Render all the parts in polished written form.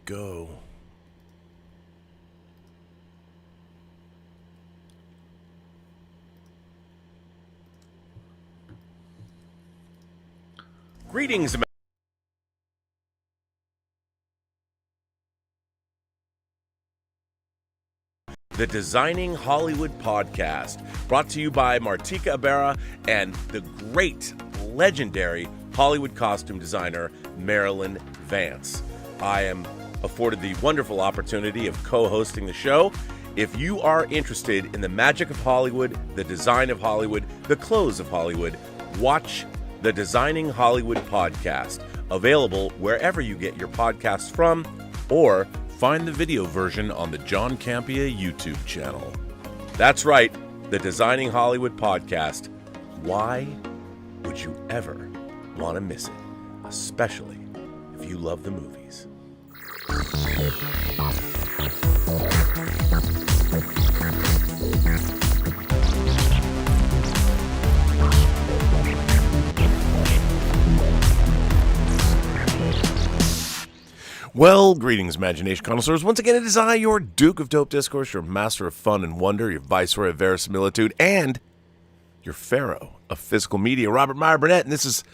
go. Greetings, the Designing Hollywood podcast, brought to you by Martika Ibarra and the great, legendary Hollywood costume designer, Marilyn Vance. I am afforded the wonderful opportunity of co-hosting the show. If you are interested in the magic of Hollywood, the design of Hollywood, the clothes of Hollywood, watch the Designing Hollywood podcast, available wherever you get your podcasts from, or find the video version on the John Campea YouTube channel. That's right, the Designing Hollywood podcast. Why would you ever want to miss it? Especially if you love the movies. Well, greetings, imagination connoisseurs. Once again, it is I, your Duke of Dope Discourse, your master of fun and wonder, your viceroy of verisimilitude, and your pharaoh of physical media, Robert Meyer Burnett. And this is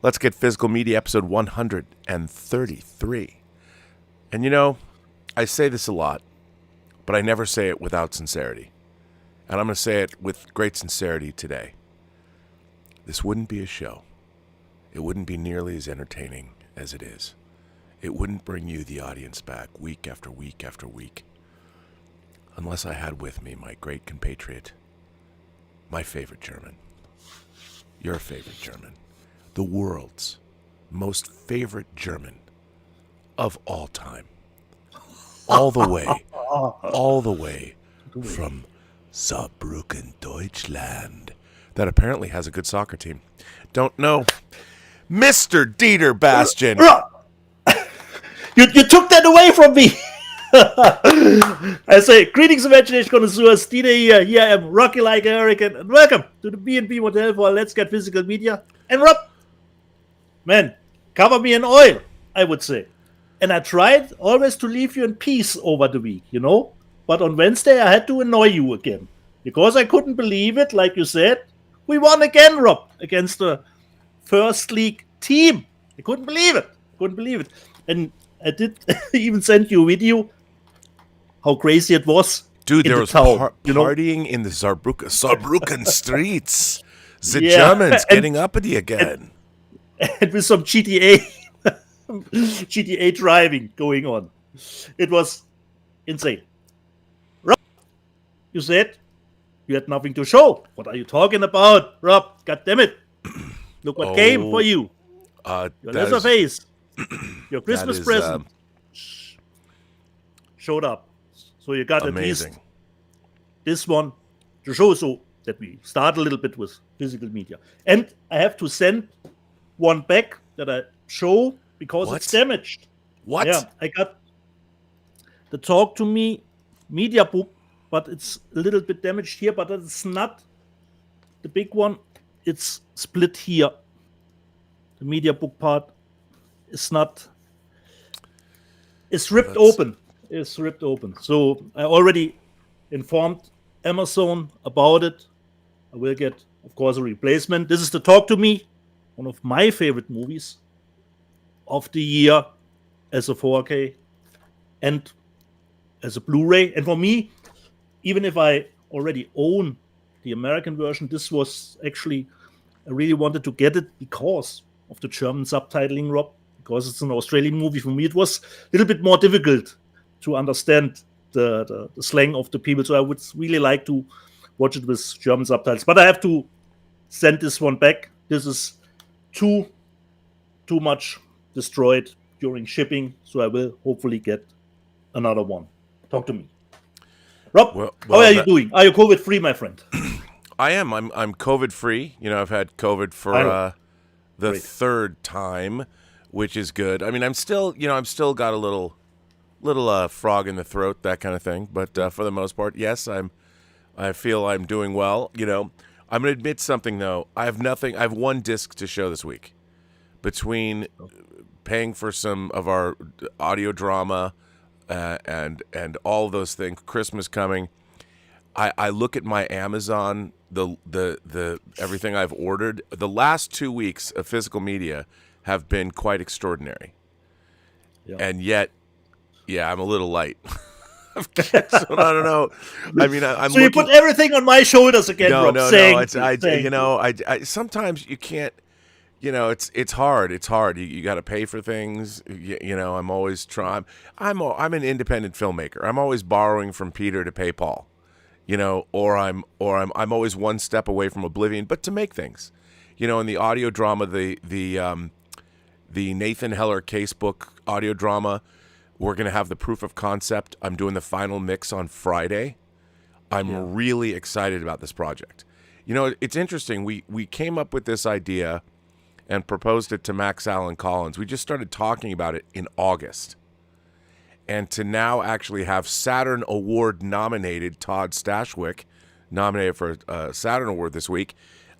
Let's Get Physical Media, episode 133. And you know, I say this a lot, but I never say it without sincerity. And I'm going to say it with great sincerity today. This wouldn't be a show. It wouldn't be nearly as entertaining as it is. It wouldn't bring you, the audience, back week after week after week unless I had with me my great compatriot, my favorite German, your favorite German, the world's most favorite German of all time. All the way from Saarbrücken, Deutschland, that apparently has a good soccer team. Don't know. Mr. Dieter Bastian. You took that away from me. I say, greetings, imagination connoisseurs. Dieter here. Here I am, Rocky like a hurricane, and welcome to the B&B Hotel for Let's Get Physical Media. And Rob, man, cover me in oil, I would say. And I tried always to leave you in peace over the week, you know. But on Wednesday, I had to annoy you again because I couldn't believe it. Like you said, we won again, Rob, against the first league team. I couldn't believe it. And I did even send you a video how crazy it was. Dude, there was partying in the Saarbrücken streets. The Germans getting uppity again. And with some GTA driving going on. It was insane. Rob, you said you had nothing to show. What are you talking about, Rob? God damn it. Look what came for you. Your leather face. Your Christmas present showed up. So you got amazing. At least this one to show, so that we start a little bit with physical media. And I have to send one back that I show because it's damaged. What? Yeah, I got the Talk to Me media book, but it's a little bit damaged here, but it's not the big one. It's split here. The media book part. It's ripped open. It's ripped open. So I already informed Amazon about it. I will get, of course, a replacement. This is the Talk to Me, one of my favorite movies of the year as a 4K and as a Blu-ray. And for me, even if I already own the American version, this was actually, I really wanted to get it because of the German subtitling, Rob. Because it's an Australian movie, for me it was a little bit more difficult to understand the slang of the people. So I would really like to watch it with German subtitles. But I have to send this one back. This is too much destroyed during shipping. So I will hopefully get another one. Talk to me. Rob, how are you doing? Are you COVID-free, my friend? I am. I'm COVID-free. You know, I've had COVID for the third time, which is good. I mean, I'm still got a little frog in the throat, that kind of thing. But for the most part, yes, I feel I'm doing well. You know, I'm going to admit something, though. I have one disc to show this week. Between paying for some of our audio drama, and all those things. Christmas coming. I look at my Amazon, the everything I've ordered. The last 2 weeks of physical media have been quite extraordinary, and yet, I'm a little light. So I don't know. I mean, I'm. So you put everything on my shoulders again, Rob. No. I sometimes you can't. It's hard. It's hard. You got to pay for things. I'm always trying. I'm an independent filmmaker. I'm always borrowing from Peter to pay Paul. Or I'm always one step away from oblivion. But to make things, in the audio drama, the Nathan Heller casebook audio drama, we're gonna have the proof of concept. I'm doing the final mix on Friday. I'm really excited about this project. It's interesting. We came up with this idea and proposed it to Max Allen Collins. We just started talking about it in August. And to now actually have Saturn Award nominated Todd Stashwick nominated for a Saturn Award this week.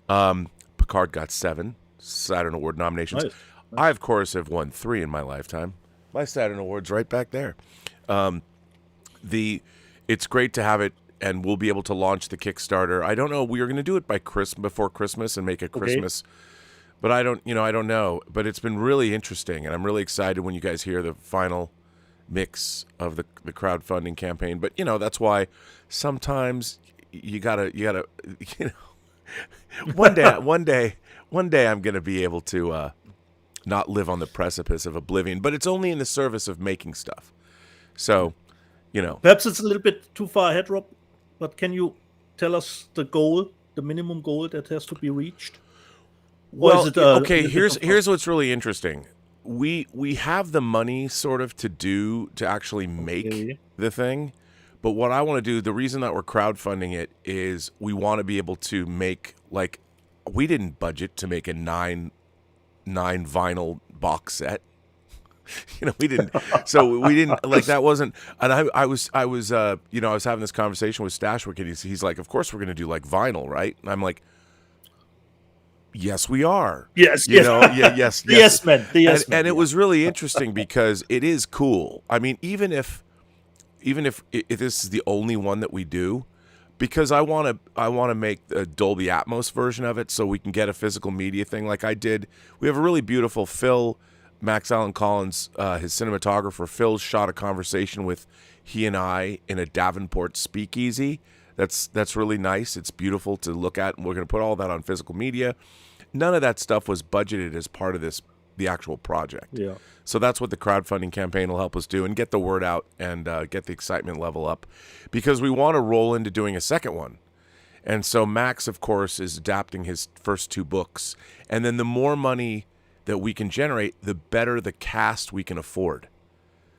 Picard got 7 Saturn Award nominations. Nice. I, of course, have won 3 in my lifetime. My Saturn Award's right back there. It's great to have it, and we'll be able to launch the Kickstarter. I don't know. We were going to do it before Christmas and make it Christmas. But I don't know. But it's been really interesting, and I'm really excited when you guys hear the final mix of the crowdfunding campaign. But that's why sometimes you gotta one day I'm gonna be able to not live on the precipice of oblivion, but it's only in the service of making stuff. So perhaps it's a little bit too far ahead, Rob, but can you tell us the minimum goal that has to be reached? Well, here's what's really interesting. We have the money sort of to actually make the thing, but what I want to do, the reason that we're crowdfunding it is we want to be able to make, like, we didn't budget to make a 9 vinyl box set. We didn't. So we didn't, like, that wasn't. And I was having this conversation with Stashwick, and he's like, of course we're going to do like vinyl, right? And I'm like, yes, we are. Yes, yes, yes, man. Yes, and it was really interesting because it is cool. I mean, even if this is the only one that we do, because I want to make a Dolby Atmos version of it so we can get a physical media thing like I did. We have a really beautiful Max Allen Collins, his cinematographer. Phil shot a conversation with he and I in a Davenport speakeasy. That's really nice. It's beautiful to look at, and we're going to put all that on physical media. None of that stuff was budgeted as part of the actual project. Yeah. So that's what the crowdfunding campaign will help us do, and get the word out and get the excitement level up, because we want to roll into doing a second one. And so Max, of course, is adapting his first 2 books, and then the more money that we can generate, the better the cast we can afford.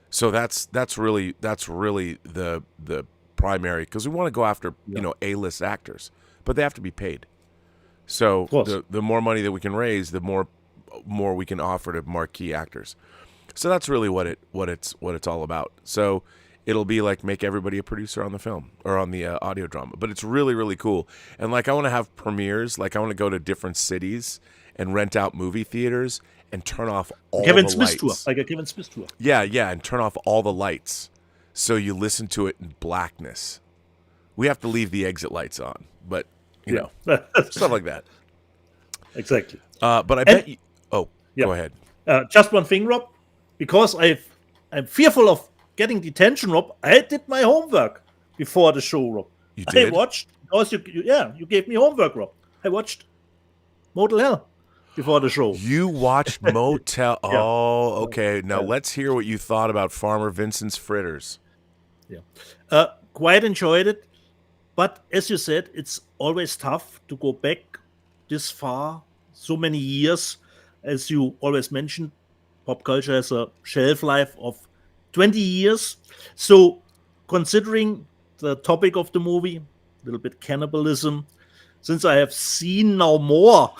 So that's really the primary, because we want to go after A-list actors, but they have to be paid. So the more money that we can raise, the more we can offer to marquee actors. So that's really what it's all about. So it'll be like make everybody a producer on the film or on the audio drama. But it's really, really cool. And like I want to have premieres. Like I want to go to different cities and rent out movie theaters and turn off all the lights. Like a Kevin Smith tour. Yeah, and turn off all the lights so you listen to it in blackness. We have to leave the exit lights on, but stuff like that. Exactly. But I bet you. Oh, go ahead. Just one thing, Rob, because I'm fearful of getting detention, Rob. I did my homework before the show, Rob. You did? I watched, because you gave me homework, Rob. I watched Motel Hell before the show. You watched Motel. Oh, okay. Now let's hear what you thought about Farmer Vincent's fritters. Yeah. Quite enjoyed it. But as you said, it's always tough to go back this far, so many years. As you always mentioned, pop culture has a shelf life of 20 years. So considering the topic of the movie, a little bit cannibalism, since I have seen now more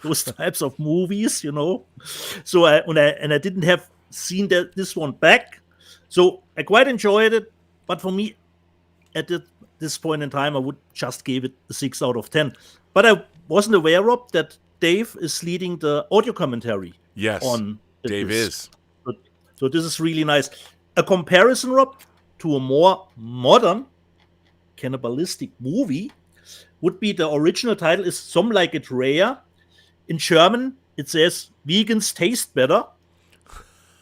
those types of movies, so I didn't have seen this one back. So I quite enjoyed it. But for me, at this point in time, I would just give it a 6 out of 10. But I wasn't aware of that Dave is leading the audio commentary Dave is. So this is really nice. A comparison, Rob, to a more modern cannibalistic movie would be the original title is Some Like It Rare. In German, it says Vegans Taste Better.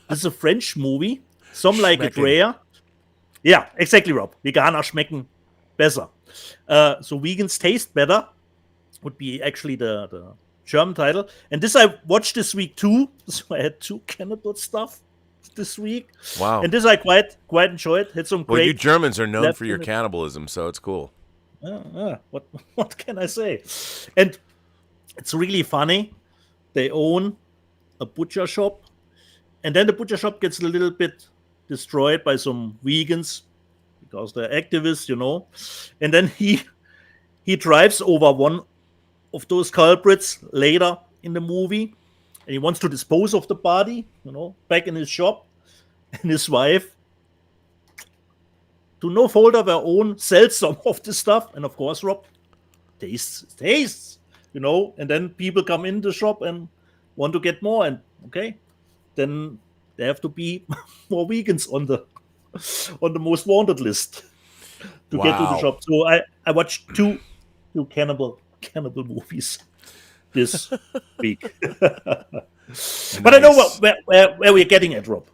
This is a French movie. Some Like It Schmecken. Rare. Yeah, exactly, Rob. Veganer schmecken besser. So Vegans Taste Better would be actually the German title. And this I watched this week too. So I had 2 cannibal stuff this week. Wow. And this I quite enjoyed. Had some Well, you great. Germans are known for your left-handed- cannibalism, so it's cool. What can I say? And it's really funny. They own a butcher shop, and then the butcher shop gets a little bit destroyed by some vegans because they're activists, And then he drives over one of those culprits later in the movie, and he wants to dispose of the body, back in his shop, and his wife, to no fault of her own, sells some of the stuff, and of course, Rob, tastes, and then people come in the shop and want to get more, and then there have to be more vegans on the most wanted list to get to the Wow. shop. So I watched two cannibal movies this week. But I know where we're getting at, Rob.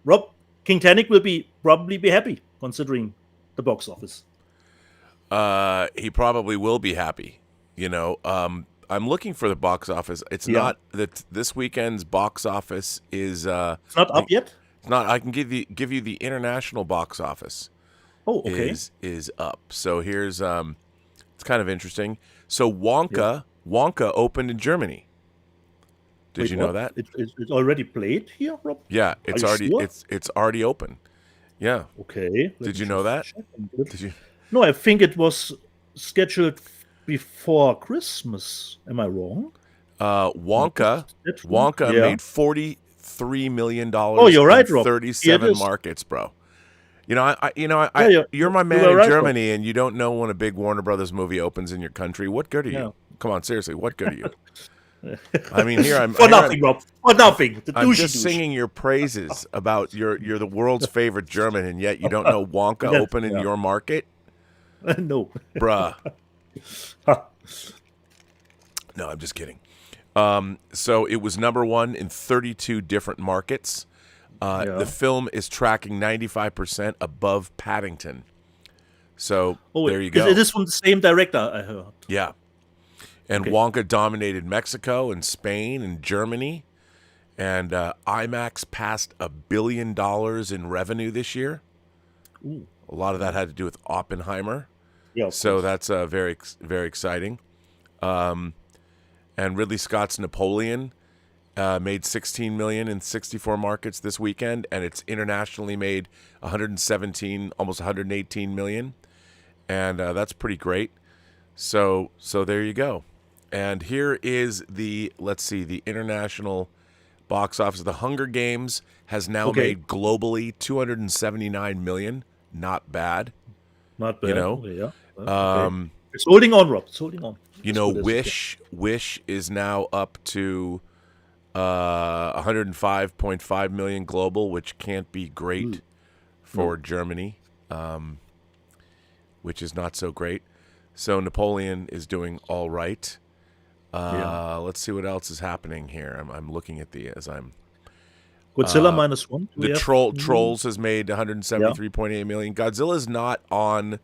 Rob, King Tannic will probably be happy considering the box office. He probably will be happy. I'm looking for the box office. It's not that this weekend's box office is. It's not up yet. It's not. I can give you the international box office. Oh, okay. Is up. So here's it's kind of interesting. So Wonka opened in Germany. Did you know that? It's already played here, Rob? Yeah, it's Are you already sure? it's already open. Yeah. Okay. Did you know that? Did you? No, I think it was scheduled before Christmas. Am I wrong? Wonka Yeah. made $43 million. Oh, you're right, in Rob. 37 Here it is. markets, bro. You're my man were in right, Germany, and you don't know when a big Warner Brothers movie opens in your country. What good are you? Yeah. Come on, seriously, what good are you? I mean, here I'm For nothing, Rob. For nothing. The I'm douchey just douche. singing your praises about you're the world's favorite German, and yet you don't know Wonka Yeah, open in yeah. your market, No. bruh. No, I'm just kidding. So it was number 1 in 32 different markets. The film is tracking 95% above Paddington. So there you go. It is from the same director, I heard. Yeah. And Okay. Wonka dominated Mexico and Spain and Germany. And IMAX passed $1 billion in revenue this year. Ooh. A lot of that had to do with Oppenheimer. Yeah. of So course. that's very, very exciting. And Ridley Scott's Napoleon made $16 million in 64 markets this weekend, and it's internationally made 117, almost 118 million, and that's pretty great. So there you go. And here is the international box office. The Hunger Games has now made globally 279 million. Not bad. Not bad. Yeah. Um, It's holding on, Rob. It's holding on. Wish is now up to 105.5 million global, which can't be great for Germany, which is not so great. So Napoleon is doing all right. Let's see what else is happening here. I'm looking at as I'm. Godzilla -1. The Trolls has made 173.8 million. Godzilla's not on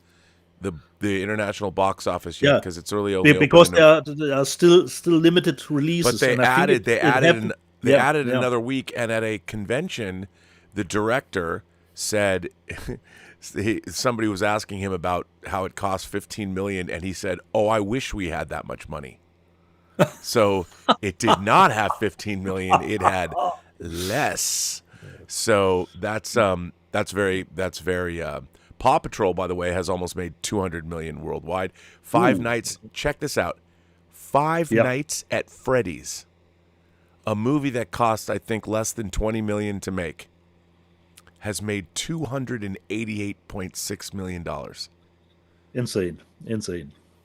the international box office yet because it's only because open there are still limited releases. But they and I think added another week, and at a convention, the director said somebody was asking him about how it cost $15 million, and he said, "Oh, I wish we had that much money." So it did not have $15 million; it had less. So that's very. Paw Patrol, by the way, has almost made $200 million worldwide. Five Nights. Check this out. Five Nights at Freddy's, a movie that cost, I think, less than $20 million to make, has made $288.6 million. Insane.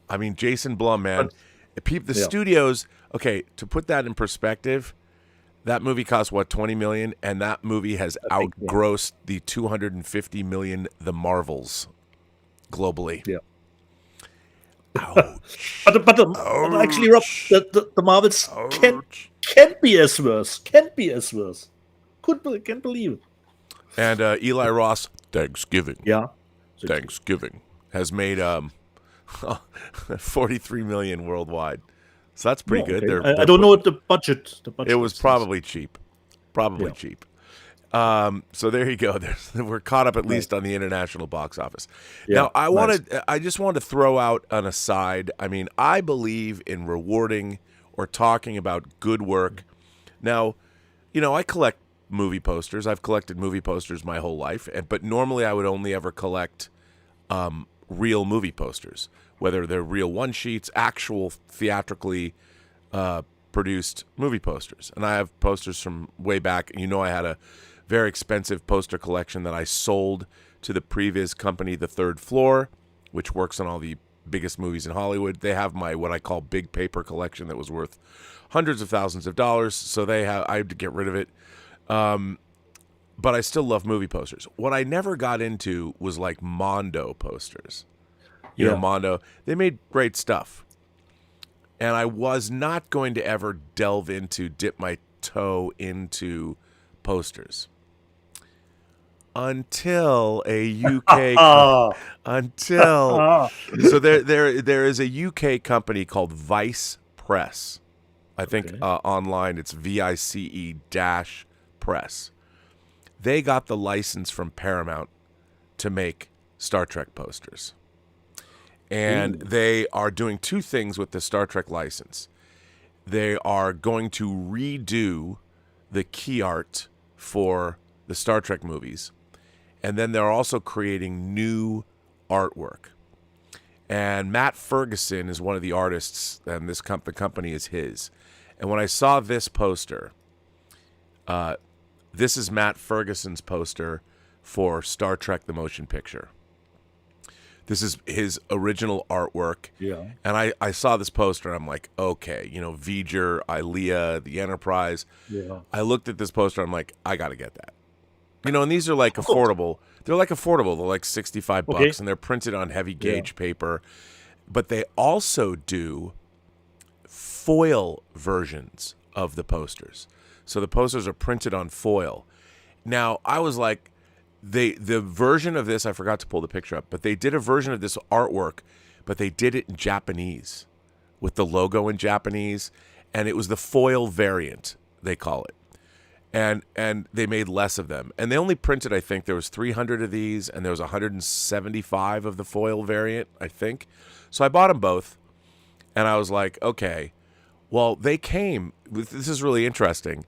I mean, Jason Blum, man. The studios, okay, to put that in perspective, That movie cost what, 20 million, and that movie has I think, yeah. outgrossed the 250 million The Marvels globally. Yeah. Ouch. But actually, Rob, the Marvels can't be as worse. Can't be as worse. Can't believe it. And Eli Ross, Thanksgiving. Yeah. Thanksgiving has made 43 million worldwide. So that's pretty good. Okay. I don't know what the budget. It was probably cheap. Probably cheap. So there you go. We're caught up at least on the international box office. Yeah, now, I just wanted to throw out an aside. I mean, I believe in rewarding or talking about good work. Now, I collect movie posters. I've collected movie posters my whole life, but normally I would only ever collect real movie posters, whether they're real one-sheets, actual theatrically produced movie posters. And I have posters from way back. I had a very expensive poster collection that I sold to the previous company, The Third Floor, which works on all the biggest movies in Hollywood. They have my what I call big paper collection that was worth hundreds of thousands of dollars. So I had to get rid of it. But I still love movie posters. What I never got into was like Mondo posters. You know, Mondo, they made great stuff. And I was not going to ever dip my toe into posters. Until a UK so there is a UK company called Vice Press. I think online it's VICE-Press. They got the license from Paramount to make Star Trek posters. And they are doing two things with the Star Trek license. They are going to redo the key art for the Star Trek movies. And then they're also creating new artwork. And Matt Ferguson is one of the artists, and the company is his. And when I saw this poster, this is Matt Ferguson's poster for Star Trek the Motion Picture. This is his original artwork. Yeah. And I saw this poster, and I'm like, okay, V'ger, Ilea, the Enterprise. Yeah. I looked at this poster, I'm like, I got to get that. And these are like affordable. They're like affordable. They're like $65, and they're printed on heavy gauge paper. But they also do foil versions of the posters. So the posters are printed on foil. Now, I was like, the version of this, I forgot to pull the picture up, but they did a version of this artwork, but they did it in Japanese with the logo in Japanese, and it was the foil variant, they call it. And they made less of them. And they only printed, I think, there was 300 of these, and there was 175 of the foil variant, I think. So I bought them both, and I was like, okay. Well, they came, this is really interesting.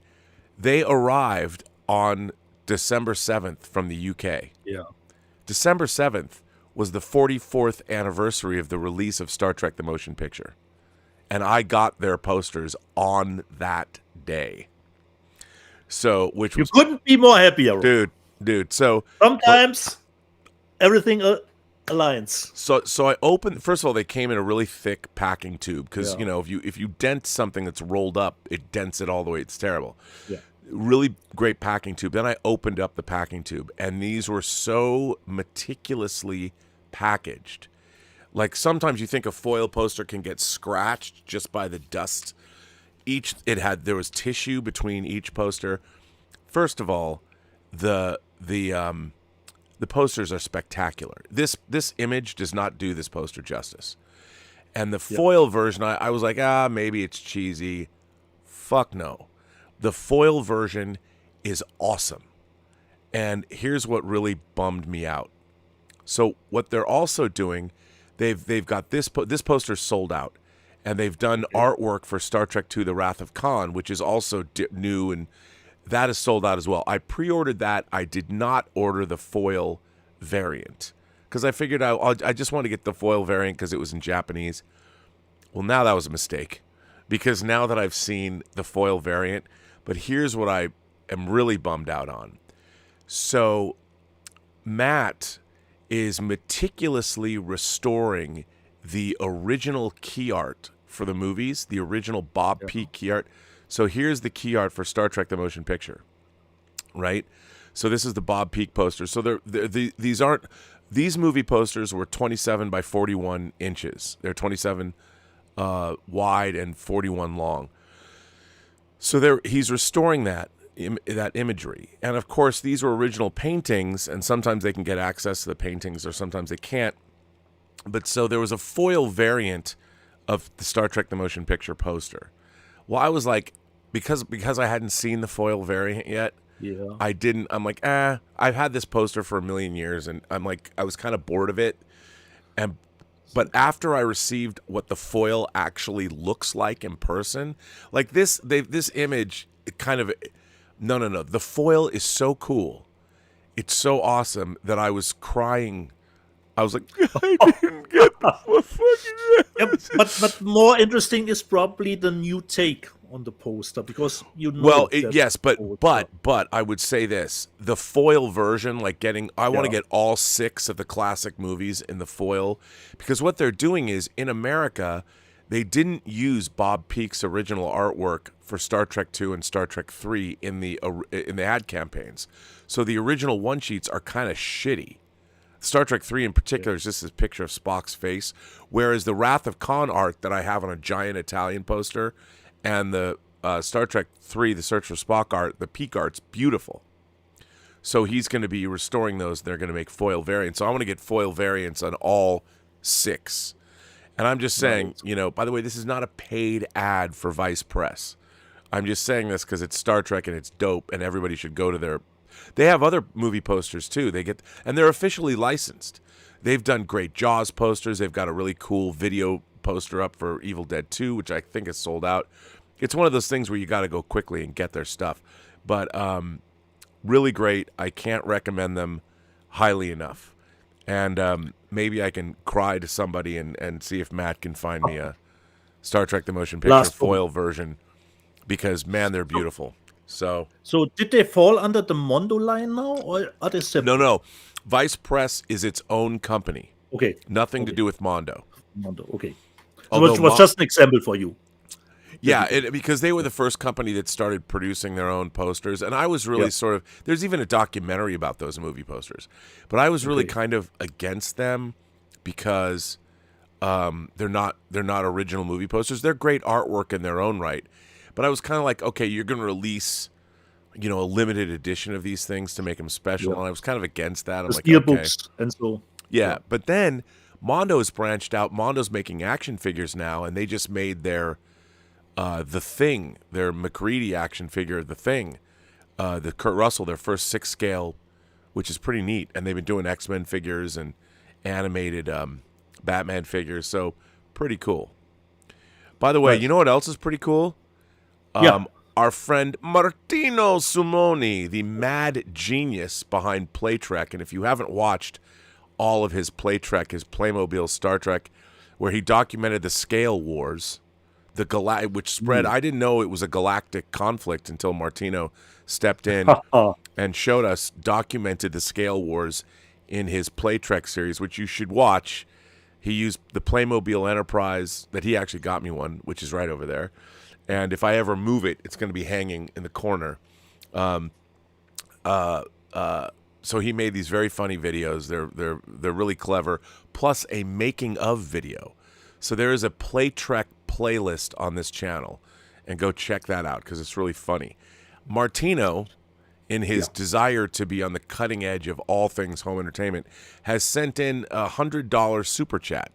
They arrived on December 7th from the UK. Yeah. December 7th was the 44th anniversary of the release of Star Trek the Motion Picture. And I got their posters on that day. So, which was... You couldn't be more happier. Dude. So... Sometimes everything aligns. So I opened... First of all, they came in a really thick packing tube. Because, if you dent something that's rolled up, it dents it all the way. It's terrible. Yeah. Really great packing tube. Then I opened up the packing tube, and these were so meticulously packaged. Like sometimes you think a foil poster can get scratched just by the dust. There was tissue between each poster. First of all, the posters are spectacular. This image does not do this poster justice. And the foil version, I was like, maybe it's cheesy. Fuck no. The foil version is awesome. And here's what really bummed me out. So what they're also doing, they've got this poster sold out, and they've done artwork for Star Trek II: The Wrath of Khan, which is also new, and that is sold out as well. I pre-ordered that. I did not order the foil variant because I figured I just want to get the foil variant because it was in Japanese. Well, now that was a mistake because now that I've seen the foil variant, but here's what I am really bummed out on. So Matt is meticulously restoring the original key art for the movies, the original Bob Peak key art. So here's the key art for Star Trek: The Motion Picture, right? So this is the Bob Peak poster. So these movie posters were 27 by 41 inches. They're 27 wide and 41 long. So he's restoring that imagery. And of course, these were original paintings, and sometimes they can get access to the paintings or sometimes they can't. But so there was a foil variant of the Star Trek: The Motion Picture poster. Well, I was like, because I hadn't seen the foil variant yet, I'm like, I've had this poster for a million years, and I'm like, I was kind of bored of it. But after I received what the foil actually looks like in person, like this image, it kind of, no. The foil is so cool. It's so awesome that I was crying. I was like, I didn't get the fucking but more interesting is probably the new take on the poster, because but I would say this: the foil version, like I want to get all 6 of the classic movies in the foil, because what they're doing is, in America, they didn't use Bob Peak's original artwork for Star Trek II and Star Trek III in the ad campaigns, so the original one sheets are kind of shitty. Star Trek 3 in particular is just this picture of Spock's face, whereas the Wrath of Khan art that I have on a giant Italian poster and the Star Trek 3, the Search for Spock art, the Peak art's beautiful. So he's going to be restoring those. They're going to make foil variants. So I want to get foil variants on all 6. And I'm just saying, by the way, this is not a paid ad for Vice Press. I'm just saying this because it's Star Trek and it's dope, and everybody should go to their... They have other movie posters too. And they're officially licensed. They've done great Jaws posters. They've got a really cool video poster up for Evil Dead 2, which I think is sold out. It's one of those things where you got to go quickly and get their stuff. But really great. I can't recommend them highly enough. And maybe I can cry to somebody and see if Matt can find me a Star Trek: The Motion Picture foil version, because man, they're beautiful. So did they fall under the Mondo line now, or are they separate? No. Vice Press is its own company. Okay. Nothing to do with Mondo. Okay. So it was just an example for you. Yeah, because they were the first company that started producing their own posters, and I was really there's even a documentary about those movie posters, but I was really kind of against them because they're not original movie posters. They're great artwork in their own right. But I was kind of like, okay, you're going to release, a limited edition of these things to make them special, and I was kind of against that. I'm like, steelbooks and so. Yeah, but then Mondo's branched out. Mondo's making action figures now, and they just made their The Thing, their MacReady action figure, The Thing, the Kurt Russell, their first 6-scale, which is pretty neat. And they've been doing X-Men figures and animated Batman figures, so pretty cool. By the way, you know what else is pretty cool? Our friend Martino Sumoni, the mad genius behind Playtrek. And if you haven't watched all of his Playtrek, his Playmobil Star Trek, where he documented the scale wars, which spread, I didn't know it was a galactic conflict until Martino stepped in and showed us, documented the scale wars in his Playtrek series, which you should watch. He used the Playmobil Enterprise, that he actually got me one, which is right over there. And if I ever move it, it's going to be hanging in the corner. So he made these very funny videos. They're really clever. Plus a making of video. So there is a Playtrek playlist on this channel, and go check that out because it's really funny. Martino, in his desire to be on the cutting edge of all things home entertainment, has sent in $100 super chat.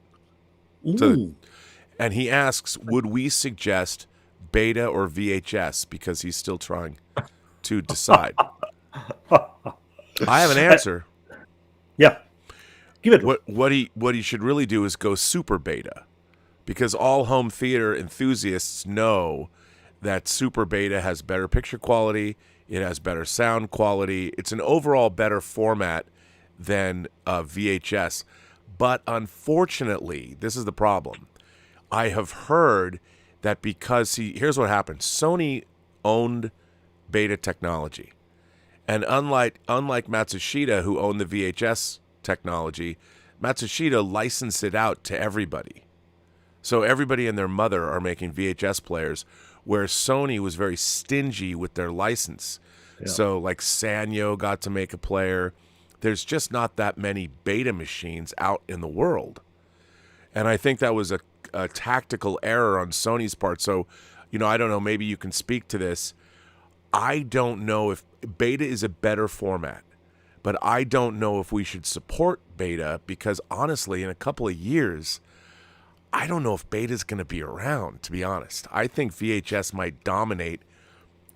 And he asks, would we suggest Beta or VHS, because he's still trying to decide. I have an answer. Yeah, give it. What he should really do is go Super Beta, because all home theater enthusiasts know that Super Beta has better picture quality, it has better sound quality, it's an overall better format than VHS. But unfortunately, this is the problem. I have heard that because here's what happened. Sony owned Beta technology. And unlike Matsushita, who owned the VHS technology, Matsushita licensed it out to everybody. So everybody and their mother are making VHS players, where Sony was very stingy with their license. Yeah. So like Sanyo got to make a player. There's just not that many beta machines out in the world. And I think that was a tactical error on Sony's part. So, I don't know, maybe you can speak to this. I don't know if beta is a better format, but I don't know if we should support beta because honestly, in a couple of years, I don't know if beta is going to be around, to be honest. I think VHS might dominate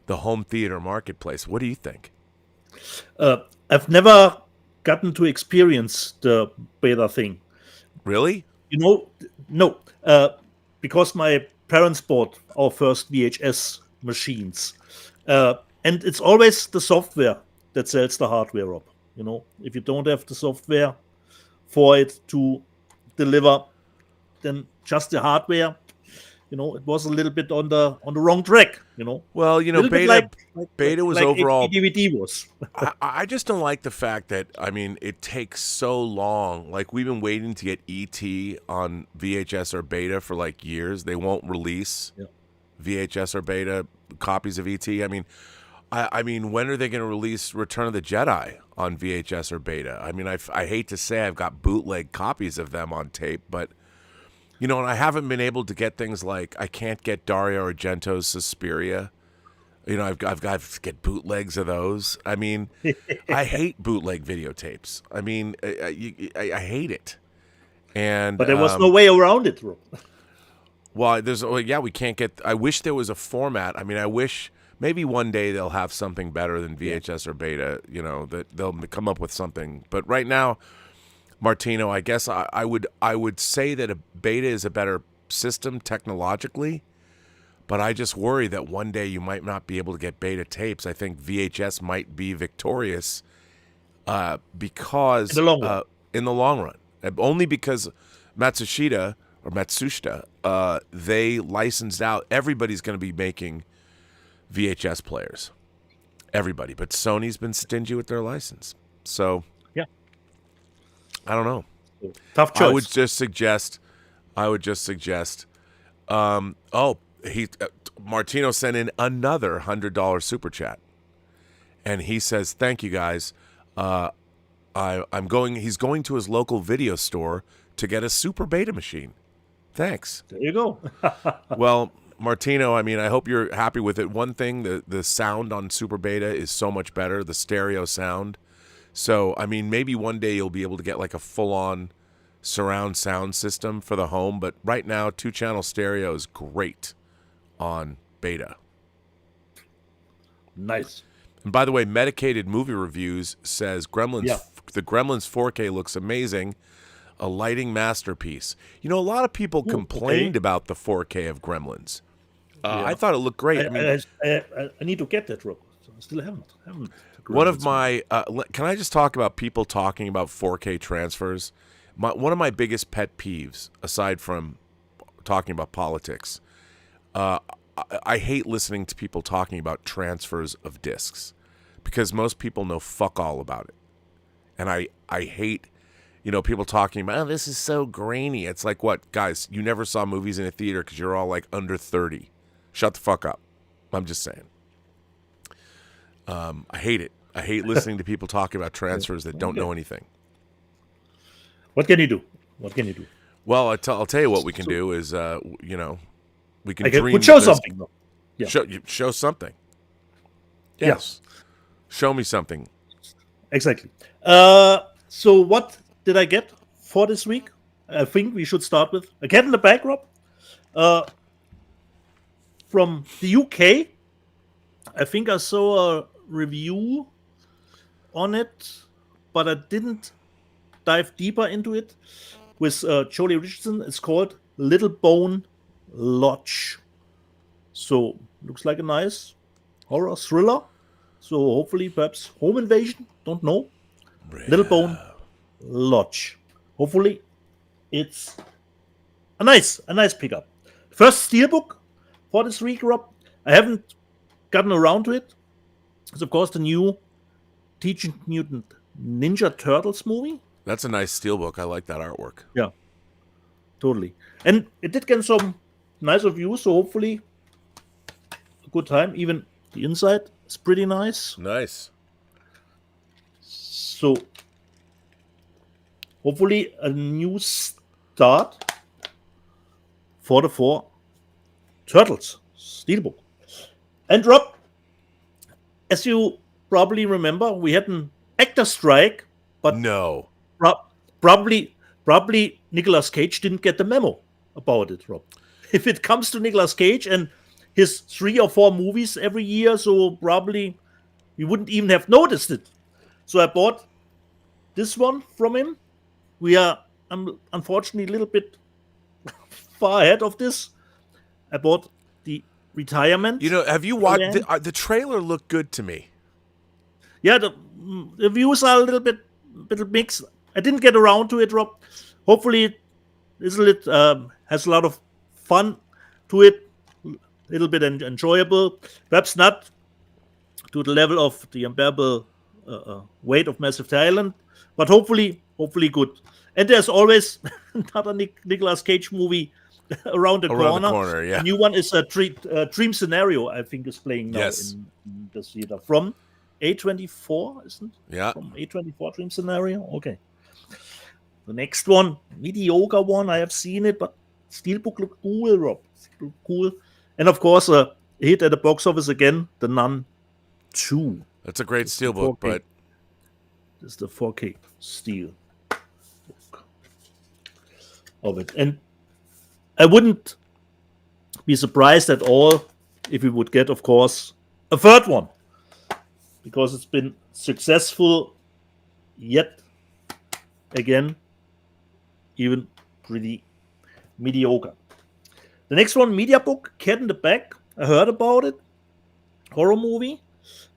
the home theater marketplace. What do you think? I've never gotten to experience the beta thing. Really? No, because my parents bought our first VHS machines. And it's always the software that sells the hardware up. If you don't have the software for it to deliver, then just the hardware, it was a little bit on the wrong track. Well, beta was like overall. DVD was. I just don't like the fact that it takes so long. Like we've been waiting to get ET on VHS or beta for like years. They won't release VHS or beta copies of ET. I mean, when are they going to release Return of the Jedi on VHS or beta? I hate to say I've got bootleg copies of them on tape, but and I haven't been able to get things like I can't get Dario Argento's Suspiria. I've got to get bootlegs of those. I hate bootleg videotapes. I hate it. But there was no way around it, Rob. Well, we can't get. I wish there was a format. I wish maybe one day they'll have something better than VHS or beta. That they'll come up with something. But right now, Martino, I guess I would say that a beta is a better system technologically, but I just worry that one day you might not be able to get beta tapes. I think VHS might be victorious because in the long run, only because Matsushita, they licensed out. Everybody's going to be making VHS players, everybody, but Sony's been stingy with their license. So I don't know. Tough choice. I would just suggest. Martino sent in another $100 super chat, and he says, "Thank you guys. I'm going. He's going to his local video store to get a super beta machine. Thanks. There you go." Well, Martino, I hope you're happy with it. One thing, the sound on super beta is so much better. The stereo sound. So, maybe one day you'll be able to get like a full-on surround sound system for the home. But right now, 2-channel stereo is great on beta. Nice. And by the way, Medicated Movie Reviews says the Gremlins 4K looks amazing. A lighting masterpiece. A lot of people complained about the 4K of Gremlins. I thought it looked great. I need to get that, Rob. I still haven't. One of my can I just talk about people talking about 4K transfers? One of my biggest pet peeves, aside from talking about politics, I hate listening to people talking about transfers of discs because most people know fuck all about it, and I hate people talking about, oh, this is so grainy. It's like, what, guys? You never saw movies in a theater because you're all like under 30. Shut the fuck up. I'm just saying. I hate it. I hate listening to people talking about transfers that don't know anything. What can you do? Well, I'll tell you what we can do is, we can dream. We'll show something. Yeah. Show something. Yes. Yeah. Show me something. Exactly. So what did I get for this week? I think we should start with a cat in the bag, Rob. From the UK. I think I saw a review on it, but I didn't dive deeper into it. With Jolie Richardson, it's called Little Bone Lodge. So looks like a nice horror thriller. So hopefully, perhaps home invasion. Don't know. Little Bone Lodge. Hopefully, it's a nice pickup. First steelbook for this week, Rob. I haven't gotten around to it. It's of course the new Teenage Mutant Ninja Turtles movie. That's a nice steelbook. I like that artwork. Yeah, totally. And it did get some nice reviews, so hopefully good time. Even the inside is pretty nice. Nice. So hopefully a new start for the 4 Turtles Steelbook. And Rob, as you probably remember, we had an actor strike, but No. probably Nicolas Cage didn't get the memo about it, Rob. If it comes to Nicolas Cage and his 3 or 4 movies every year, so probably we wouldn't even have noticed it. So I bought this one from him. We are unfortunately a little bit far ahead of this. I bought the Retirement. You know, have you watched the trailer? Looked good to me. Yeah, the views are a little bit mixed. I didn't get around to it, Rob. Hopefully, it has a lot of fun to it, a little bit enjoyable. Perhaps not to the level of the unbearable weight of Massive Talent, but hopefully good. And there's always another Nicolas Cage movie around the corner. Yeah. The new one is a Dream Scenario, I think, is playing now Yes. in the theater from A24, isn't it? Yeah. From A24 Dream Scenario. Okay. The next one, mediocre one. I have seen it, but Steelbook looked cool, Rob. Looked cool. And of course, a hit at the box office again, The Nun 2. That's a great steelbook, but this is the 4K steel book of it. And I wouldn't be surprised at all if we would get, of course, a third one, because it's been successful yet again, even pretty mediocre. The next one, Media Book, Cat in the Bag. I heard about it. Horror movie.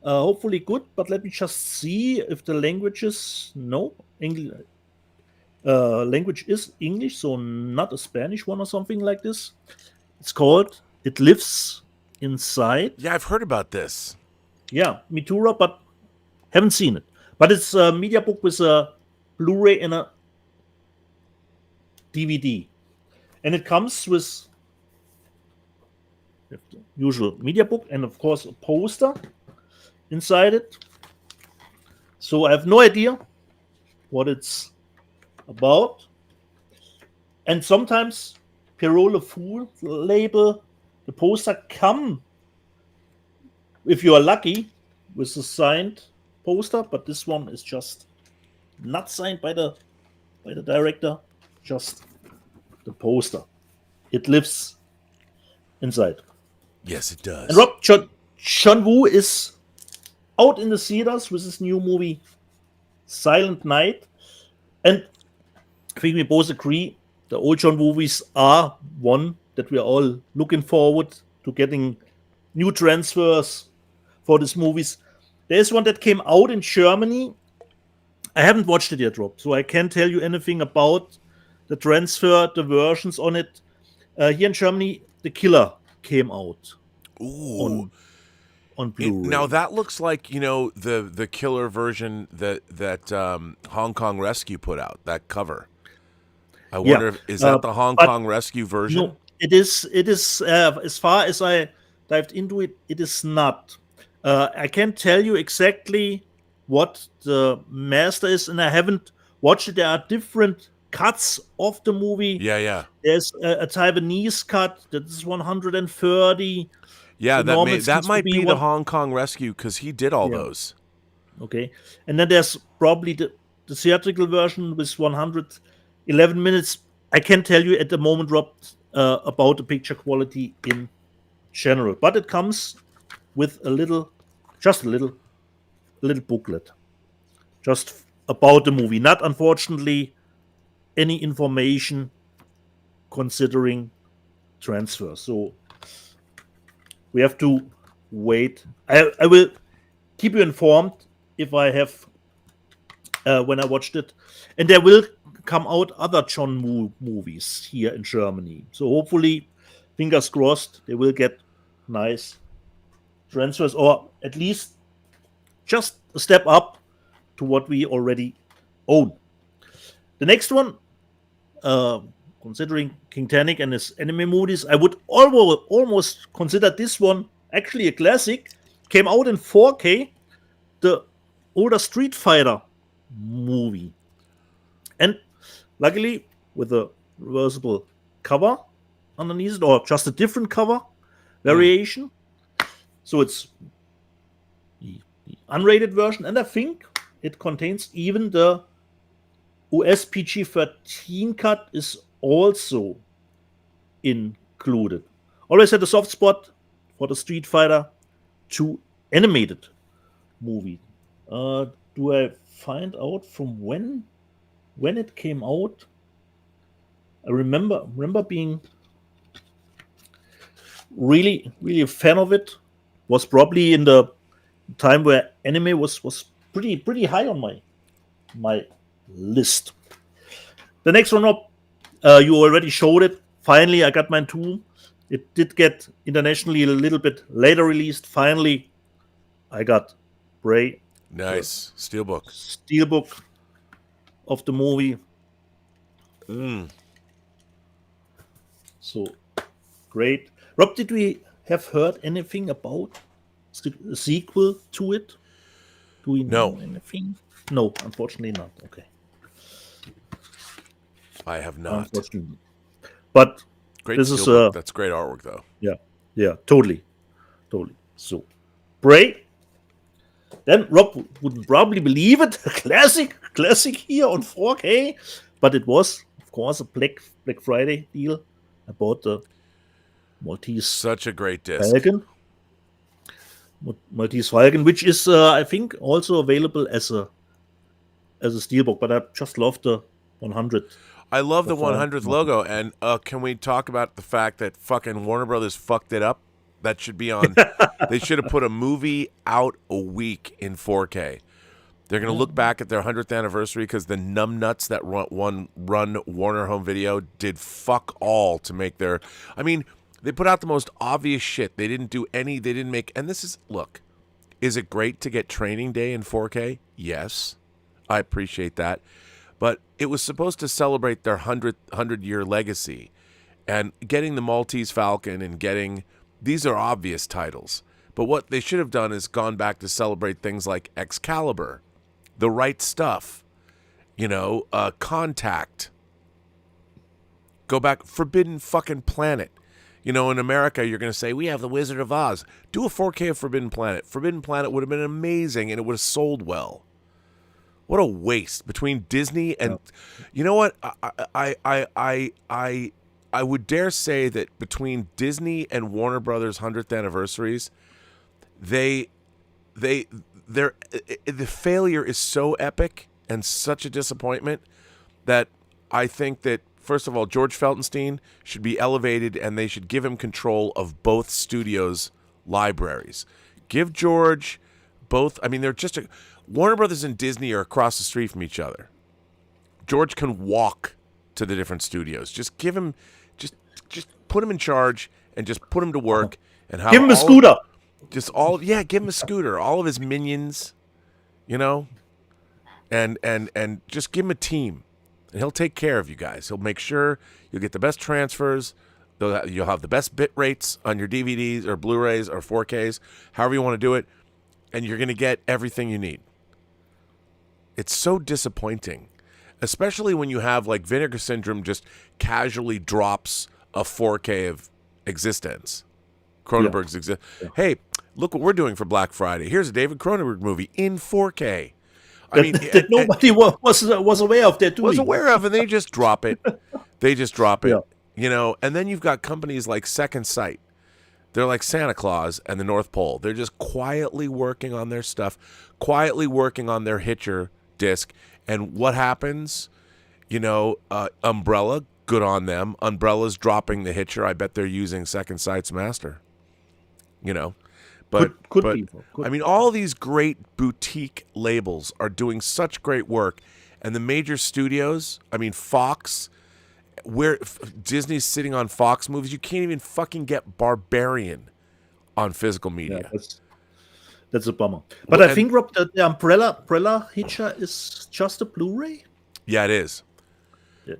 Hopefully good, but let me just see if the language is English. Language is English, so not a Spanish one or something like this. It's called It Lives Inside. yeah, I've heard about this. Yeah, me too, Rob, but haven't seen it. But it's a media book with a Blu-ray and a DVD. And it comes with the usual media book and, of course, a poster inside it. So I have no idea what it's about. And sometimes Pierrot Fool label, the poster come, if you are lucky, with a signed poster, but this one is just not signed by the director, just the poster. It lives inside. Yes, it does. And Rob, John Woo is out in the theaters with his new movie, Silent Night. And I think we both agree the old John Woo movies are one that we are all looking forward to getting new transfers for these movies. There's one that came out in Germany. I haven't watched it yet, Rob, so I can't tell you anything about the transfer, the versions on it. Here in Germany, The Killer came out. Ooh. On Blu-ray. Now that looks like, the killer version that Hong Kong Rescue put out, that cover. I wonder if is that the Hong Kong Rescue version? No, it is as far as I dived into it, it is not. I can't tell you exactly what the master is, and I haven't watched it. There are different cuts of the movie. Yeah. There's a Taiwanese cut that is 130. Yeah, The that might be the one. Hong Kong Rescue because he did all those. Okay, and then there's probably the theatrical version with 111 minutes. I can't tell you at the moment, Rob, about the picture quality in general, but it comes with a little booklet, just about the movie. Not, unfortunately, any information considering transfer. So we have to wait. I will keep you informed if I have when I watched it, and there will come out other John Woo movies here in Germany. So hopefully, fingers crossed, they will get nice transfers, or at least just a step up to what we already own. The next one, considering King Tannic and his anime movies, I would almost consider this one actually a classic, came out in 4K, the older Street Fighter movie. And luckily, with a reversible cover underneath it, or just a different cover variation. So it's the unrated version, and I think it contains even the US PG-13 cut is also included. Always had a soft spot for the Street Fighter 2 animated movie. Do I find out from when it came out? I remember being really a fan of it. Was probably in the time where anime was pretty high on my list. The next one up, you already showed it. Finally, I got mine too. It did get internationally a little bit later released. Finally, I got Bray. Nice. Steelbook of the movie. So great. Rob, did we have heard anything about a sequel to it? Do we know anything? No, unfortunately not. Okay. I have not. Unfortunately. But great this is that's great artwork though. Yeah, totally. So Bray. Then Rob wouldn't probably believe it. classic here on 4K. But it was, of course, a Black Friday deal. I bought the Maltese Such a great disc. Falcon. Maltese Falcon, which is I think also available as a steelbook, but I just love the 100. I love the 100th logo, and can we talk about the fact that fucking Warner Brothers fucked it up? That should be on. They should have put a movie out a week in 4K. They're going to look back at their 100th anniversary because the numbnuts that run Warner Home Video did fuck all to make their. I mean, they put out the most obvious shit. They didn't do any. They didn't make. And this is look. Is it great to get Training Day in 4K? Yes, I appreciate that. But it was supposed to celebrate their 100-year legacy, and getting the Maltese Falcon and getting these are obvious titles. But what they should have done is gone back to celebrate things like Excalibur, The Right Stuff, Contact. Go back, Forbidden fucking Planet. In America, you're going to say, we have The Wizard of Oz. Do a 4K of Forbidden Planet. Forbidden Planet would have been amazing, and it would have sold well. What a waste between Disney and, you know what? I would dare say that between Disney and Warner Brothers 100th anniversaries, the failure is so epic and such a disappointment that I think that, first of all, George Feltenstein should be elevated, and they should give him control of both studios' libraries. Give George both. I mean, they're just Warner Brothers and Disney are across the street from each other. George can walk to the different studios. Just give him, just put him in charge and just put him to work and have give him a scooter. Give him a scooter. All of his minions, and just give him a team, and he'll take care of you guys. He'll make sure you'll get the best transfers. You'll have the best bit rates on your DVDs or Blu-rays or 4Ks, however you want to do it, and you're going to get everything you need. It's so disappointing, especially when you have like Vinegar Syndrome just casually drops a 4K of existence. Cronenberg's existence. Yeah. Hey, look what we're doing for Black Friday. Here's a David Cronenberg movie in 4K. That nobody was aware of that. Was aware of, and they just drop it. And then you've got companies like Second Sight. They're like Santa Claus and the North Pole. They're just quietly working on their stuff, quietly working on their Hitcher disc. And what happens? Umbrella, good on them. Umbrella's dropping the Hitcher. I bet they're using Second Sight's master. But I mean, all these great boutique labels are doing such great work, and the major studios, I mean, Fox, where Disney's sitting on Fox movies, you can't even fucking get Barbarian on physical media. Yeah, that's a bummer. But I think, Rob, the Umbrella Hitcher is just a Blu-ray. Yeah, it is.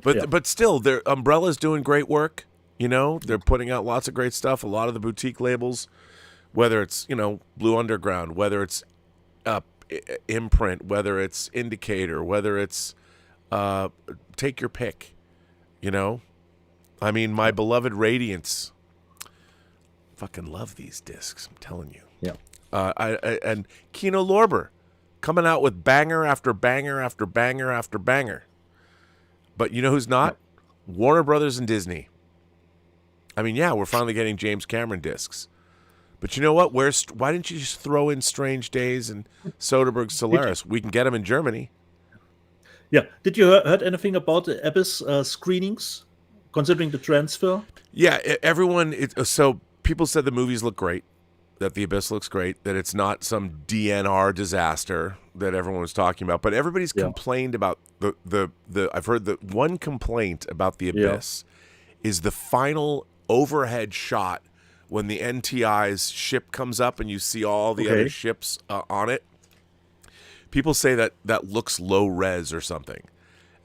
But still, Umbrella's doing great work. They're putting out lots of great stuff. A lot of the boutique labels whether it's, Blue Underground, whether it's Imprint, whether it's Indicator, whether it's take your pick, I mean, my beloved Radiance, fucking love these discs, I'm telling you. Yeah. And Kino Lorber coming out with banger after banger after banger after banger. But you know who's not? Yeah. Warner Brothers and Disney. I mean, yeah, we're finally getting James Cameron discs. But you know what? Why didn't you just throw in Strange Days and Soderbergh's Solaris? We can get them in Germany. Yeah. Did you heard anything about the Abyss screenings, considering the transfer? Yeah, so people said the movies look great, that The Abyss looks great, that it's not some DNR disaster that everyone was talking about. But everybody's complained about the I've heard that one complaint about The Abyss is the final overhead shot when the NTI's ship comes up and you see all the other ships on it. People say that looks low res or something.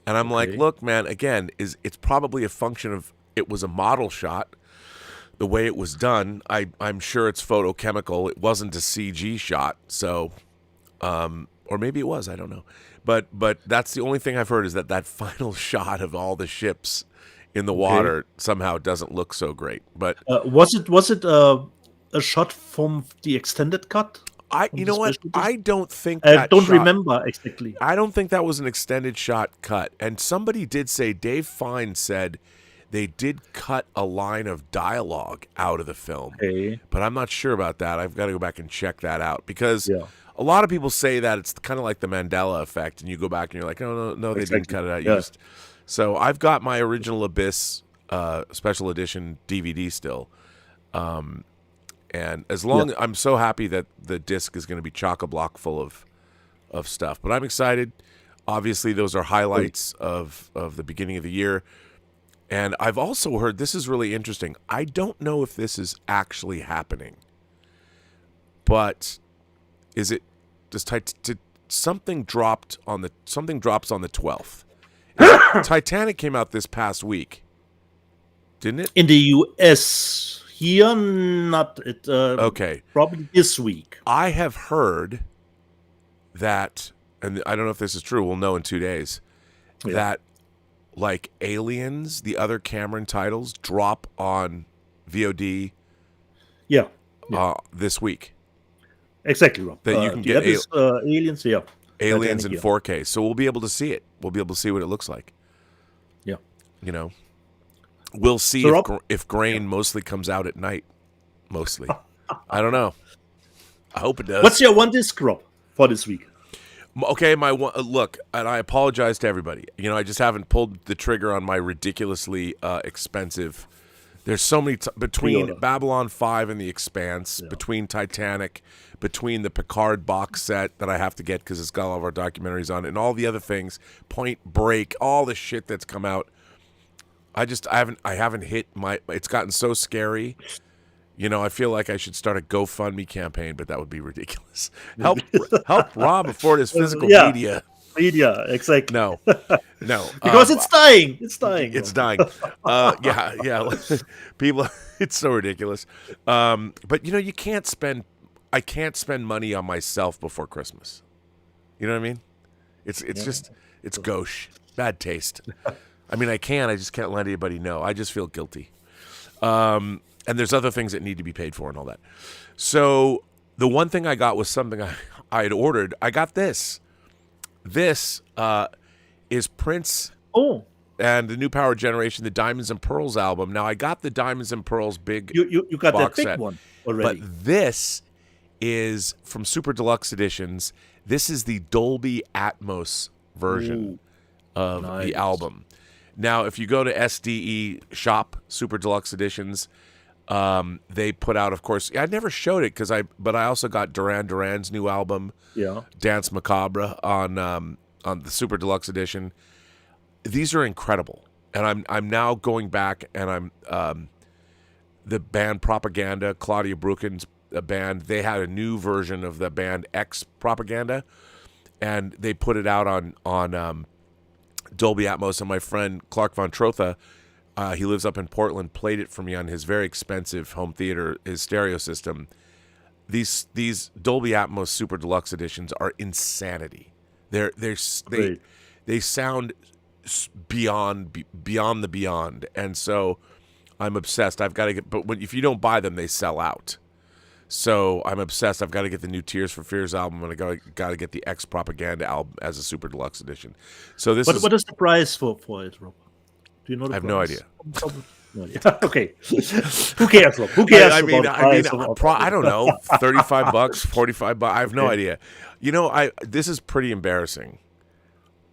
And I'm like, look, man, again, it's probably a function of it was a model shot. The way it was done, I'm sure it's photochemical. It wasn't a CG shot, so, or maybe it was. I don't know, but that's the only thing I've heard is that final shot of all the ships in the water somehow doesn't look so great. But was it a shot from the extended cut? You know what? I don't think I don't remember exactly. I don't think that was an extended shot cut. And somebody did say, Dave Fine said, they did cut a line of dialogue out of the film, but I'm not sure about that. I've got to go back and check that out because a lot of people say that it's kind of like the Mandela effect, and you go back and you're like, oh, no, they didn't cut it out. So I've got my original Abyss special edition DVD still, and as long I'm so happy that the disc is going to be chock-a-block full of stuff. But I'm excited. Obviously, those are highlights of the beginning of the year. And I've also heard, this is really interesting. I don't know if this is actually happening, but something drops on the 12th. Titanic came out this past week, didn't it? In the US, here not. Probably this week. I have heard that, and I don't know if this is true. We'll know in 2 days. That. Like Aliens, the other Cameron titles drop on VOD. This week. Exactly, Rob. That you can get Aliens. Aliens in 4K, so we'll be able to see it. We'll be able to see what it looks like. Yeah. We'll see if Grain mostly comes out at night. Mostly, I don't know. I hope it does. What's your one disc, Rob, for this week? Okay, my one look, and I apologize to everybody. I just haven't pulled the trigger on my ridiculously expensive. There's so many between Babylon 5 and The Expanse, between Titanic, between the Picard box set that I have to get because it's got all of our documentaries on it, and all the other things, Point Break, all the shit that's come out. I haven't hit my. It's gotten so scary. I feel like I should start a GoFundMe campaign, but that would be ridiculous. Help Rob afford his physical media. Media, exactly. No. Because it's dying. It's dying. It's dying. People, it's so ridiculous. But you can't spend. I can't spend money on myself before Christmas. You know what I mean? It's gauche, bad taste. I mean, I just can't let anybody know. I just feel guilty. And there's other things that need to be paid for and all that. So the one thing I got was something I had ordered. I got this. This is Prince and the New Power Generation, the Diamonds and Pearls album. Now, I got the Diamonds and Pearls big You got box that big set, one already. But this is from Super Deluxe Editions. This is the Dolby Atmos version of the album. Now, if you go to SDE Shop, Super Deluxe Editions, they put out, of course, I never showed it but I also got Duran Duran's new album, Dance Macabre, on the Super Deluxe Edition. These are incredible, and I'm now going back and I'm the band Propaganda, Claudia Brucken's band. They had a new version of the band X Propaganda, and they put it out on Dolby Atmos. And my friend Clark Von Trotha, he lives up in Portland, played it for me on his very expensive home theater, his stereo system. these Dolby Atmos Super Deluxe editions are insanity. They Great. they sound beyond the beyond, and so I'm obsessed. I've got to get, but if you don't buy them, they sell out. So I'm obsessed. I've got to get the new Tears for Fears album, and I got to get the X Propaganda album as a Super Deluxe edition. So this What is the price for it, Rob? Do you know the I have price? no idea. No idea. Okay. Who cares, Rob? Who cares I mean, about the price of- I don't know, $35, $45. I have no idea. You know, this is pretty embarrassing.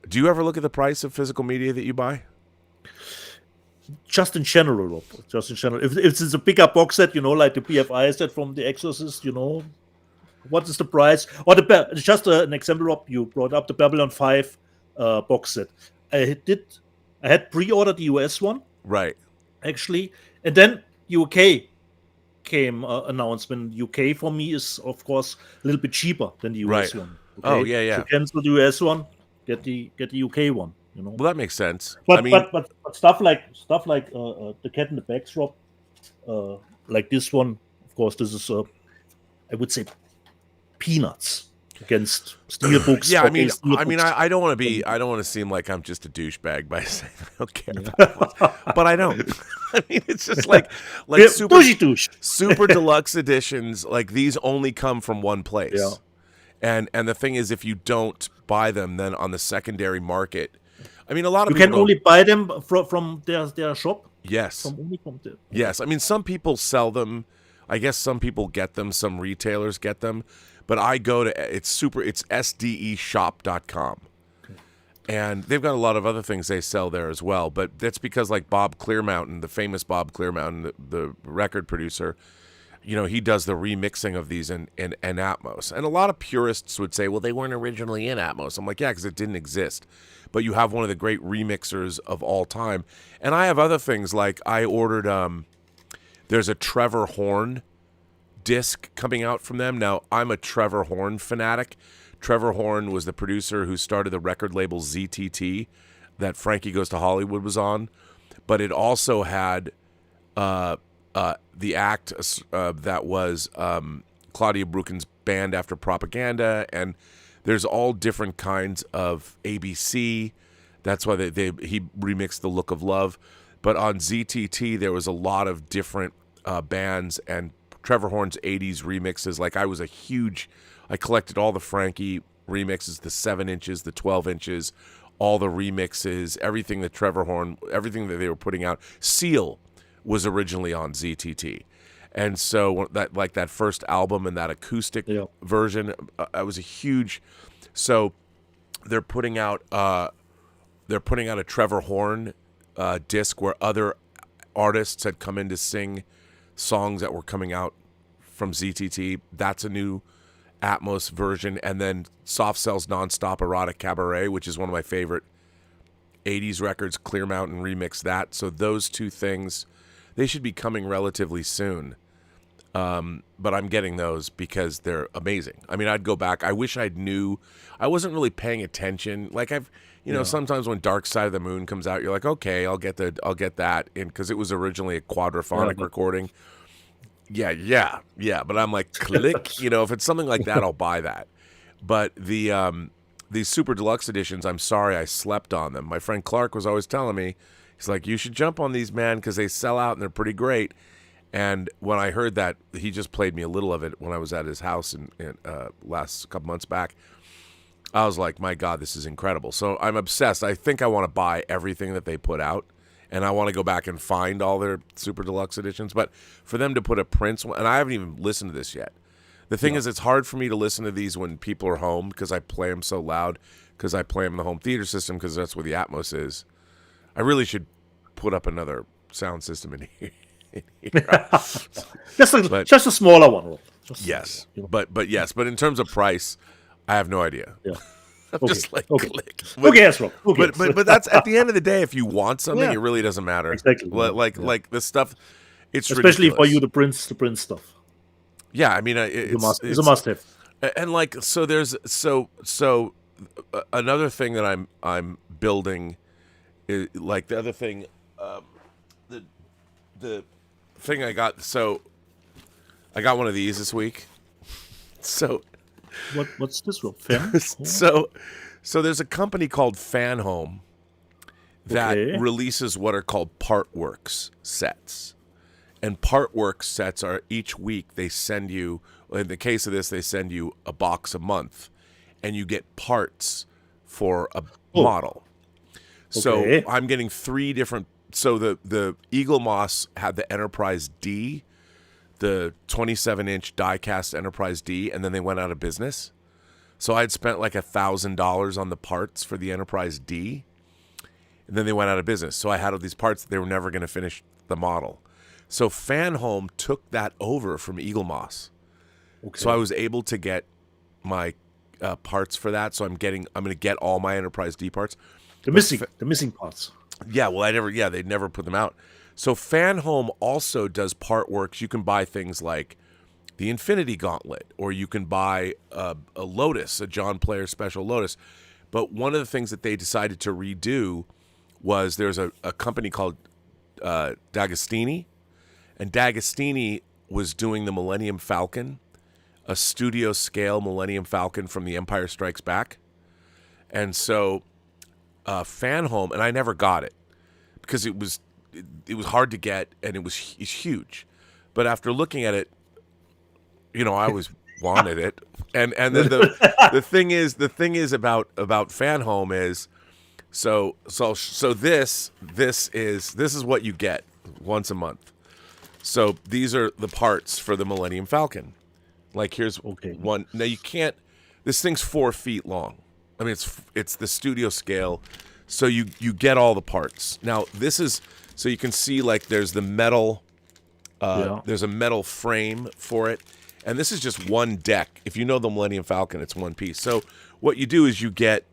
Do you ever look at the price of physical media that you buy? Just in general, Rob. Just in general. If it's a bigger box set, like the BFI set from The Exorcist, what is the price? Or just an example, Rob, you brought up the Babylon 5 box set. I had pre-ordered the US one, Right. actually, and then UK came announcement. UK for me is, of course, a little bit cheaper than the US Right. one. Oh, yeah. So cancel the US one, get the UK one. Well, that makes sense. But stuff like the Cat in the Backdrop, like this one, of course, this is I would say peanuts against steelbooks. Yeah, I don't want to seem like I'm just a douchebag by saying I don't care about it, but I don't. I mean, it's just like Yeah, super deluxe editions. Like these only come from one place. Yeah. And the thing is, if you don't buy them, then on the secondary market, I mean, a lot of You people can only buy them from their shop. Yes. From there. Yes. I mean, some people sell them. I guess some people get them. Some retailers get them. But I go to it's sdeshop.com. Okay. And they've got a lot of other things they sell there as well. But that's because like Bob Clearmountain, the famous Bob Clearmountain, the record producer, he does the remixing of these in Atmos. And a lot of purists would say, well, they weren't originally in Atmos. I'm like, yeah, because it didn't exist. But you have one of the great remixers of all time. And I have other things, like I ordered, there's a Trevor Horn disc coming out from them. Now, I'm a Trevor Horn fanatic. Trevor Horn was the producer who started the record label ZTT that Frankie Goes to Hollywood was on. But it also had the act that was Claudia Bruken's band after Propaganda, and there's all different kinds of ABC. That's why he remixed The Look of Love. But on ZTT, there was a lot of different bands, and Trevor Horn's 80s remixes. Like I collected all the Frankie remixes, the 7 inches, the 12 inches, all the remixes, everything that they were putting out. Seal was originally on ZTT. And so that first album and that acoustic version, I was a huge. So they're putting out a Trevor Horn disc where other artists had come in to sing songs that were coming out from ZTT. That's a new Atmos version. And then Soft Cell's Nonstop Erotic Cabaret, which is one of my favorite 80s records, Clear Mountain remixed that. So those two things, they should be coming relatively soon. But I'm getting those because they're amazing. I mean, I'd go back. I wish I wasn't really paying attention. Like sometimes when Dark Side of the Moon comes out, you're like, okay, I'll get that in, because it was originally a quadraphonic recording. Yeah. But I'm like, click. If it's something like that, I'll buy that. But these super deluxe editions, I'm sorry, I slept on them. My friend Clark was always telling me, he's like, you should jump on these, man, because they sell out and they're pretty great. And when I heard that, he just played me a little of it when I was at his house in last couple months back. I was like, my God, this is incredible. So I'm obsessed. I think I want to buy everything that they put out, and I want to go back and find all their super deluxe editions. But for them to put a Prince one, and I haven't even listened to this yet. The thing is, it's hard for me to listen to these when people are home because I play them so loud, because I play them in the home theater system, because that's where the Atmos is. I really should put up another sound system in here. just a smaller one. Yes, but in terms of price, I have no idea. Yeah. I'm just like, click. Who cares, Rob? But that's at the end of the day. If you want something, it really doesn't matter. Exactly. Like the stuff, it's especially ridiculous. for you, the Prince stuff. Yeah, I mean, it's a must-have. And like, so there's another thing that I'm building, is, like the other thing, the thing I got. So I got one of these this week. So What's this from? Fan? so there's a company called Fan Home that Okay. releases what are called Partworks sets. And Partworks sets are each week they send you, in the case of this, they send you a box a month and you get parts for a model. So Okay. I'm getting 3 different. So the Eagle Moss had the Enterprise D, the 27-inch die-cast Enterprise D, and then they went out of business. So I'd spent like $1,000 on the parts for the Enterprise D, and then they went out of business. So I had all these parts that they were never going to finish the model. So Fan Home took that over from Eagle Moss. Okay. So I was able to get my parts for that. So I'm going to get all my Enterprise D parts. the missing parts. Yeah, well, they never put them out. So Fan Home also does Partworks. You can buy things like the Infinity Gauntlet, or you can buy a Lotus, a John Player special Lotus. But one of the things that they decided to redo was there's a company called D'Agostini, and D'Agostini was doing the Millennium Falcon, a studio scale Millennium Falcon from The Empire Strikes Back. And so Fan Home, and I never got it because it was hard to get and it's huge. But after looking at it, I always wanted it. And then the thing is about Fan Home is so this is what you get once a month. So these are the parts for the Millennium Falcon. Like here's one. Now you can't. This thing's 4 feet long. I mean, it's the studio scale, so you get all the parts. Now this is so you can see like there's the metal. There's a metal frame for it, and this is just one deck. If you know the Millennium Falcon, it's one piece. So what you do is you get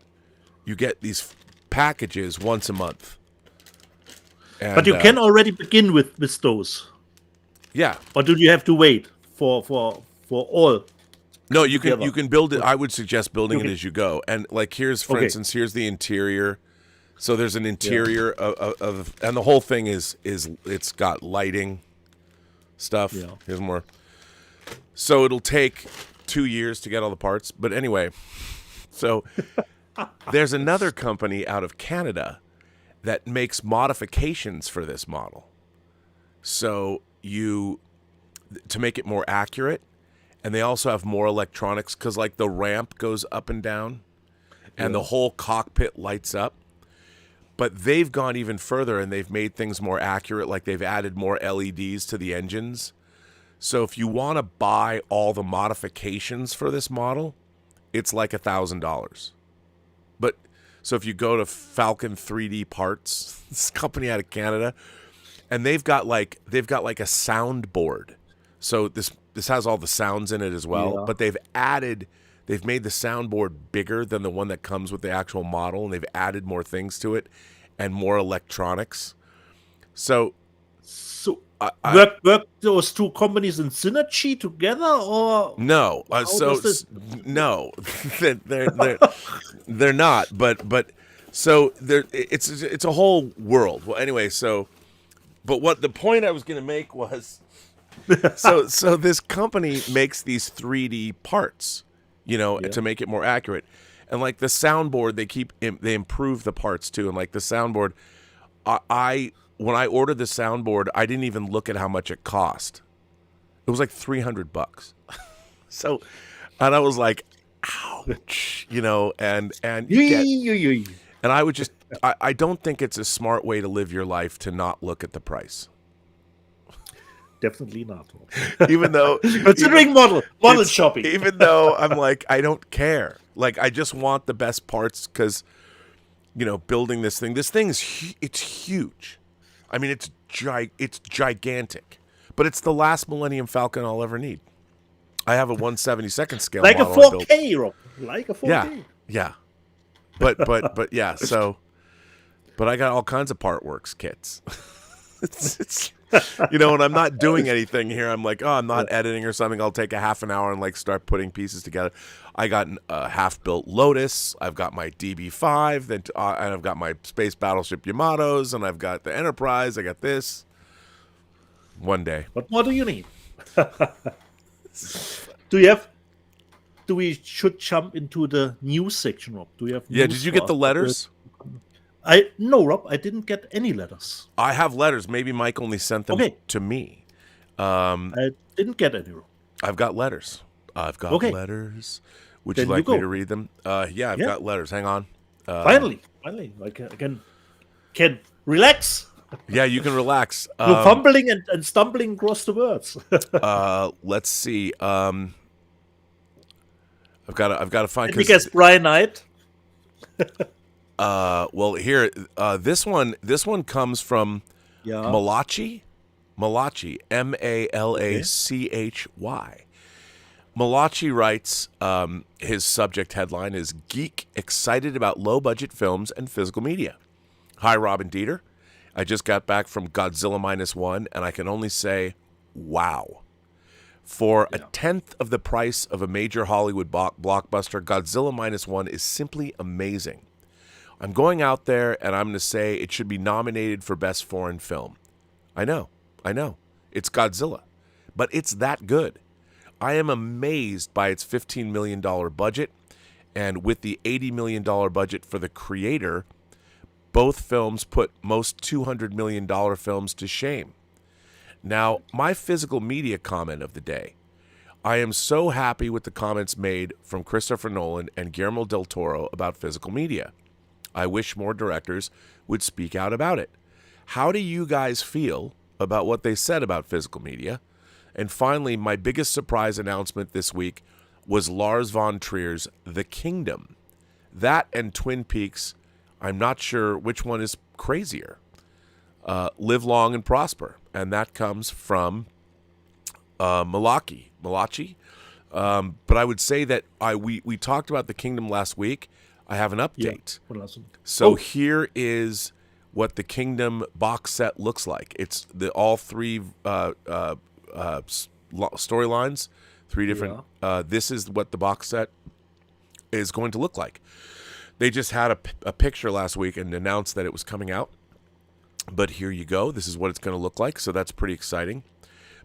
these packages once a month. And, But you can already begin with those. Yeah. Or do you have to wait for all? No, you together? can build it. I would suggest building it as you go. And like here's, for instance, here's the interior. So there's an interior of and the whole thing is it's got lighting stuff. Yeah. Here's more. So it'll take 2 years to get all the parts. But anyway, so there's another company out of Canada that makes modifications for this model. So to make it more accurate, and they also have more electronics because like the ramp goes up and down and the whole cockpit lights up. But they've gone even further and they've made things more accurate. Like they've added more LEDs to the engines. So if you want to buy all the modifications for this model, it's like $1,000. But so if you go to Falcon 3D Parts, this company out of Canada, and they've got like a soundboard. So this has all the sounds in it as well, but they've made the soundboard bigger than the one that comes with the actual model, and they've added more things to it and more electronics. So work those two companies in synergy together, or no? No, they're not. But so it's a whole world. Well, anyway, but what the point I was going to make was. So this company makes these 3D parts, to make it more accurate, and like the soundboard, they improve the parts too, and like the soundboard, when I ordered the soundboard, I didn't even look at how much it cost. It was like $300. So, and I was like, ouch, and and I would just I don't think it's a smart way to live your life to not look at the price. Definitely not. Even though considering model shopping. Even though I'm like, I don't care. Like I just want the best parts because, building this thing. This thing's it's huge. I mean, it's gigantic. But it's the last Millennium Falcon I'll ever need. I have a 1/72 scale like model a 4K, Rob. Like a 4K. Yeah. But yeah. So, but I got all kinds of Partworks kits. it's when I'm not doing anything here, I'm like, I'm not editing or something. I'll take a half an hour and like start putting pieces together. I got a half-built Lotus. I've got my DB5, and I've got my space battleship Yamatos, and I've got the Enterprise. I got this. One day. What more do you need? Do you have do we should jump into the news section, Rob? Do you have Yeah, news did you for get the us? letters? No, Rob, I didn't get any letters. I have letters. Maybe Mike only sent them Okay. to me. I didn't get any, Rob. I've got letters. I've got Okay. letters. Would Then you like you me go. to read them? Yeah, I've got letters. Hang on. Finally, I can relax. Yeah, you can relax. You're fumbling and stumbling across the words. Let's see. I've got to find. Let me guess, Brian Knight. Well, here, this one comes from Malachi, Malachy. Malachi writes, his subject headline is Geek Excited About Low Budget Films and Physical Media. Hi, Rob and Dieter. I just got back from Godzilla -1, and I can only say, wow. For a tenth of the price of a major Hollywood blockbuster, Godzilla -1 is simply amazing. I'm going out there, and I'm going to say it should be nominated for Best Foreign Film. I know. It's Godzilla. But it's that good. I am amazed by its $15 million budget, and with the $80 million budget for the creator, both films put most $200 million films to shame. Now, my physical media comment of the day. I am so happy with the comments made from Christopher Nolan and Guillermo del Toro about physical media. I wish more directors would speak out about it. How do you guys feel about what they said about physical media? And finally, my biggest surprise announcement this week was Lars von Trier's The Kingdom. That and Twin Peaks, I'm not sure which one is crazier. Live long and prosper. And that comes from Malachi. But I would say that we talked about The Kingdom last week. I have an update. So here is what the Kingdom box set looks like. It's all three storylines, three different. This is what the box set is going to look like. They just had a picture last week and announced that it was coming out. But here you go. This is what it's going to look like. So that's pretty exciting.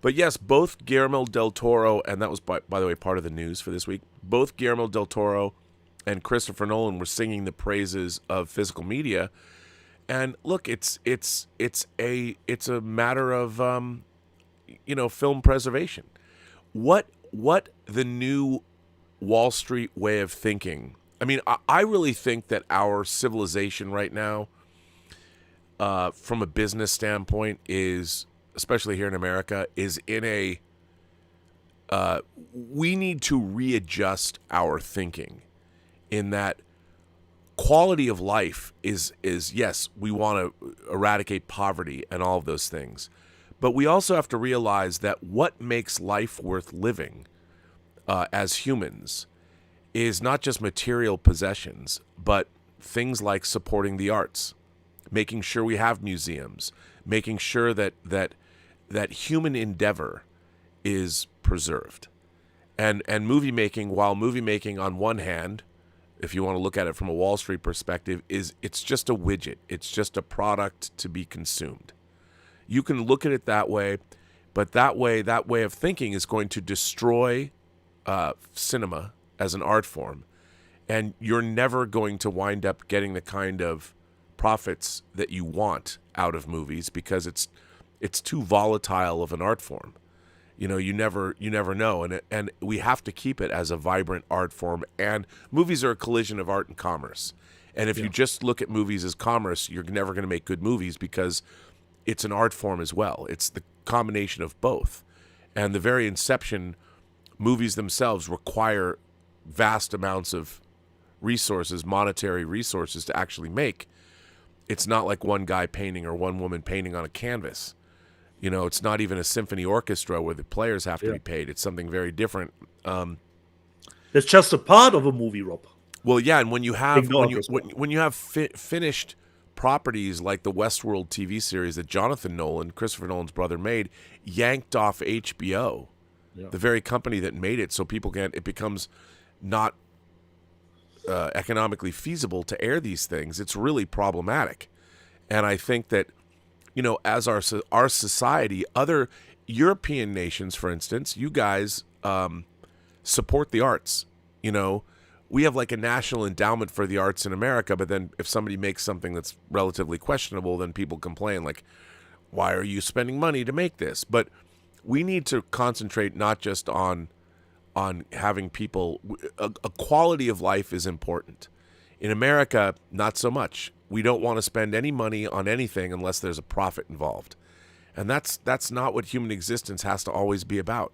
But yes, both Guillermo del Toro, and that was, by the way, part of the news for this week, both Guillermo del Toro and Christopher Nolan were singing the praises of physical media. And look, it's a matter of film preservation. What the new Wall Street way of thinking? I mean, I really think that our civilization right now, from a business standpoint, is, especially here in America, is in a we need to readjust our thinking in that quality of life is yes, we want to eradicate poverty and all of those things. But we also have to realize that what makes life worth living as humans is not just material possessions, but things like supporting the arts, making sure we have museums, making sure that human endeavor is preserved. And movie making, while movie making on one hand, if you want to look at it from a Wall Street perspective, it's just a widget. It's just a product to be consumed. You can look at it that way, but that way of thinking is going to destroy cinema as an art form, and you're never going to wind up getting the kind of profits that you want out of movies because it's too volatile of an art form. You never know, and we have to keep it as a vibrant art form. And movies are a collision of art and commerce. And if you just look at movies as commerce, you're never going to make good movies because it's an art form as well. It's the combination of both. And the very inception, movies themselves require vast amounts of resources, monetary resources, to actually make. It's not like one guy painting or one woman painting on a canvas. It's not even a symphony orchestra where the players have to be paid. It's something very different. It's just a part of a movie, Rob. Well, yeah, and when you have when you have finished properties like the Westworld TV series that Jonathan Nolan, Christopher Nolan's brother, made, yanked off HBO, the very company that made it, so people it becomes not economically feasible to air these things. It's really problematic, and I think that as our society, other European nations, for instance, you guys support the arts. You know, we have like a national endowment for the arts in America, but then if somebody makes something that's relatively questionable, then people complain like, why are you spending money to make this? But we need to concentrate not just on having people, a quality of life is important. In America, not so much. We don't want to spend any money on anything unless there's a profit involved. And that's not what human existence has to always be about.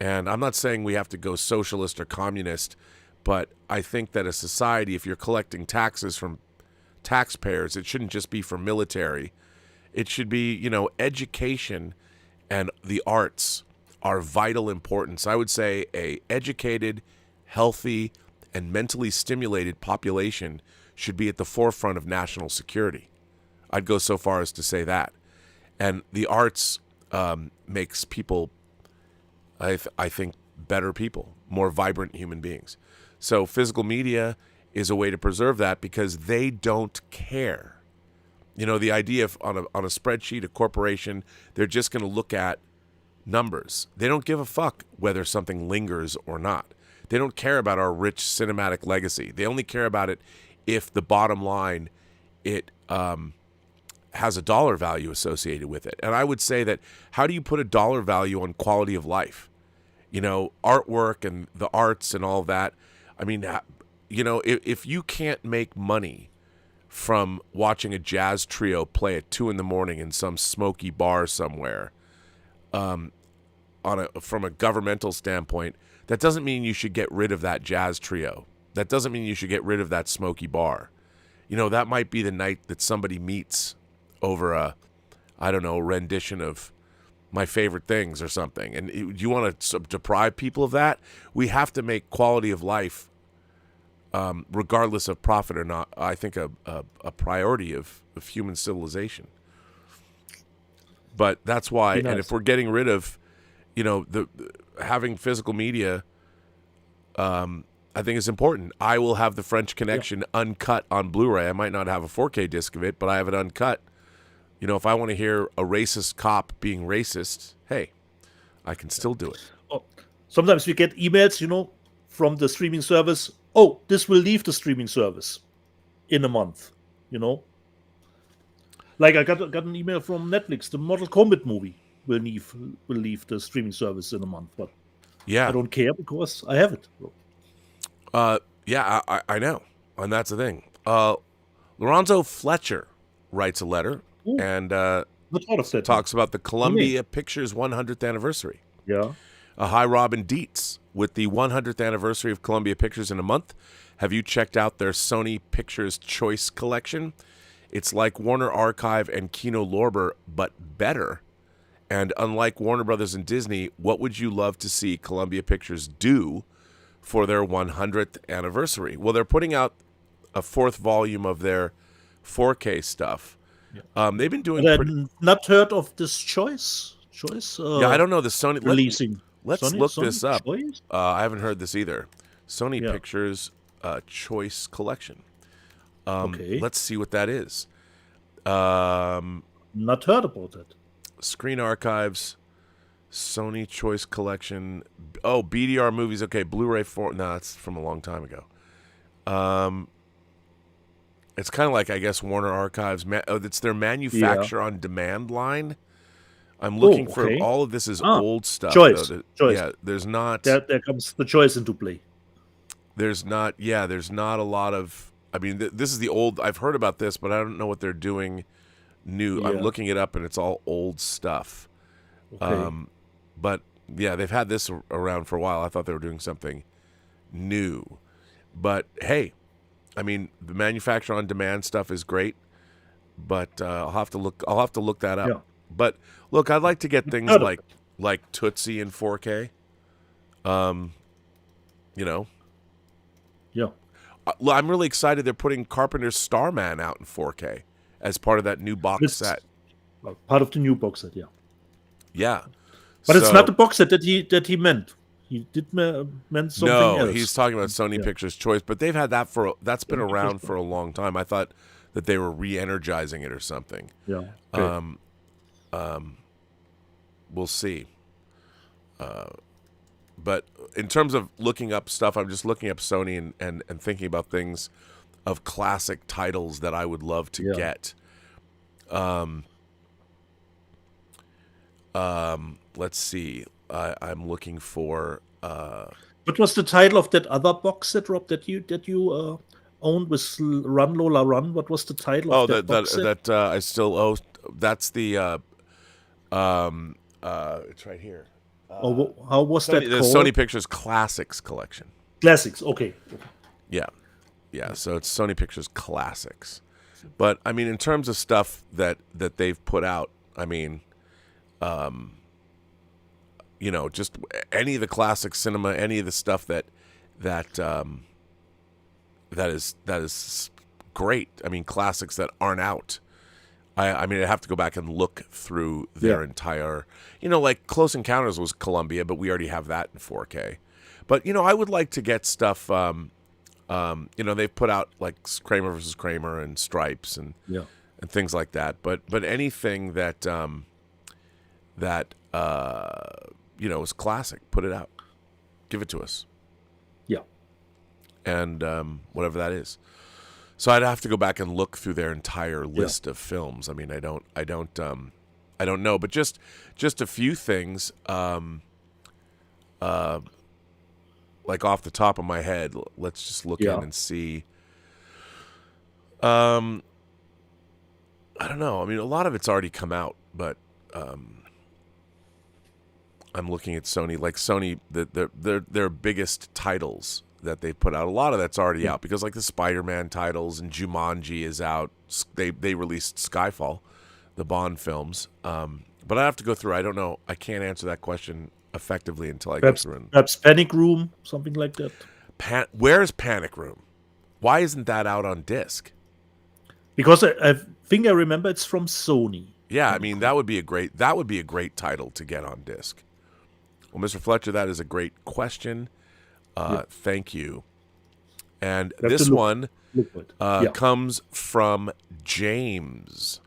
And I'm not saying we have to go socialist or communist, but I think that a society, if you're collecting taxes from taxpayers, it shouldn't just be for military. It should be, you know, education and the arts are vital importance. I would say a educated, healthy, and mentally stimulated population should be at the forefront of national security. I'd go so far as to say that. And the arts makes people, I think, better people, more vibrant human beings. So physical media is a way to preserve that because they don't care. You know, the idea of on a spreadsheet, a corporation, they're just going to look at numbers. They don't give a fuck whether something lingers or not. They don't care about our rich cinematic legacy. They only care about it if the bottom line, it has a dollar value associated with it. And I would say that how do you put a dollar value on quality of life? You know, artwork and the arts and all that. I mean, you know, if you can't make money from watching a jazz trio play at 2 a.m. in some smoky bar somewhere, from a governmental standpoint, that doesn't mean you should get rid of that jazz trio. That doesn't mean you should get rid of that smoky bar. You know, that might be the night that somebody meets over a rendition of My Favorite Things or something. And do you want to deprive people of that? We have to make quality of life, regardless of profit or not, I think a priority of human civilization. But that's why, and if we're getting rid of, you know, having physical media, I think it's important. I will have the French Connection uncut on Blu-ray. I might not have a 4K disc of it, but I have it uncut. You know, if I want to hear a racist cop being racist, hey, I can still do it. Oh, sometimes we get emails, you know, from the streaming service. Oh, this will leave the streaming service in a month, you know. Like I got an email from Netflix. The Mortal Kombat movie will leave the streaming service in a month, but yeah, I don't care because I have it. Yeah, I know, and that's the thing. Lorenzo Fletcher writes a letter. Ooh, and talks about the Columbia Pictures 100th anniversary. Yeah. Hi, Robin DIETS. With the 100th anniversary of Columbia Pictures in a month, have you checked out their Sony Pictures Choice collection? It's like Warner Archive and Kino Lorber, but better. And unlike Warner Brothers and Disney, what would you love to see Columbia Pictures do for their 100th anniversary? Well, they're putting out a 4th volume of their 4K stuff. Yeah. They've been doing. Not heard of this choice. Yeah, I don't know the Sony releasing. Let's Sony, look Sony this up. I haven't heard this either. Sony Pictures Choice Collection. Okay. Let's see what that is. Not heard about that. Screen Archives, Sony Choice Collection. Oh, BDR movies. Okay, Blu-ray 4. No, that's from a long time ago. It's kind of like, I guess, Warner Archives. It's their manufacture on demand line. I'm looking for all of this is old stuff. Choice. Yeah, there's not. There comes the choice into play. There's not a lot of. I mean, this is the old. I've heard about this, but I don't know what they're doing new. Yeah. I'm looking it up, and it's all old stuff. Okay. But yeah, they've had this around for a while. I thought they were doing something new, but hey. I mean, the manufacture on demand stuff is great, but I'll have to look that up. Yeah. But look, I'd like to get things like Tootsie in 4K. You know. Yeah. I'm really excited. They're putting Carpenter's Starman out in 4K as part of that new box set. Part of the new box set, yeah. Yeah. But it's not the box set that he meant. He did meant something else. No, he's talking about Sony Pictures Choice, but they've had that that's been around for a long time. I thought that they were re-energizing it or something. Yeah. We'll see. But in terms of looking up stuff, I'm just looking up Sony and thinking about things of classic titles that I would love to get. Let's see. I'm looking for. What was the title of that other box set, Rob, that you owned with Run Lola Run? What was the title of that box set? I still owe. That's the. It's right here. How was that The called? Sony Pictures Classics Collection. Classics. Okay. Yeah. So it's Sony Pictures Classics. But I mean, in terms of stuff that they've put out, I mean, just any of the classic cinema, any of the stuff that is great. I mean, classics that aren't out. I mean, I have to go back and look through their entire, like Close Encounters was Columbia, but we already have that in 4K. But, I would like to get stuff, they've put out like Kramer versus Kramer and Stripes and things like that. But anything that, is classic, put it out. Give it to us. Yeah. And whatever that is. So I'd have to go back and look through their entire list of films. I mean, I don't know, but just a few things, like off the top of my head. Let's just look in and see. I don't know. I mean, a lot of it's already come out, but I'm looking at Sony. Like Sony, their biggest titles that they put out, a lot of that's already out, because like the Spider-Man titles and Jumanji is out. They released Skyfall, the Bond films. But I have to go through. I don't know. I can't answer that question effectively until I go through. Perhaps Panic Room, something like that. Where's Panic Room? Why isn't that out on disc? Because I think I remember it's from Sony. Yeah, I mean that would be a great title to get on disc. Well, Mr. Fletcher, that is a great question. Thank you. And this one comes from James.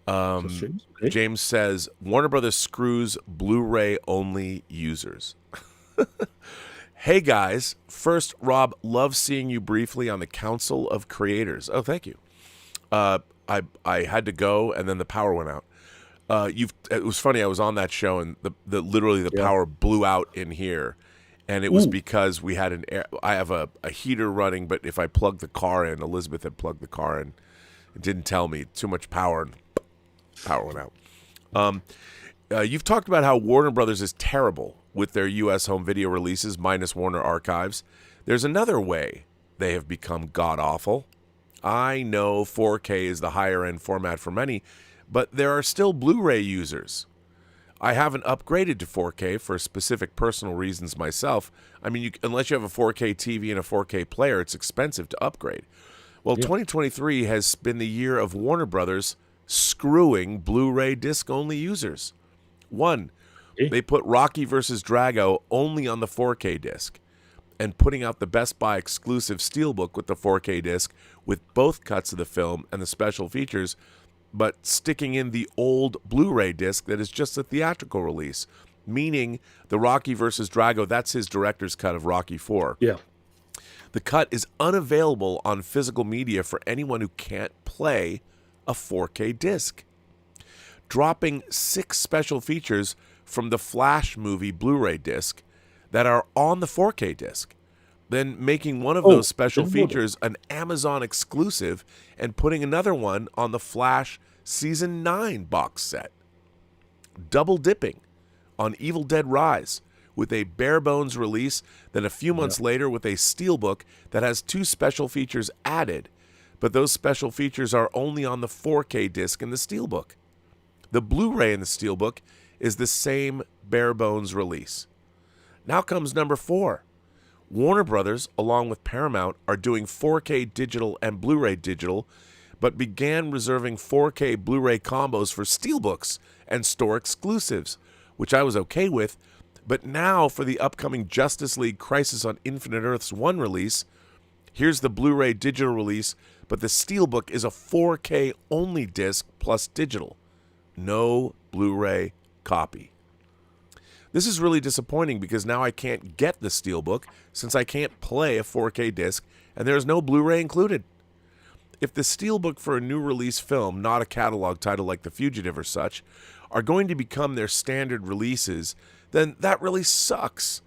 James? Okay. James says, Warner Brothers screws Blu-ray only users. Hey guys, first, Rob, love seeing you briefly on the Council of Creators. Oh, thank you. I had to go, and then the power went out. It was funny. I was on that show, and literally the power blew out in here. And it was because we had I have a heater running, but if I plugged the car in, Elizabeth had plugged the car in, it didn't tell me, too much power, and power went out. You've talked about how Warner Brothers is terrible with their U.S. home video releases, minus Warner Archives. There's another way they have become god-awful. I know 4K is the higher-end format for many, but there are still Blu-ray users. I haven't upgraded to 4K for specific personal reasons myself. I mean, unless you have a 4K TV and a 4K player, it's expensive to upgrade. Well, 2023 has been the year of Warner Brothers screwing Blu-ray disc-only users. One, they put Rocky vs. Drago only on the 4K disc and putting out the Best Buy exclusive Steelbook with the 4K disc with both cuts of the film and the special features, but sticking in the old Blu-ray disc that is just a theatrical release, meaning the Rocky vs. Drago, that's his director's cut of Rocky IV. Yeah. The cut is unavailable on physical media for anyone who can't play a 4K disc. Dropping 6 special features from the Flash movie Blu-ray disc that are on the 4K disc, then making one of those special features an Amazon exclusive and putting another one on the Flash Season 9 box set. Double dipping on Evil Dead Rise with a bare-bones release, then a few months later with a Steelbook that has 2 special features added, but those special features are only on the 4K disc in the Steelbook. The Blu-ray in the Steelbook is the same bare-bones release. Now comes number 4. Warner Brothers, along with Paramount, are doing 4K digital and Blu-ray digital, but began reserving 4K Blu-ray combos for Steelbooks and store exclusives, which I was okay with. But now for the upcoming Justice League Crisis on Infinite Earths 1 release, here's the Blu-ray digital release, but the Steelbook is a 4K only disc plus digital. No Blu-ray copy. This is really disappointing because now I can't get the Steelbook since I can't play a 4K disc and there's no Blu-ray included. If the Steelbook for a new release film, not a catalog title like The Fugitive or such, are going to become their standard releases, then that really sucks.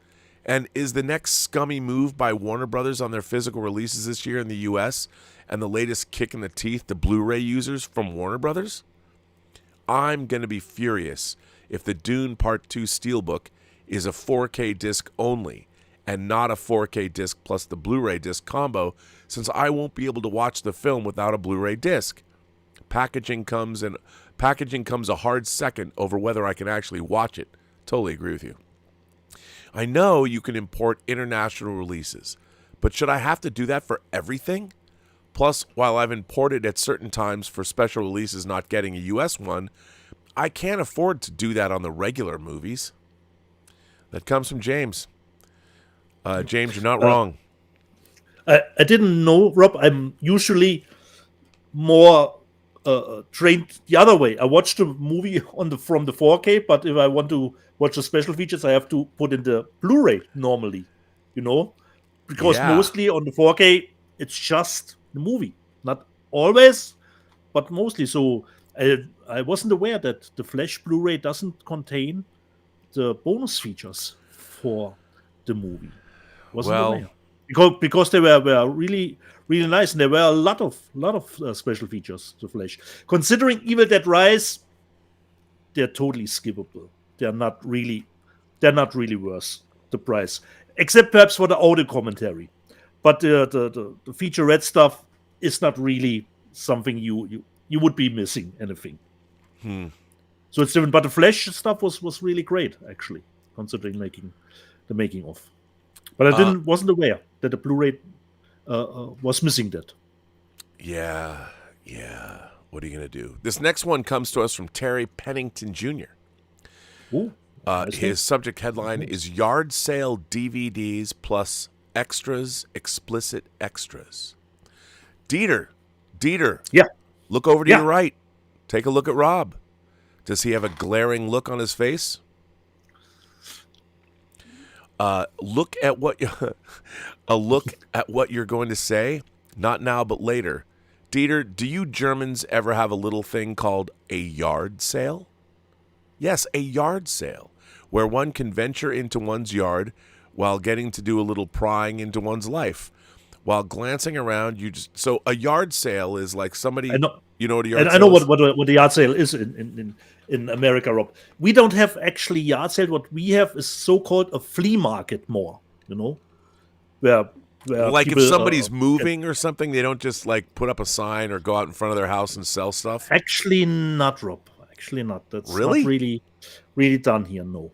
And is the next scummy move by Warner Brothers on their physical releases this year in the US and the latest kick in the teeth to Blu-ray users from Warner Brothers? I'm going to be furious if the Dune Part 2 Steelbook is a 4K disc only and not a 4K disc plus the Blu-ray disc combo, since I won't be able to watch the film without a Blu-ray disc. Packaging comes a hard second over whether I can actually watch it. Totally agree with you. I know you can import international releases, but should I have to do that for everything? Plus, while I've imported at certain times for special releases not getting a US one, I can't afford to do that on the regular movies. That comes from James. James, you're not wrong. I didn't know, Rob. I'm usually more trained the other way. I watch the movie from the 4K, but if I want to watch the special features, I have to put in the Blu-ray normally, because mostly on the 4K, it's just the movie. Not always, but mostly. So I wasn't aware that the Flash Blu-ray doesn't contain the bonus features for the movie. Wasn't aware. Because they were really, really nice, and there were a lot of special features to Flash. Considering Evil Dead Rise, they're totally skippable. They're not really worth the price, except perhaps for the audio commentary. But the featurette stuff is not really something you would be missing anything. So it's different. But the Flash stuff was really great, actually, considering the making of. But I wasn't aware that the Blu-ray was missing that. Yeah. What are you going to do? This next one comes to us from Terry Pennington Jr. Ooh, his subject headline is Yard Sale DVDs plus extras, explicit extras. Dieter. Yeah. Look over to your right. Take a look at Rob. Does he have a glaring look on his face? Look at what you're going to say. Not now, but later. Dieter, do you Germans ever have a little thing called a yard sale? Yes, a yard sale, where one can venture into one's yard while getting to do a little prying into one's life. While glancing around, so a yard sale is like somebody. You know what a yard sale is? I know what the yard sale is in America, Rob. We don't have actually yard sale. What we have is so-called a flea market more, where like people, if somebody's moving or something, they don't just like put up a sign or go out in front of their house and sell stuff? Actually not, Rob. Actually not. That's really? Not really done here. No.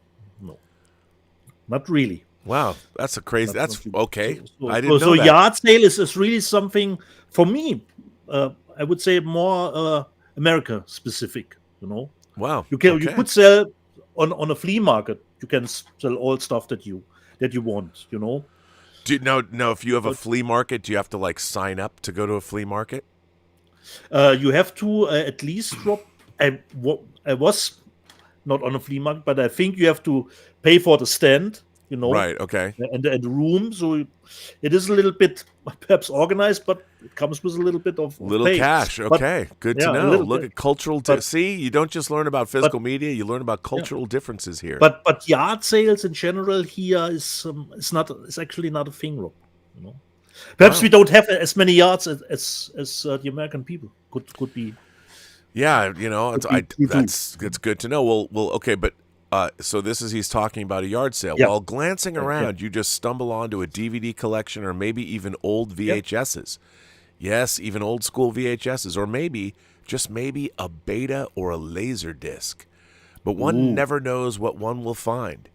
Not really. Wow, that's that's okay. I didn't know so that. Yard sale is really something, for me, I would say more America specific, Wow. You could sell on a flea market. You can sell all stuff that you want, Do you know if you have a flea market, do you have to like sign up to go to a flea market? You have to at least drop. I was not on a flea market, but I think you have to pay for the stand, Right. Okay. And the room. So it is a little bit perhaps organized, but it comes with a little bit of little pay. cash. Okay, good to know. Look at cultural. See, you don't just learn about physical media; you learn about cultural differences here. But yard sales in general here is actually not a thing, Rob. Perhaps we don't have as many yards as the American people could be. Yeah, that's good to know. Well, okay, but so he's talking about a yard sale. Yeah. While glancing around, you just stumble onto a DVD collection or maybe even old VHSs. Yes, even old school VHSs, or maybe, just maybe, a beta or a laser disc. But one never knows what one will find.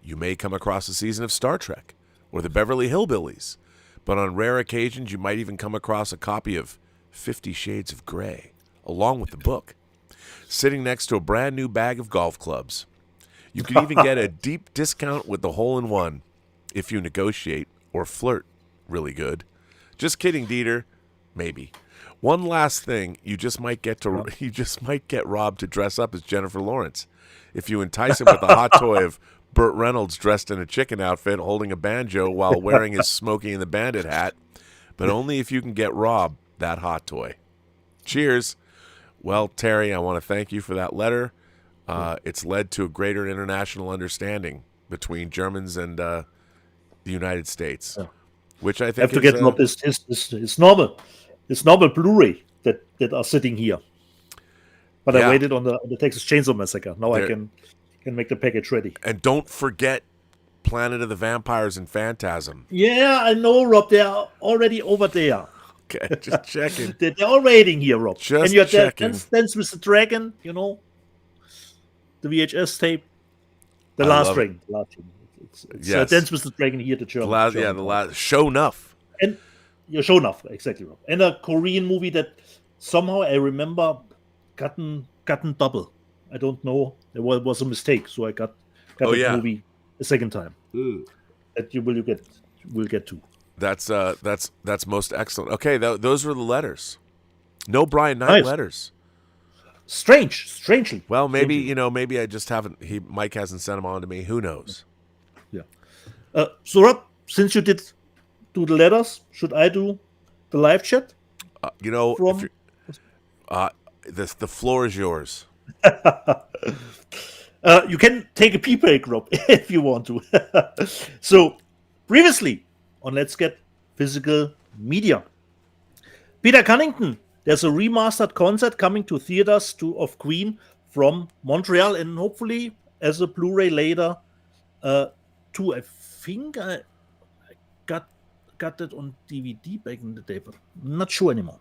You may come across a season of Star Trek or the Beverly Hillbillies, but on rare occasions you might even come across a copy of 50 Shades of Grey, along with the book, sitting next to a brand new bag of golf clubs. You can even get a deep discount with the hole-in-one if you negotiate or flirt really good. Just kidding, Dieter. Maybe. One last thing, you just might get Rob to dress up as Jennifer Lawrence if you entice him with a hot toy of Burt Reynolds dressed in a chicken outfit holding a banjo while wearing his Smokey and the Bandit hat, but only if you can get Rob that hot toy. Cheers. Well, Terry, I want to thank you for that letter. It's led to a greater international understanding between Germans and the United States, which I think I have to get not his normal Blu-ray that are sitting here. But I waited on the Texas Chainsaw Massacre. Now I can make the package ready. And don't forget Planet of the Vampires and Phantasm. Yeah, I know, Rob. They are already over there. Okay, just checking. They're all waiting here, Rob. Just and you're checking. Dance with the Dragon, you know, the VHS tape, the last ring. It's yes. Dance with the Dragon here, the German. The last show enough. And you're show enough, exactly, Rob. And a Korean movie that somehow I remember gotten double. I don't know. It was a mistake, so I got the movie a second time. That you will get to. That's most excellent. Okay, those were the letters. No Brian Knight letters. Strangely. Well, maybe maybe I just haven't. Mike hasn't sent them on to me. Who knows? Yeah. So Rob, since you did do the letters, should I do the live chat? The floor is yours. You can take a pee break, Rob, if you want to. So, previously on Let's Get Physical Media, Peter Cunnington, there's a remastered concert coming to theaters of Queen from Montreal, and hopefully as a Blu-ray later too. I think I got it on DVD back in the day, but I'm not sure anymore.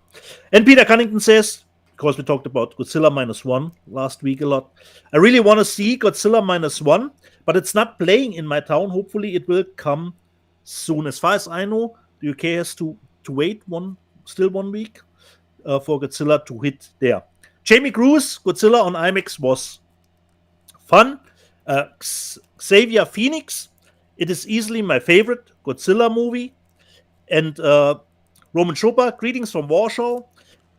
And Peter Cunnington says, because we talked about Godzilla -1 last week a lot, I really want to see Godzilla -1, but it's not playing in my town. Hopefully it will come soon. As far as I know, the UK has to wait one week for Godzilla to hit there. Jamie Cruz, Godzilla on IMAX was fun. Xavier Phoenix, it is easily my favorite Godzilla movie. And Roman Chopper, greetings from Warsaw.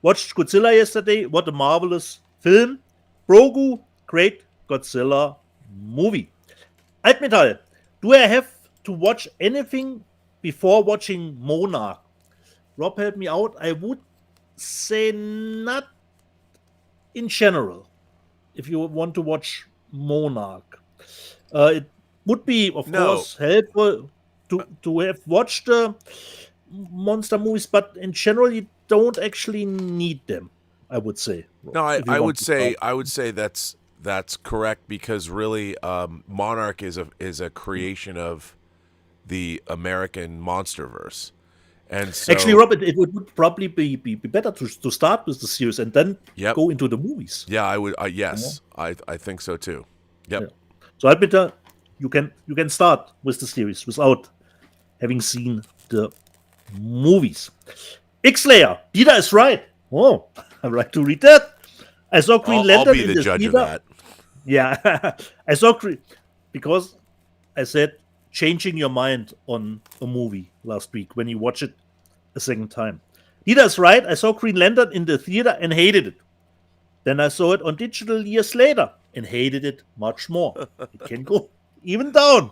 Watched Godzilla yesterday. What a marvelous film. Brogu, great Godzilla movie. Altmetall, do I have to watch anything before watching Monarch? Rob, help me out. I would say not in general. If you want to watch Monarch, it would be, of course, helpful to have watched the monster movies, but in general, you don't actually need them. I would say. No, I would say that's correct, because really, Monarch is a creation of the American MonsterVerse, and so actually, Robert, it would probably be better to start with the series and then go into the movies. Yeah, I would. Yes, I think so too. Yep. Yeah. So I better you can start with the series without having seen the movies. X-Layer, Dieter is right. Oh, I'd like to read that. I saw Green Lantern. I'll be the judge of that. Yeah, I saw because I said changing your mind on a movie last week when you watch it a second time. Dieter is right. I saw Green Lantern in the theater and hated it. Then I saw it on digital years later and hated it much more. It can go even down,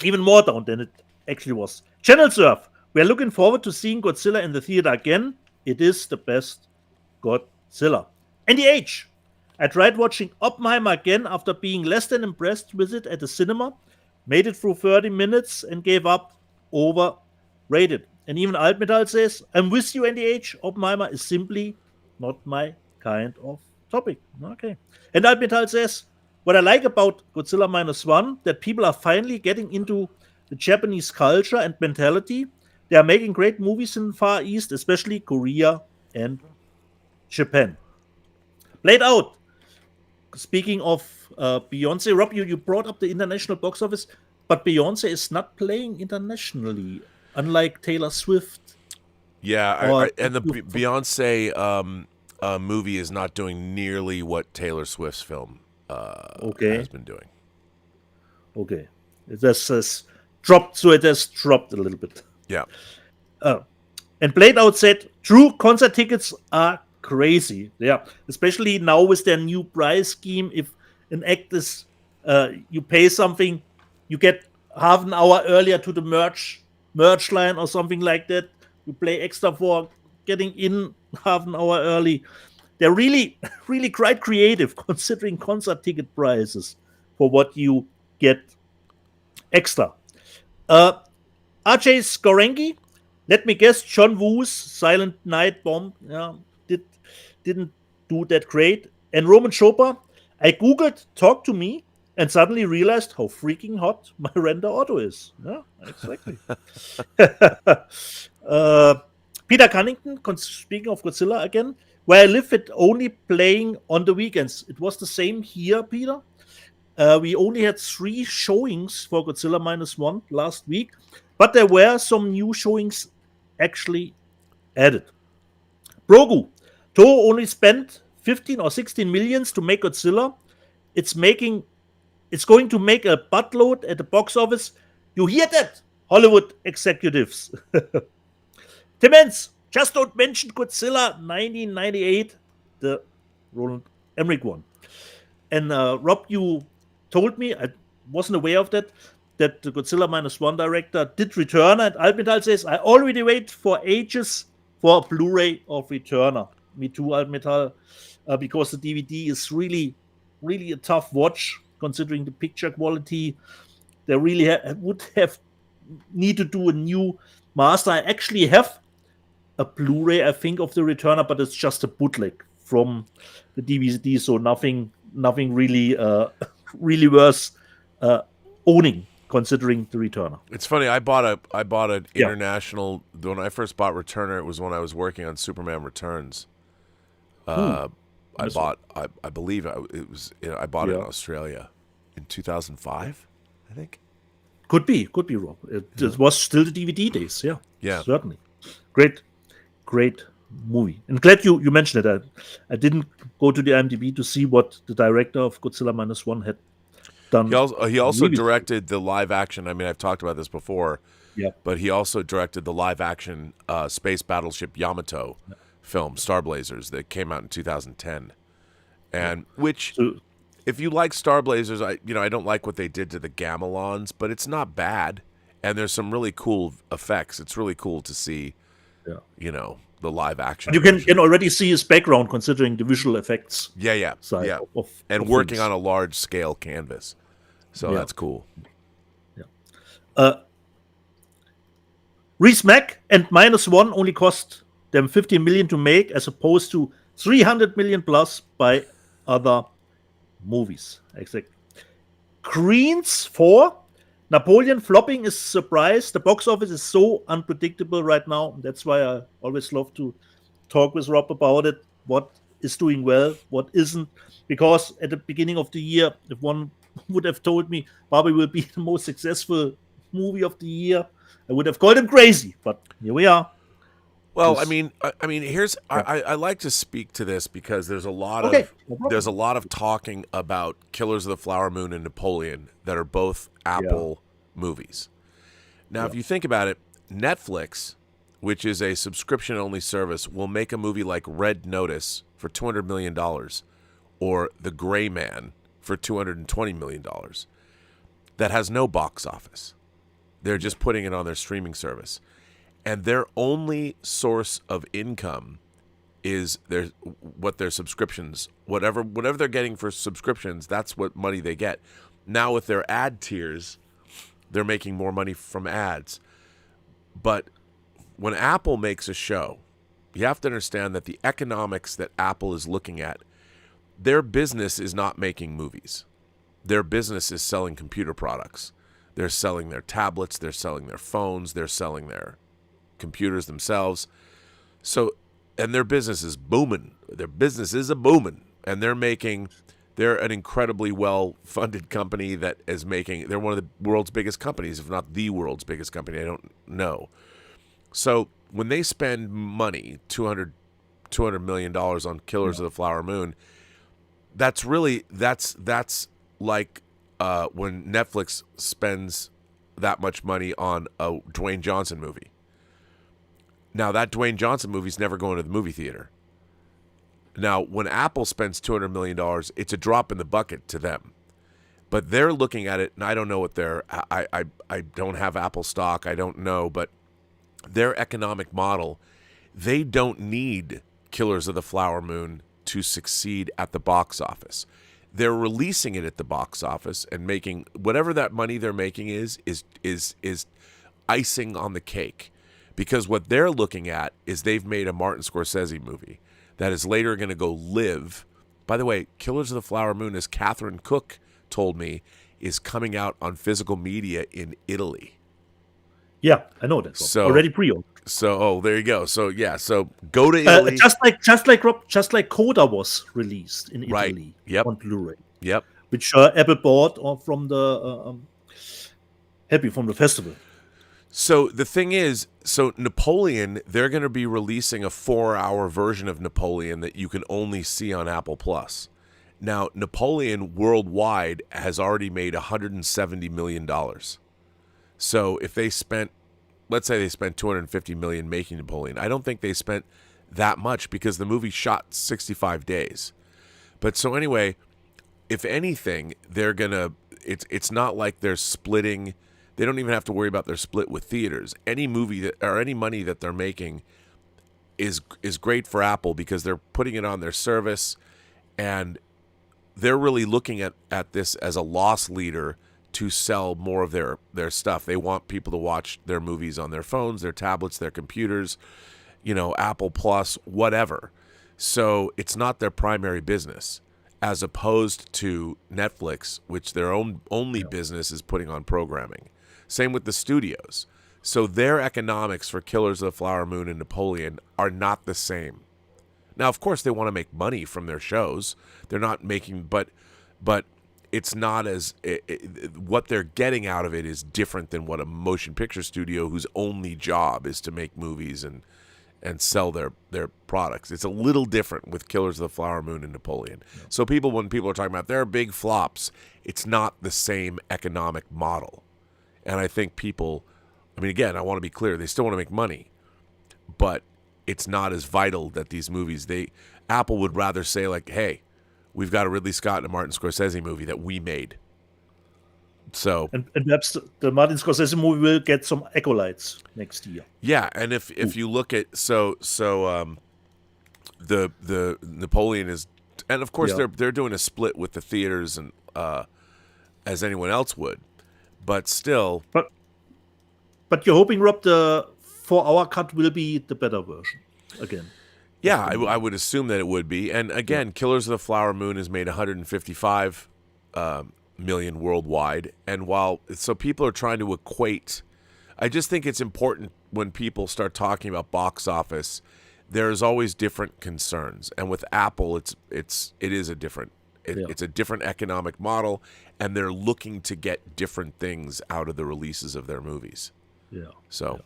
even more down than it actually was. Channel Surf. We are looking forward to seeing Godzilla in the theater again. It is the best Godzilla. NDH. I tried watching Oppenheimer again after being less than impressed with it at the cinema. Made it through 30 minutes and gave up. Overrated. And even Altmetall says, I'm with you, NDH. Oppenheimer is simply not my kind of topic. Okay. And Altmetall says, what I like about Godzilla -1, that people are finally getting into the Japanese culture and mentality. They are making great movies in the Far East, especially Korea and Japan. Played Out. Speaking of Beyonce, Rob, you brought up the international box office, but Beyonce is not playing internationally, unlike Taylor Swift. Yeah, and the Beyonce movie is not doing nearly what Taylor Swift's film has been doing. Okay. It has dropped, so it has dropped a little bit. Yeah. And Played Out said, true, concert tickets are crazy. Yeah. Especially now with their new price scheme. If an act is You pay something, you get half an hour earlier to the merch line or something like that. You pay extra for getting in half an hour early. They're really, really quite creative considering concert ticket prices for what you get extra. Uh, RJ Skorengi, let me guess, John Woo's Silent Night Bomb didn't do that great. And Roman Chopra, I googled "Talk to Me" and suddenly realized how freaking hot my render auto is. Yeah, exactly. uh, Peter Cunnington, speaking of Godzilla again, where I live, it only playing on the weekends. It was the same here, Peter. We only had 3 showings for Godzilla -1 last week, but there were some new showings actually added. Brogu, Toho only spent 15 or 16 millions to make Godzilla. It's going to make a buttload at the box office. You hear that, Hollywood executives? Timmons, just don't mention Godzilla 1998, the Roland Emmerich one. And Rob, you told me, I wasn't aware of that the Godzilla -1 director did return. And Almetal says, I already wait for ages for a Blu-ray of Returner. Me too, Almetal, because the DVD is really, really a tough watch considering the picture quality. They really would have need to do a new master. I actually have a Blu-ray, I think, of the Returner, but it's just a bootleg from the DVD, so nothing really really worth owning considering the Returner. It's funny. I bought an international. When I first bought Returner, it was when I was working on Superman Returns. I believe it was. I bought it in Australia in 2005, I think. Could be, Rob. It was still the DVD days. Yeah, certainly. Great movie. And glad you mentioned it. I didn't go to the IMDb to see what the director of Godzilla -1 had done. He also directed the live action. I mean, I've talked about this before. Yeah. But he also directed the live action space battleship Yamato film, Star Blazers, that came out in 2010. And which, if you like Star Blazers, I don't like what they did to the Gamelons, but it's not bad. And there's some really cool effects. It's really cool to see. The live action. You can already see his background considering the visual effects. Yeah. And working on a large scale canvas. So that's cool. Yeah. Reese Mack and -1 only cost them 50 million to make as opposed to 300 million plus by other movies. Exactly. Creens 4. Napoleon flopping is a surprise. The box office is so unpredictable right now. That's why I always love to talk with Rob about it. What is doing well, what isn't. Because at the beginning of the year, if one would have told me Barbie will be the most successful movie of the year, I would have called him crazy. But here we are. Well, I mean, here's I like to speak to this because there's a lot of talking about Killers of the Flower Moon and Napoleon that are both Apple movies. Now, if you think about it, Netflix, which is a subscription-only service, will make a movie like Red Notice for $200 million or The Gray Man for $220 million that has no box office. They're just putting it on their streaming service. And their only source of income is their subscriptions. Whatever they're getting for subscriptions, that's what money they get. Now with their ad tiers, they're making more money from ads. But when Apple makes a show, you have to understand that the economics that Apple is looking at, their business is not making movies. Their business is selling computer products. They're selling their tablets, they're selling their phones, they're selling their computers themselves. So, and their business is booming. Their business is booming, and they're an incredibly well-funded company that is they're one of the world's biggest companies, if not the world's biggest company. I don't know. So when they spend money, $200 million on Killers of the Flower Moon, that's like when Netflix spends that much money on a Dwayne Johnson movie. Now, that Dwayne Johnson movie's never going to the movie theater. Now, when Apple spends $200 million, it's a drop in the bucket to them. But they're looking at it, and I don't know what I don't have Apple stock. I don't know, but their economic model, they don't need Killers of the Flower Moon to succeed at the box office. They're releasing it at the box office and making whatever that money they're making is icing on the cake. Because what they're looking at is they've made a Martin Scorsese movie that is later going to go live. By the way, Killers of the Flower Moon, as Catherine Cook told me, is coming out on physical media in Italy. Yeah, I know that. So already pre-owned. So there you go. So yeah, so go to Italy. Just like Coda was released in Italy on Blu-ray. Yep. Which Apple bought from the festival. So the thing is, Napoleon, they're going to be releasing a 4-hour version of Napoleon that you can only see on Apple Plus. Now, Napoleon worldwide has already made $170 million. So if they spent, let's say they spent $250 million making Napoleon, I don't think they spent that much because the movie shot 65 days. But so anyway, if anything, they're going to, it's not like they're splitting. They don't even have to worry about their split with theaters. Any movie that, or any money that they're making is great for Apple because they're putting it on their service, and they're really looking at this as a loss leader to sell more of their stuff. They want people to watch their movies on their phones, their tablets, their computers, Apple Plus, whatever. So it's not their primary business, as opposed to Netflix, which their only business is putting on programming. Same with the studios. So their economics for Killers of the Flower Moon and Napoleon are not the same. Now, of course, they want to make money from their shows. They're not making, but it's not as what they're getting out of it is different than what a motion picture studio whose only job is to make movies and sell their products. It's a little different with Killers of the Flower Moon and Napoleon. Yeah. So when people are talking about their big flops, it's not the same economic model. And I think people, again, I want to be clear, they still want to make money, but it's not as vital that these movies, Apple would rather say like, hey, we've got a Ridley Scott and a Martin Scorsese movie that we made. So and perhaps the Martin Scorsese movie will get some acolytes next year. Yeah, and if you look at the Napoleon is, and of course they're doing a split with the theaters and as anyone else would, but still. But you're hoping, Rob, the 4-hour cut will be the better version again. Yeah, I would assume that it would be. And again, Killers of the Flower Moon has made 155 million worldwide. And so people are trying to equate. I just think it's important when people start talking about box office, there's always different concerns. And with Apple, it is a different. It's a different economic model, and they're looking to get different things out of the releases of their movies. Yeah. So,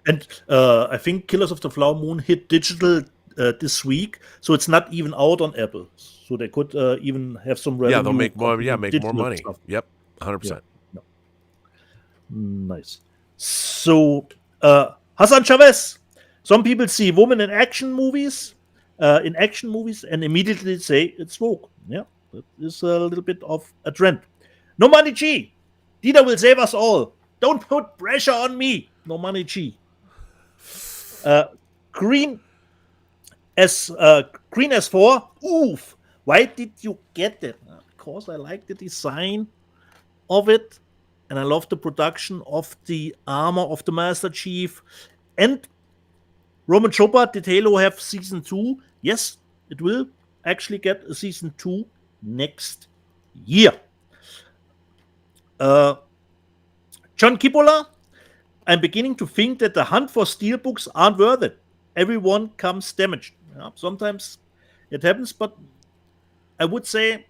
and I think Killers of the Flower Moon hit digital this week, so it's not even out on Apple. So they could even have some revenue. Yeah, they'll make more. Yeah, make more money. Stuff. Yep, 100%. Yeah. Nice. So Hassan Chavez. Some people see women in action movies, and immediately say it's woke. Yeah, that is a little bit of a trend. No money, G. Dieter will save us all. Don't put pressure on me. No money, G. Green S4. Oof. Why did you get that? Because I like the design of it, and I love the production of the armor of the Master Chief. And Roman Chopper, did Halo have season 2? Yes, it will actually get a season 2 next year. John Kipola, I'm beginning to think that the hunt for steelbooks aren't worth it. Everyone comes damaged. Yeah, sometimes it happens, but I would say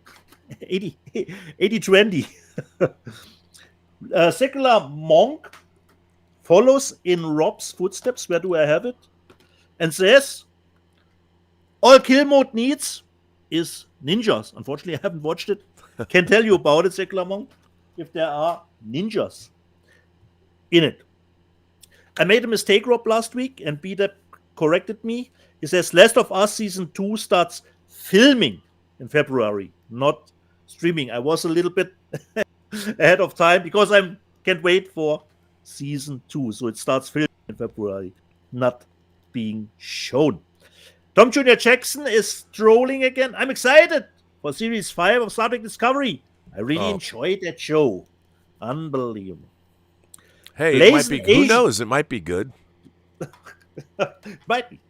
80-20. Secular Monk follows in Rob's footsteps. Where do I have it? And says, all kill mode needs is ninjas. Unfortunately, I haven't watched it. Can't tell you about it, Secular Monk, if there are ninjas in it. I made a mistake, Rob, last week, and B-Dep corrected me. He says Last of Us Season 2 starts filming in February, not streaming. I was a little bit ahead of time because I can't wait for season 2. So it starts filming in February, not being shown. Tom Jr. Jackson is strolling again. I'm excited for Series 5 of Star Trek Discovery. I really enjoyed that show. Unbelievable. Hey, it might be. Who knows? It might be good. might be.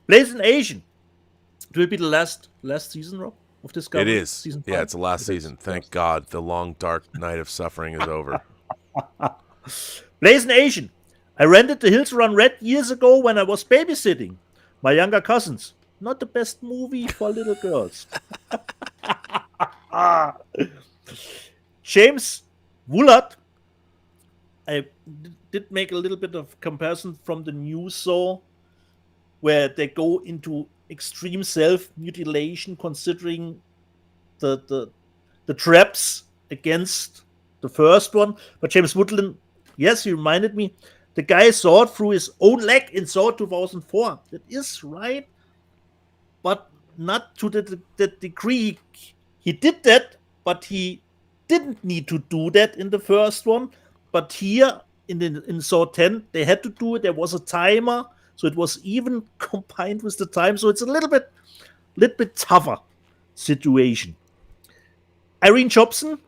Blazing Asian. It will be the last season, Rob, of Discovery. It is. Season 5? Yeah, it's the last season. Thank God. The long, dark night of suffering is over. Blazing Asian. I rented The Hills Run Red years ago when I was babysitting my younger cousins. Not the best movie for little girls. James Woolard. I did make a little bit of comparison from the news saw where they go into extreme self-mutilation considering the traps against the first one. But James Woodland, yes, he reminded me, the guy saw it through his own leg in Saw 2004. That is right, but not to the degree he did that, but he didn't need to do that in the first one. But here in Saw 10, they had to do it. There was a timer, so it was even combined with the time. So it's a little bit tougher situation. Irene Jobson,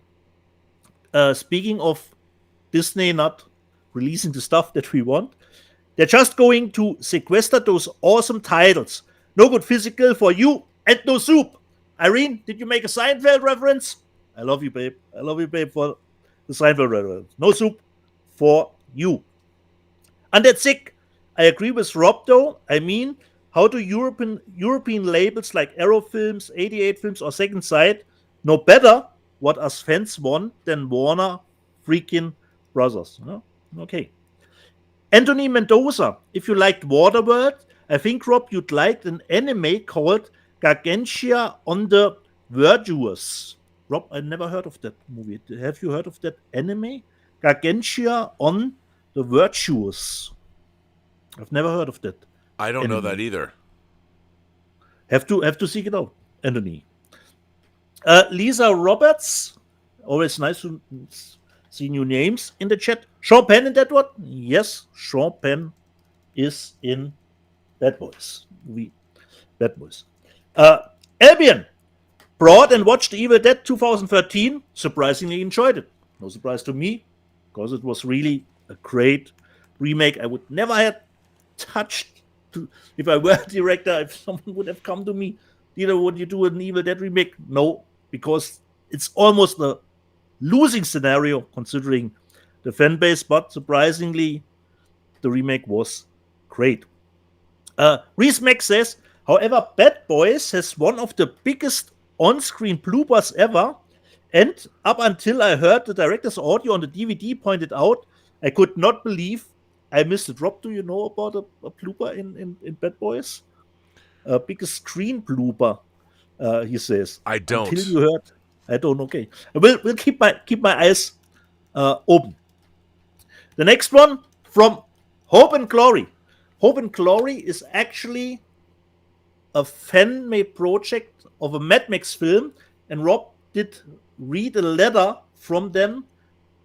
speaking of Disney not releasing the stuff that we want, they're just going to sequester those awesome titles. No Good Physical for you and no soup. Irene, did you make a Seinfeld reference? I love you, babe. I love you, babe, for the Seinfeld reference. No soup for you. And that's sick. I agree with Rob, though. I mean, how do European labels like Arrow Films, 88 Films, or Second Sight know better what us fans want than Warner freaking Brothers? No? Okay. Anthony Mendoza, if you liked Waterworld, I think, Rob, you'd like an anime called Gargantia on the Virtuous. Rob, I never heard of that movie. Have you heard of that anime? Gargantia on the Virtuous. I've never heard of that. I don't know that either. Have to seek it out, Anthony. Lisa Roberts, always nice to see new names in the chat. Sean Penn in that one? Yes, Sean Penn is in Bad Boys. Bad Boys. Albion, brought and watched Evil Dead 2013. Surprisingly enjoyed it. No surprise to me, because it was really a great remake. I would never have touched if I were a director, if someone would have come to me, would you do an Evil Dead remake? No, because it's almost a losing scenario considering the fan base, but surprisingly, the remake was great. Reese Mack says, however, Bad Boys has one of the biggest on-screen bloopers ever, and up until I heard the director's audio on the DVD pointed out, I could not believe I missed it. Rob, do you know about a blooper in Bad Boys? Biggest screen blooper, he says. I don't. Until you heard, I don't. Okay, we'll keep my eyes open. The next one from Hope and Glory. Hope and Glory is actually a fan-made project of a Mad Max film, and Rob did read a letter from them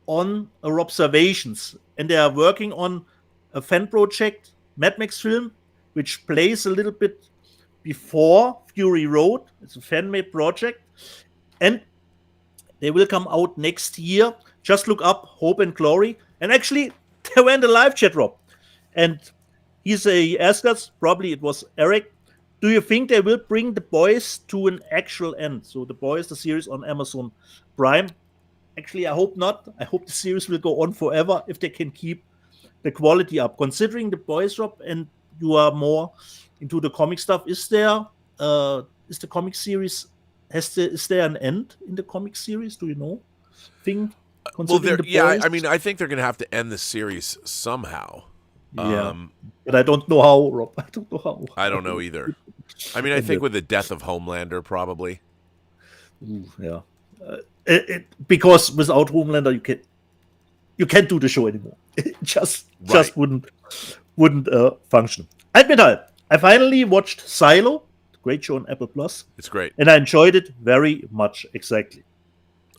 on our observations, and they are working on a fan project, Mad Max film, which plays a little bit before Fury Road. It's a fan-made project, and they will come out next year. Just look up Hope and Glory, and actually they were in the live chat, Rob, and he asked us, probably it was Eric, do you think they will bring The Boys to an actual end? So The Boys, the series on Amazon Prime. Actually, I hope not. I hope the series will go on forever if they can keep the quality up. Considering The Boys, Rob, and you are more into the comic stuff, is the comic series, is there an end in the comic series? Do you know? I mean, I think they're going to have to end the series somehow. Yeah, but I don't know how, Rob. I don't know how. I don't know either. I mean, I think with the death of Homelander, probably. Ooh, yeah, because without Homelander, you can't do the show anymore. It just wouldn't function. Admiral, I finally watched Silo, great show on Apple Plus. It's great, and I enjoyed it very much. Exactly.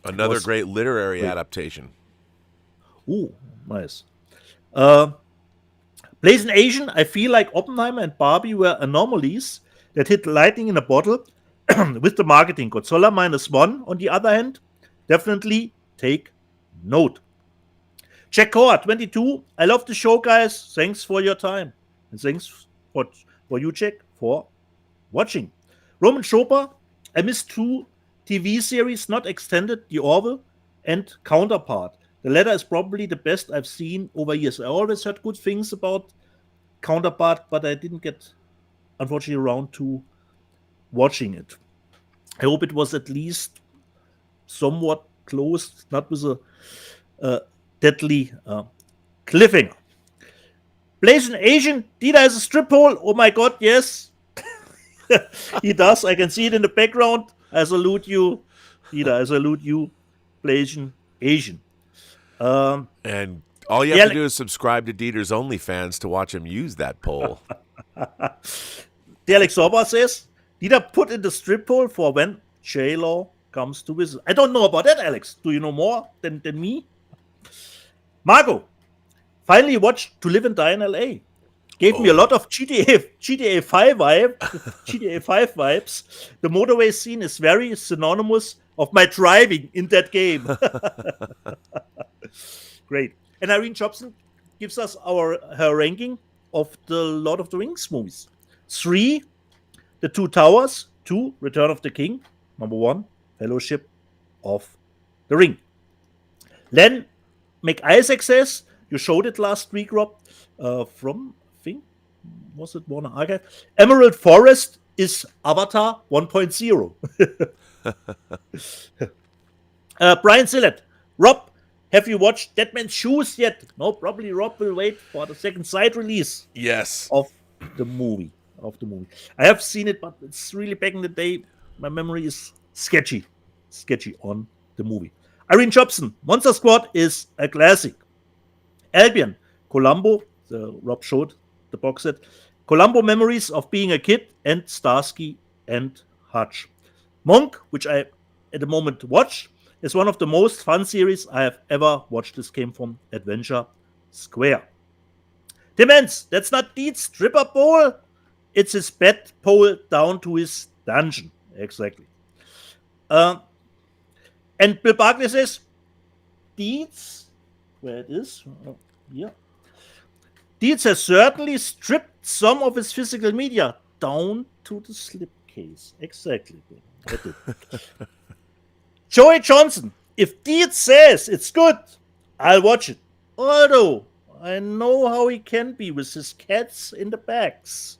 Another great literary adaptation. Ooh, nice. Blazing Asian, I feel like Oppenheimer and Barbie were anomalies that hit lightning in a bottle with the marketing. Godzilla -1, on the other hand, definitely take note. Jack Core 22, I love the show, guys. Thanks for your time. And thanks for you, Jack, for watching. Roman Chopper, I missed 2 TV series not extended, The Orville and Counterpart. The latter is probably the best I've seen over years. I always heard good things about Counterpart, but I didn't get, unfortunately, around to watching it. I hope it was at least somewhat close, not with a deadly cliffhanger. Blazing Asian, Dieter has a strip hole. Oh my god, yes. He does. I can see it in the background. I salute you, Dieter. I salute you, Blazing Asian. And all you have to do is subscribe to Dieter's OnlyFans to watch him use that pole. The Alex Sorba says, Dieter put in the strip pole for when J-Law comes to visit. I don't know about that, Alex. Do you know more than me? Marco, finally watched To Live and Die in LA. Gave me a lot of GTA 5 vibes. The motorway scene is very synonymous of my driving in that game. Great. And Irene Jobson gives us her ranking of the Lord of the Rings movies. 3, The Two Towers. 2, Return of the King. Number 1, Fellowship of the Ring. Len McIsaac says, you showed it last week, Rob, from, I think, was it Warner Archive? Emerald Forest is Avatar 1.0. Brian Sillett, Rob, have you watched Dead Man's Shoes yet? No, probably Rob will wait for the second side release. Yes. Of the movie. I have seen it, but it's really back in the day. My memory is sketchy on the movie. Irene Jobson, Monster Squad is a classic. Albion, Columbo, Rob showed the box set. Columbo Memories of Being a Kid, and Starsky and Hutch. Monk, which I at the moment watch, is one of the most fun series I have ever watched. This came from Adventure Square. Demons, that's not Deed's stripper pole. It's his bed pole down to his dungeon. Exactly. And Bill Barkley says, Deeds, where it is, here. Deeds has certainly stripped some of his physical media down to the slipcase. Exactly. Joey Johnson, if Deeds says it's good, I'll watch it. Although I know how he can be with his cats in the bags.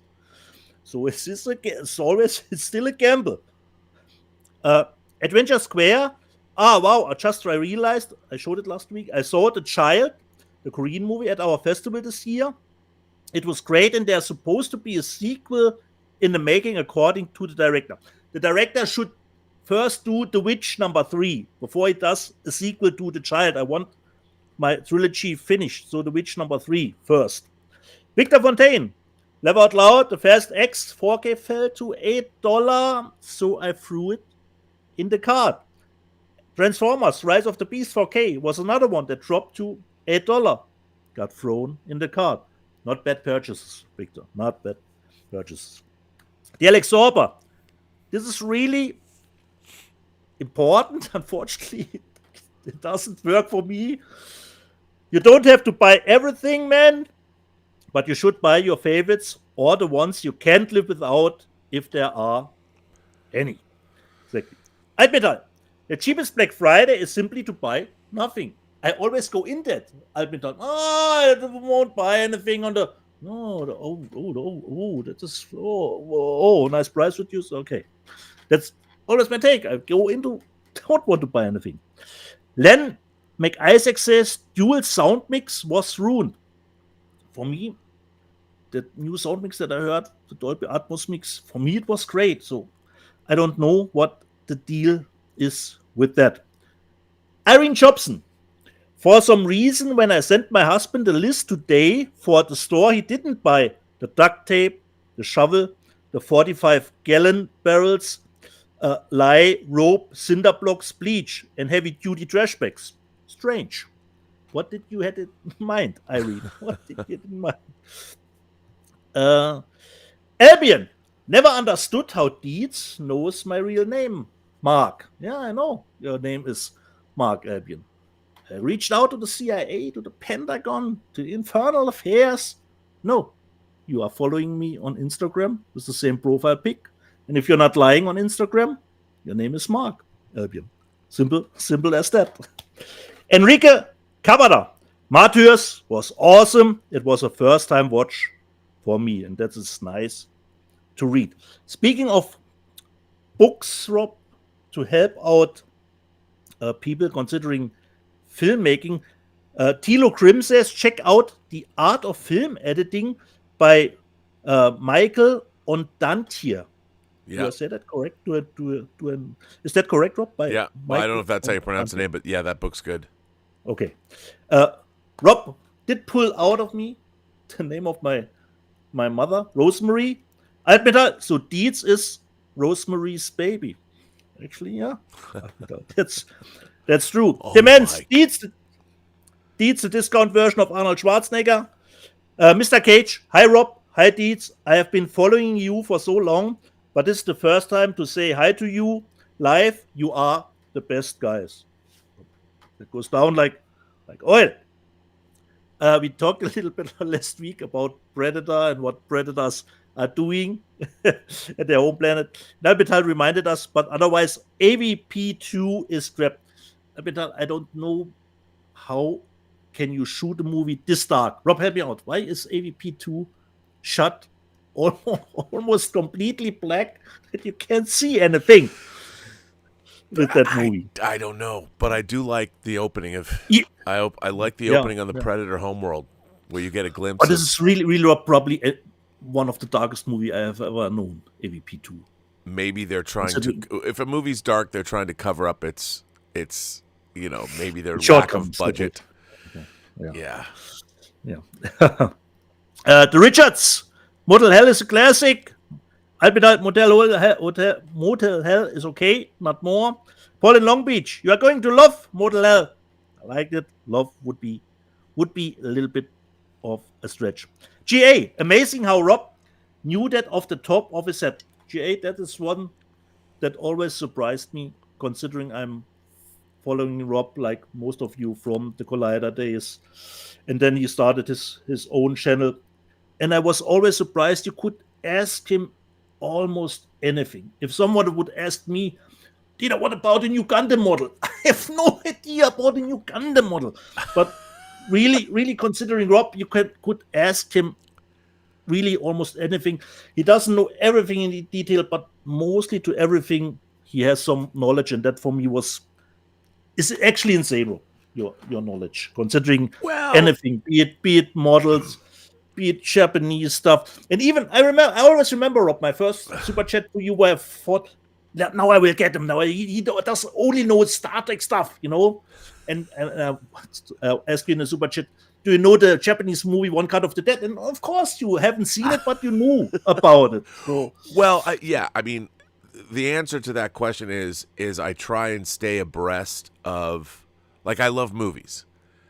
So it's still a gamble. Adventure Square. Wow, I realized, I showed it last week. I saw The Child, the Korean movie, at our festival this year. It was great, and there's supposed to be a sequel in the making, according to the director. The director should first do The Witch #3 before he does a sequel to The Child. I want my trilogy finished, so The Witch #3 first. Victor Fontaine, Laugh Out Loud, The Fast X 4K fell to $8, so I threw it in the cart. Transformers Rise of the Beast 4K was another one that dropped to $8. Got thrown in the cart. Not bad purchases, Victor. Not bad purchases. The Alex Sorber. This is really important. Unfortunately, it doesn't work for me. You don't have to buy everything, man. But you should buy your favorites or the ones you can't live without, if there are any. Exactly. Altmetall. The cheapest Black Friday is simply to buy nothing. I always go in that. Altmetall. I won't buy anything on the. That is. Nice price reduced. Okay. That's always my take. I go into. Don't want to buy anything. Len McIsaac says dual sound mix was ruined. For me, the new sound mix that I heard, the Dolby Atmos mix, for me it was great. So I don't know what the deal is with that. Irene Jobson. For some reason, when I sent my husband a list today for the store he didn't buy, the duct tape, the shovel, the 45-gallon barrels, lye, rope, cinder blocks, bleach, and heavy-duty trash bags. Strange. What did you have in mind, Irene? What did you have in mind? Albion. Never understood how DIETS knows my real name, Mark. Yeah, I know. Your name is Mark Albion. I reached out to the CIA, to the Pentagon, to the Infernal Affairs. No, you are following me on Instagram with the same profile pic. And if you're not lying on Instagram, your name is Mark Albion. Simple as that. Enrique Cavada. Martyrs was awesome. It was a first time watch for me, and that is nice to read. Speaking of books, Rob, to help out people considering filmmaking, Thilo Grimm says, check out The Art of Film Editing by Michael Ondantier. Yeah. Do I say that correct? Is that correct, Rob? Yeah. Well, I don't know if that's how you pronounce the name, but yeah, that book's good. Okay. Rob did pull out of me the name of my mother, Rosemary. I admit that. So DIETS is Rosemary's baby. Actually, yeah. That's true. Oh Demenz, my- DIETS, the discount version of Arnold Schwarzenegger. Mr. Cage, hi Rob, hi DIETS. I have been following you for so long, but this is the first time to say hi to you live. You are the best guys. It goes down like oil. We talked a little bit last week about Predator and what predators are doing at their home planet. Nalbetal reminded us, but otherwise, AVP2 is scrapped. Nalbetal, I don't know how can you shoot a movie this dark. Rob, help me out. Why is AVP2 shot almost completely black that you can't see anything with that movie? I don't know, but I do like the opening of. Yeah. I like the opening on the Predator homeworld, where you get a glimpse. But this is really Rob, probably one of the darkest movie I have ever known. AVP2. Maybe they're trying to. If a movie's dark, they're trying to cover up its maybe their lack of budget. Yeah. The Richards. Motel Hell is a classic. Albedite Motel Hell is okay, not more. Paul in Long Beach. You are going to love Motel Hell. I like it. Love would be a little bit of a stretch. GA. Amazing how Rob knew that off the top of his head. GA, that is one that always surprised me, considering I'm following Rob like most of you from the Collider days. And then he started his own channel. And I was always surprised you could ask him almost anything. If someone would ask me, Dieter, what about the new Gundam model? I have no idea about the new Gundam model. But really considering Rob, you could ask him really almost anything. He doesn't know everything in detail, but mostly to everything he has some knowledge, and that for me is actually insane, Rob, your knowledge, considering anything, be it models, be it Japanese stuff. And even I always remember, Rob, my first super chat to you where I thought, now I will get him. Now he does only know Star Trek stuff, And ask you in a super chat, do you know the Japanese movie One Cut of the Dead? And of course you haven't seen it, but you knew about it. So. Well, I mean, the answer to that question is I try and stay abreast of, like, I love movies.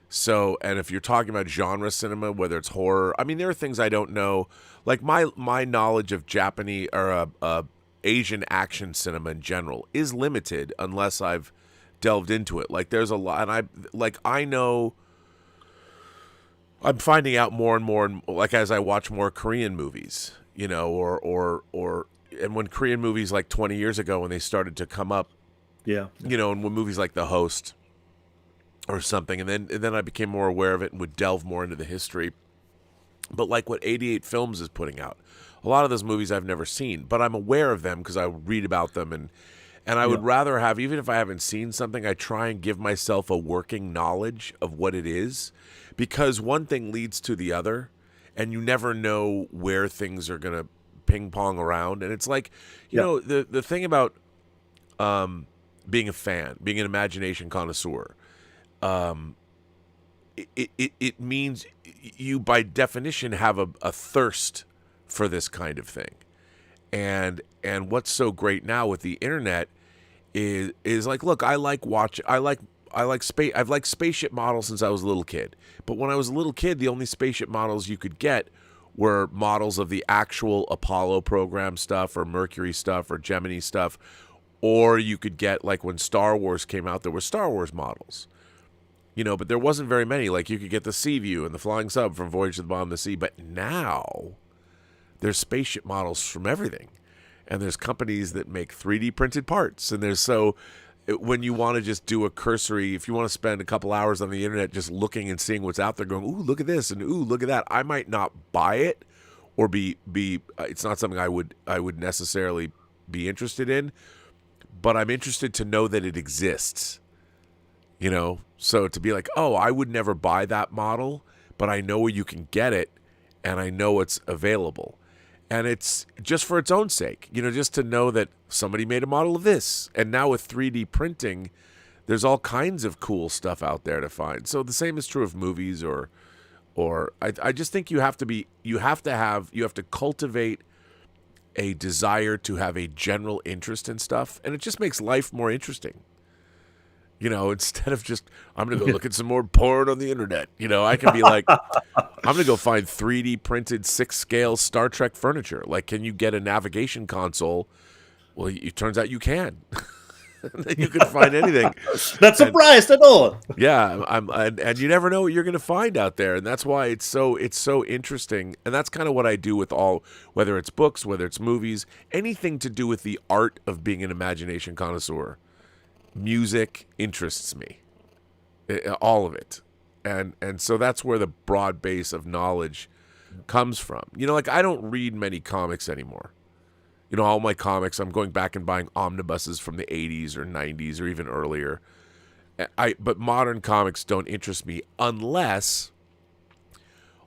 So, and if you're talking about genre cinema, whether it's horror, I mean, there are things I don't know. Like my knowledge of Japanese or Asian action cinema in general is limited unless I've delved into it. Like there's a lot, and I know I'm finding out more and more, like as I watch more Korean movies, or and when Korean movies like 20 years ago when they started to come up, and when movies like The Host or something, and then I became more aware of it and would delve more into the history. But like what 88 Films is putting out, a lot of those movies I've never seen, but I'm aware of them because I read about them, and I would rather have, even if I haven't seen something, I try and give myself a working knowledge of what it is, because one thing leads to the other, and you never know where things are going to ping pong around. And it's like, you know, the thing about being a fan, being an imagination connoisseur, it means you by definition have a thirst for this kind of thing. And what's so great now with the internet is like, look, I've liked spaceship models since I was a little kid. But when I was a little kid, the only spaceship models you could get were models of the actual Apollo program stuff or Mercury stuff or Gemini stuff. Or you could get, like when Star Wars came out, there were Star Wars models. But there wasn't very many. Like you could get the Seaview and the Flying Sub from Voyage to the Bottom of the Sea. But now there's spaceship models from everything. And there's companies that make 3D printed parts. And when you want to just do a cursory, if you want to spend a couple hours on the internet just looking and seeing what's out there, going, ooh, look at this, and ooh, look at that. I might not buy it, or be it's not something I would necessarily be interested in, but I'm interested to know that it exists. So to be like, oh, I would never buy that model, but I know where you can get it, and I know it's available. And it's just for its own sake, just to know that somebody made a model of this. And now with 3D printing, there's all kinds of cool stuff out there to find. So the same is true of movies or I just think you have to cultivate a desire to have a general interest in stuff. And it just makes life more interesting. Instead of just, I'm going to go look at some more porn on the internet. I can be like, I'm going to go find 3D printed 6-scale Star Trek furniture. Like, can you get a navigation console? Well, it turns out you can. You can find anything. Not surprised at all. Yeah, and you never know what you're going to find out there, and that's why it's so interesting. And that's kind of what I do with whether it's books, whether it's movies, anything to do with the art of being an imagination connoisseur. Music interests me, all of it, and so that's where the broad base of knowledge comes from. Like I don't read many comics anymore. All my comics, I'm going back and buying omnibuses from the 80s or 90s or even earlier. But modern comics don't interest me unless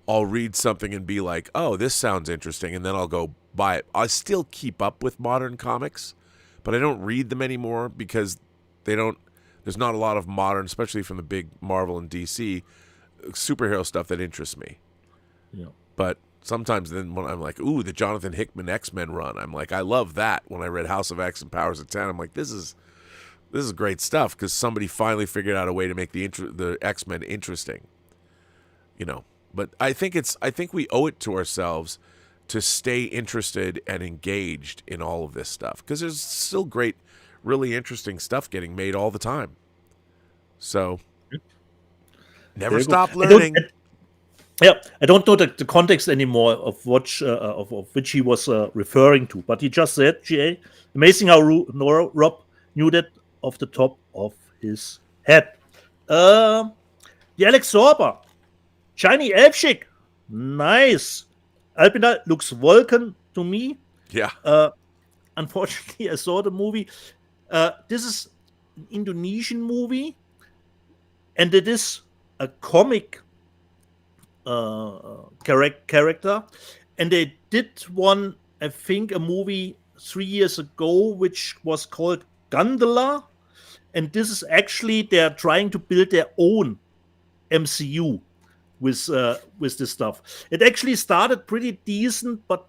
I'll read something and be like, oh, this sounds interesting, and then I'll go buy it. I still keep up with modern comics, but I don't read them anymore because there's not a lot of modern, especially from the big Marvel and DC, superhero stuff that interests me. Yeah. But sometimes then when I'm like, ooh, the Jonathan Hickman X-Men run, I'm like, I love that. When I read House of X and Powers of 10, I'm like, this is great stuff because somebody finally figured out a way to make the X-Men interesting. But I think we owe it to ourselves to stay interested and engaged in all of this stuff because there's still great, really interesting stuff getting made all the time. So never stop learning. I don't know the context anymore of which he was referring to, but he just said, "GA, amazing how Rob knew that off the top of his head." The Alex Sorber, shiny Elfschick, nice. Alpina looks Vulcan to me. Yeah. Unfortunately, I saw the movie. This is an Indonesian movie, and it is a comic character. And they did one, I think, a movie 3 years ago, which was called Gondola. And this is actually, they're trying to build their own MCU with this stuff. It actually started pretty decent, but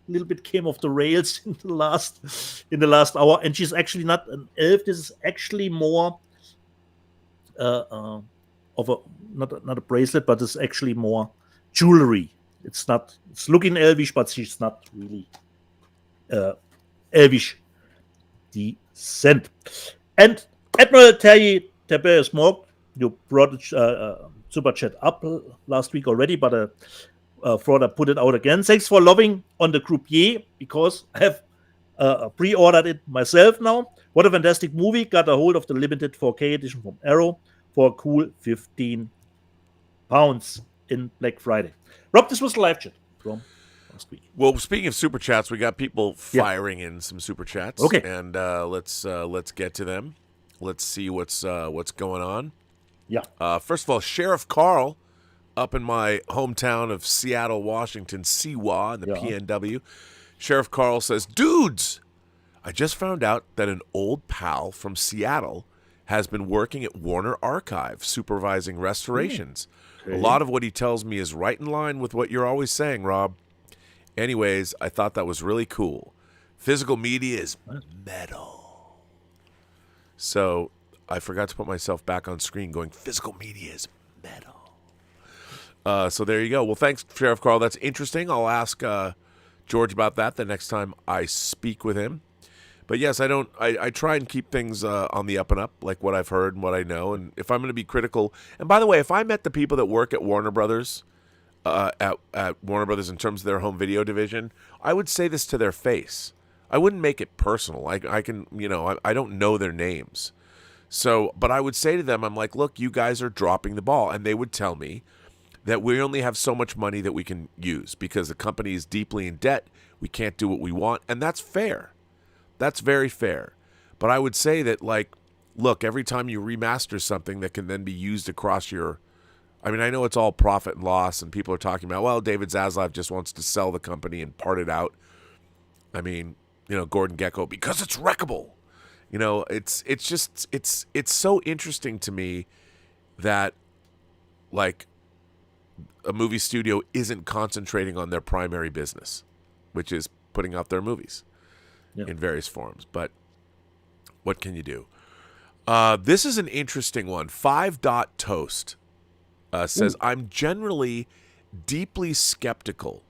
a little bit came off the rails in the last hour. And she's actually not an elf. This is actually more of a not a bracelet, but it's actually more jewelry. It's looking elvish, but she's not really elvish descent. And Admiral Terry Tiberius Morg, you brought super chat up last week already, but thought I put it out again. Thanks for loving on the croupier, because I have pre-ordered it myself now. What a fantastic movie. Got a hold of the limited 4K edition from Arrow for a cool £15 in Black Friday. Rob, this was the live chat from last week. Well, speaking of super chats, we got people firing in some super chats. Okay. And let's get to them. Let's see what's going on. Yeah. First of all, Sheriff Carl, up in my hometown of Seattle, Washington, Siwa, in the PNW. Sheriff Carl says, dudes, I just found out that an old pal from Seattle has been working at Warner Archive, supervising restorations. Okay. A lot of what he tells me is right in line with what you're always saying, Rob. Anyways, I thought that was really cool. Physical media is metal. So I forgot to put myself back on screen going, physical media is metal. So there you go. Well, thanks, Sheriff Carl. That's interesting. I'll ask George about that the next time I speak with him. But yes, I try and keep things on the up and up, like what I've heard and what I know. And if I'm going to be critical, and by the way, if I met the people that work at Warner Brothers, at Warner Brothers in terms of their home video division, I would say this to their face. I wouldn't make it personal. I can, I don't know their names. So, but I would say to them, I'm like, look, you guys are dropping the ball. And they would tell me that we only have so much money that we can use because the company is deeply in debt. We can't do what we want. And that's fair. That's very fair. But I would say that, like, look, every time you remaster something that can then be used across your, I mean, I know it's all profit and loss, and people are talking about, well, David Zaslav just wants to sell the company and part it out. I mean, Gordon Gekko, because it's wreckable. It's so interesting to me that, like, a movie studio isn't concentrating on their primary business, which is putting out their movies. Yeah. In various forms, but what can you do? This is an interesting one. 5 Dot Toast says, I'm generally deeply skeptical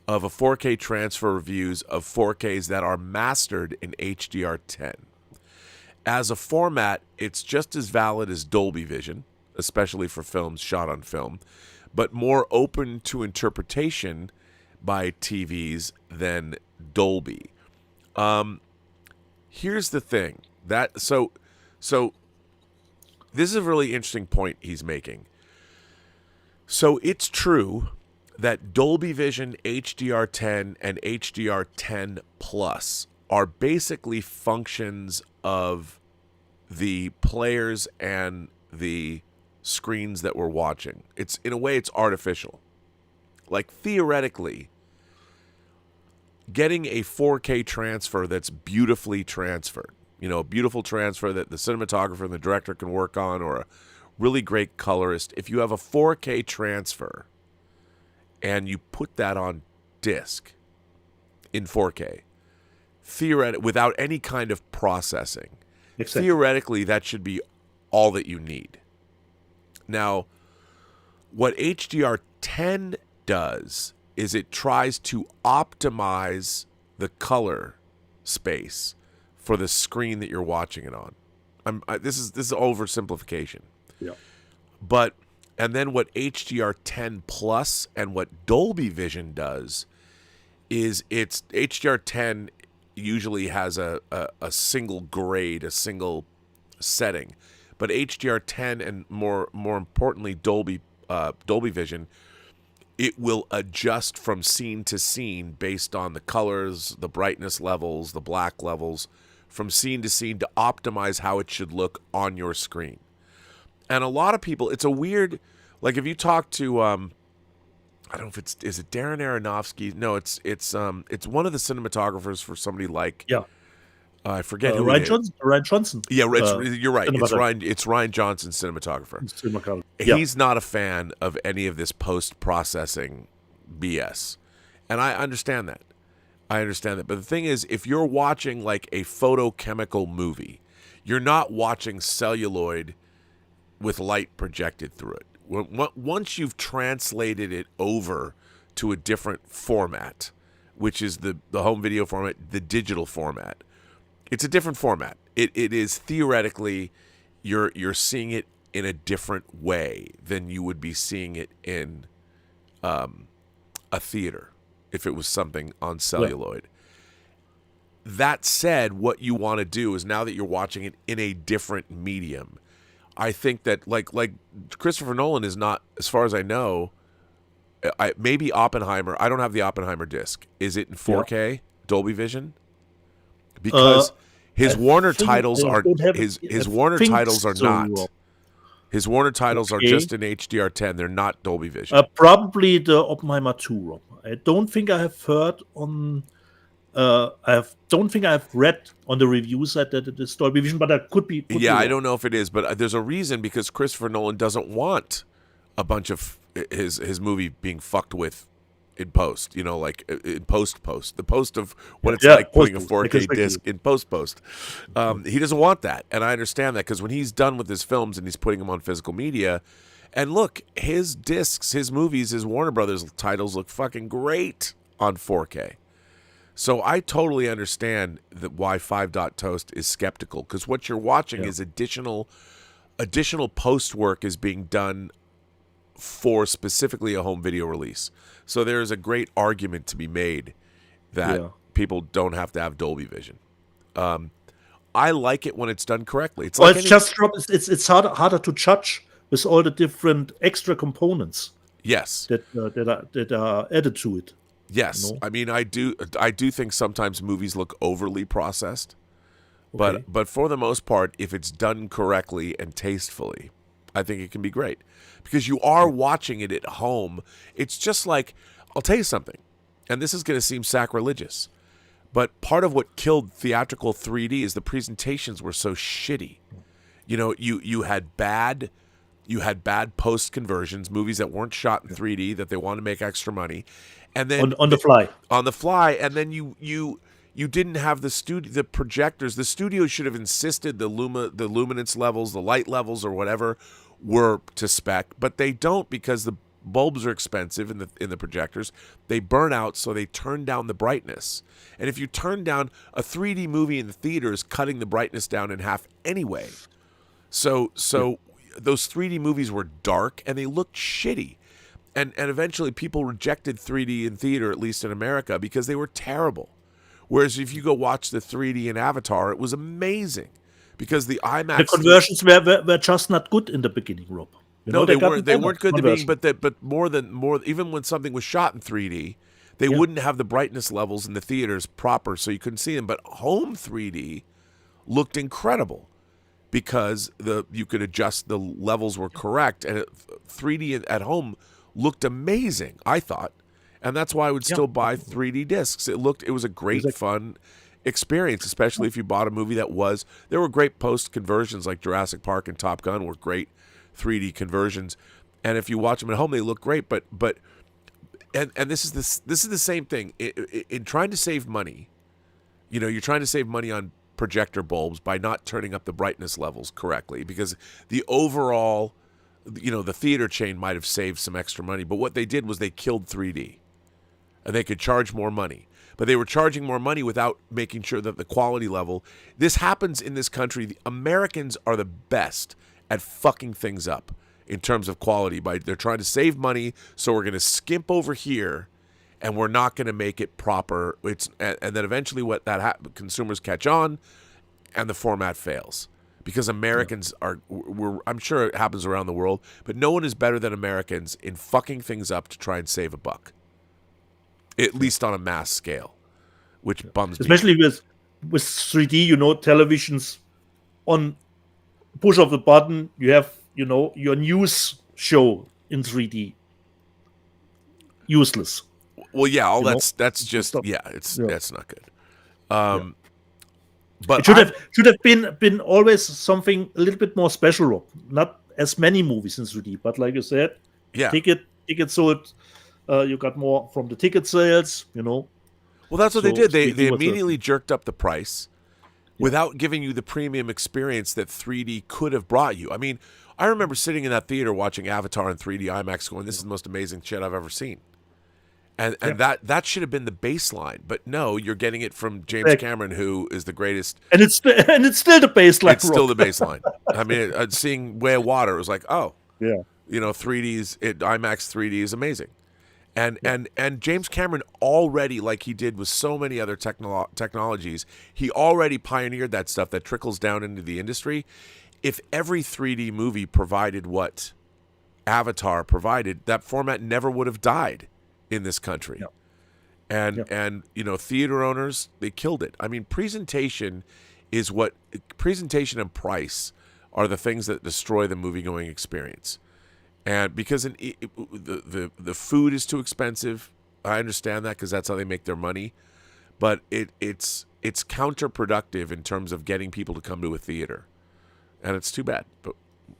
of a 4K transfer reviews of 4Ks that are mastered in HDR10. As a format, it's just as valid as Dolby Vision, especially for films shot on film, but more open to interpretation by TVs than Dolby. Here's the thing that so this is a really interesting point he's making. So it's true that Dolby Vision, HDR10, and HDR10 Plus are basically functions of the players and the screens that we're watching. It's, in a way, it's artificial. Like, theoretically, getting a 4K transfer that's beautifully transferred, a beautiful transfer that the cinematographer and the director can work on, or a really great colorist. If you have a 4K transfer and you put that on disc in 4K, without any kind of processing, theoretically that should be all that you need. Now, what HDR10 does is it tries to optimize the color space for the screen that you're watching it on. This is oversimplification. Yeah. And then what HDR10 Plus and what Dolby Vision does is it's HDR10 usually has a single grade, a single setting, but HDR10 and more importantly Dolby Vision, it will adjust from scene to scene based on the colors, the brightness levels, the black levels, from scene to scene to optimize how it should look on your screen. And a lot of people, it's a weird, like if you talk to, I don't know if is it Darren Aronofsky? No, it's one of the cinematographers for somebody like, I forget who Ryan Johnson. Ryan Johnson. Yeah, you're right. It's Ryan Johnson, cinematographer. He's not a fan of any of this post-processing BS. And I understand that. But the thing is, if you're watching like a photochemical movie, you're not watching celluloid with light projected through it. Once you've translated it over to a different format, which is the home video format, the digital format, it's a different format. It is theoretically you're seeing it in a different way than you would be seeing it in a theater if it was something on celluloid. Yeah. That said, what you want to do is, now that you're watching it in a different medium, I think that like Christopher Nolan is not, as far as I know, maybe Oppenheimer. I don't have the Oppenheimer disc. Is it in 4K Dolby Vision? Because his Warner titles are his Warner titles are not. His Warner titles are just in HDR10. They're not Dolby Vision. Probably the Oppenheimer 2, Rob. I don't think I have heard on. Don't think I've read on the reviews that it is Dolby Vision, but that could be. I don't know if it is, but there's a reason, because Christopher Nolan doesn't want a bunch of his movie being fucked with in post, like in post, the post of what it's Yeah, like putting a post, 4K exactly. disc in post. He doesn't want that. And I understand that because when he's done with his films and he's putting them on physical media, and look, his discs, his movies, his Warner Brothers titles look fucking great on 4K. So I totally understand that why 5 Dot Toast is skeptical, because what you're watching is additional post work is being done for specifically a home video release. So there is a great argument to be made that people don't have to have Dolby Vision. I like it when it's done correctly. It's like it's harder to judge with all the different extra components. Yes, that are added to it. Yes, I mean I do think sometimes movies look overly processed, but for the most part, if it's done correctly and tastefully, I think it can be great because you are watching it at home. It's just like, I'll tell you something, and this is going to seem sacrilegious, but part of what killed theatrical 3D is the presentations were so shitty. You had bad post conversions, movies that weren't shot in 3D that they wanted to make extra money. And then on the fly, and then you didn't have the projectors. The studio should have insisted the luminance levels, the light levels, or whatever were to spec, but they don't because the bulbs are expensive in the projectors. They burn out, so they turn down the brightness. And if you turn down a 3D movie in the theater, is cutting the brightness down in half anyway. So those 3D movies were dark and they looked shitty. And eventually people rejected 3D in theater, at least in America, because they were terrible. Whereas if you go watch the 3D in Avatar, it was amazing because the IMAX... The conversions were just not good in the beginning, Rob. They weren't good to be, but more even when something was shot in 3D, they wouldn't have the brightness levels in the theaters proper, so you couldn't see them. But home 3D looked incredible because you could adjust, the levels were correct, and 3D at home looked amazing, I thought, and that's why I would still buy 3D discs. It was a great fun experience, especially if you bought a movie there were great post conversions like Jurassic Park and Top Gun were great 3D conversions, and if you watch them at home, they look great. But this is the same thing in trying to save money. You're trying to save money on projector bulbs by not turning up the brightness levels correctly, because the overall, the theater chain might have saved some extra money, but what they did was they killed 3D, and they could charge more money. But they were charging more money without making sure that the quality level... This happens in this country. The Americans are the best at fucking things up in terms of quality. They're trying to save money, so we're going to skimp over here, and we're not going to make it proper. And then eventually consumers catch on, and the format fails. Because Americans I'm sure it happens around the world, but no one is better than Americans in fucking things up to try and save a buck. At least on a mass scale, which bums me. Especially with 3D, televisions on push of the button, you have, your news show in 3D. Useless. Well, yeah, that's just, that's not good. But it should have been always something a little bit more special. Not as many movies in 3D, but like you said, ticket sold. You got more from the ticket sales. Well, that's what they did. They immediately jerked up the price without giving you the premium experience that 3D could have brought you. I mean, I remember sitting in that theater watching Avatar in 3D IMAX, going, "This is the most amazing shit I've ever seen." And that should have been the baseline, but no, you're getting it from James Cameron, who is the greatest. And it's still the baseline. It's still the baseline. I mean, seeing Way of Water, it was like, 3D's IMAX 3D is amazing, and James Cameron already, like he did with so many other technologies, he already pioneered that stuff that trickles down into the industry. If every 3D movie provided what Avatar provided, that format never would have died in this country. And theater owners, they killed it. I mean, presentation and price are the things that destroy the movie going experience. And because the food is too expensive, I understand that because that's how they make their money, but it's counterproductive in terms of getting people to come to a theater, and it's too bad. But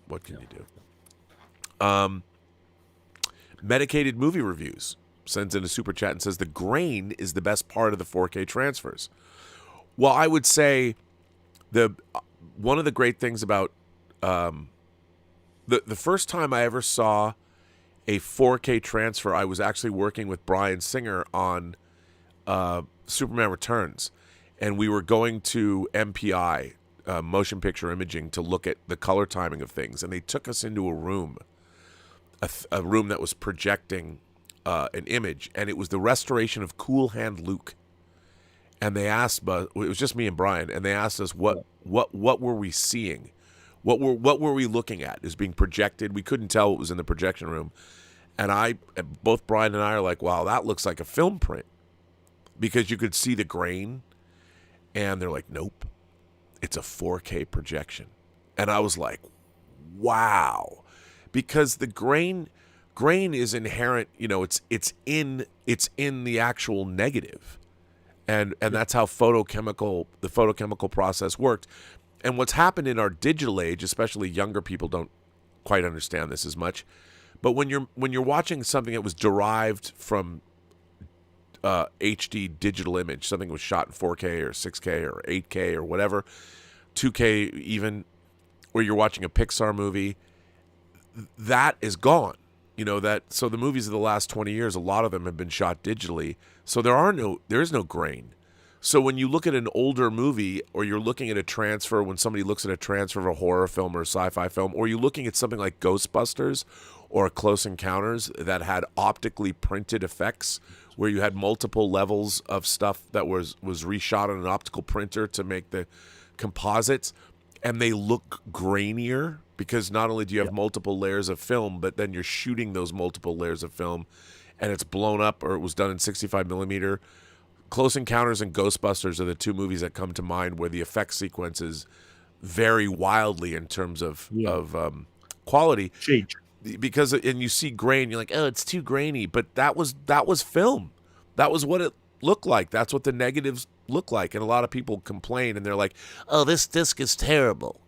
what can you do? Medicated movie reviews. sends in a super chat and says the grain is the best part of the 4K transfers. Well, I would say one of the great things about the first time I ever saw a 4K transfer, I was actually working with Brian Singer on Superman Returns, and we were going to MPI, motion picture imaging, to look at the color timing of things, and they took us into a room that was projecting an image, and it was the restoration of Cool Hand Luke. And they asked, it was just me and Brian, and they asked us what were we seeing, what were we looking at? It was being projected. We couldn't tell what was in the projection room, and both Brian and I are like, wow, that looks like a film print, because you could see the grain, and they're like, nope, it's a 4K projection, and I was like, wow, because the grain is inherent, it's in the actual negative. And that's how the photochemical process worked. And what's happened in our digital age, especially younger people don't quite understand this as much, but when you're watching something that was derived from HD digital image, something that was shot in 4K or 6K or 8K or whatever, 2K even, or you're watching a Pixar movie, that is gone. So the movies of the last 20 years, a lot of them have been shot digitally. So there is no grain. So when you look at an older movie, or you're looking at a transfer, when somebody looks at a transfer of a horror film or a sci-fi film, or you're looking at something like Ghostbusters or Close Encounters that had optically printed effects, where you had multiple levels of stuff that was reshot on an optical printer to make the composites, and they look grainier, because not only do you have multiple layers of film, but then you're shooting those multiple layers of film, and it's blown up, or it was done in 65 millimeter. Close Encounters and Ghostbusters are the two movies that come to mind where the effect sequences vary wildly in terms of quality. Change. And you see grain, you're like, oh, it's too grainy. But that was film. That was what it looked like. That's what the negatives look like. And a lot of people complain, and they're like, oh, this disc is terrible.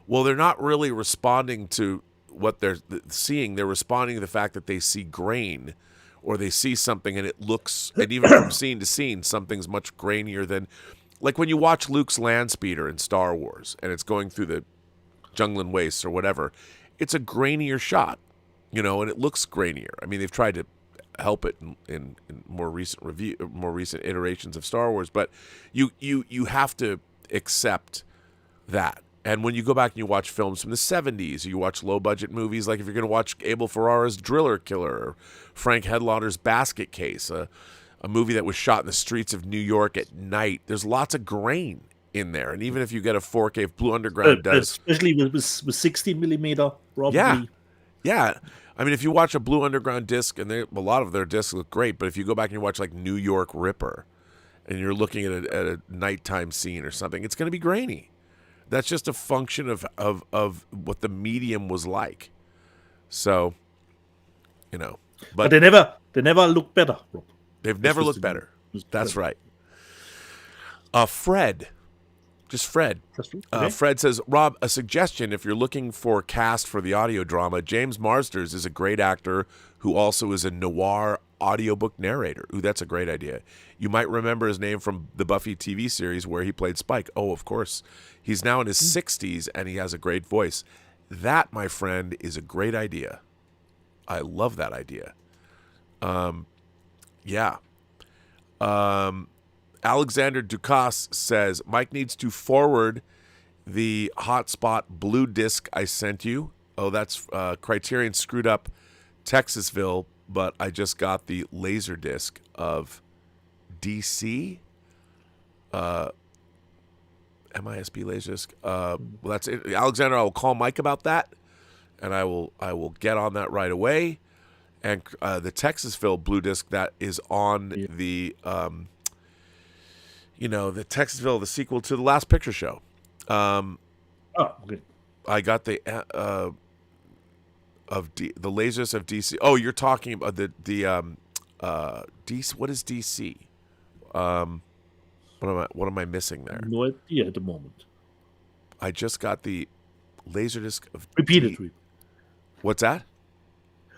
Well, they're not really responding to what they're seeing. They're responding to the fact that they see grain, or they see something and it looks, and even from scene to scene, something's much grainier than, like when you watch Luke's land speeder in Star Wars and it's going through the Junglan wastes or whatever, it's a grainier shot, and it looks grainier. I mean, they've tried to help it in more recent iterations of Star Wars, but you have to accept that. And when you go back and you watch films from the 70s, or you watch low-budget movies, like if you're going to watch Abel Ferrara's Driller Killer, or Frank Headlauder's Basket Case, a movie that was shot in the streets of New York at night, there's lots of grain in there. And even if you get a 4K, if Blue Underground does... Especially with 16 millimeter, probably. Yeah. I mean, if you watch a Blue Underground disc, and a lot of their discs look great, but if you go back and you watch like New York Ripper, and you're looking at a nighttime scene or something, it's going to be grainy. That's just a function of what the medium was like. So, but they never look better, Rob. They've never looked better. That's right. Fred. Okay. Fred says, Rob, a suggestion: if you're looking for a cast for the audio drama, James Marsters is a great actor who also is a noir audiobook narrator. Ooh, that's a great idea. You might remember his name from the Buffy TV series where he played Spike. Oh, of course. He's now in his 60s, and he has a great voice. That, my friend, is a great idea. I love that idea. Yeah. Alexander Dukas says, Mike needs to forward the hotspot blue disc I sent you. Oh, that's Criterion screwed up Texasville, but I just got the laser disc of DC. MISB laser disc. Well, that's it. Alexander, I will call Mike about that, and I will get on that right away. And the Texasville blue disc that is on the the Texasville, the sequel to The Last Picture Show. Okay. I got the the lasers of DC. Oh, you're talking about the DC. What is DC? What am I missing there? No idea at the moment. I just got the Laserdisc of Repeat it. What's that?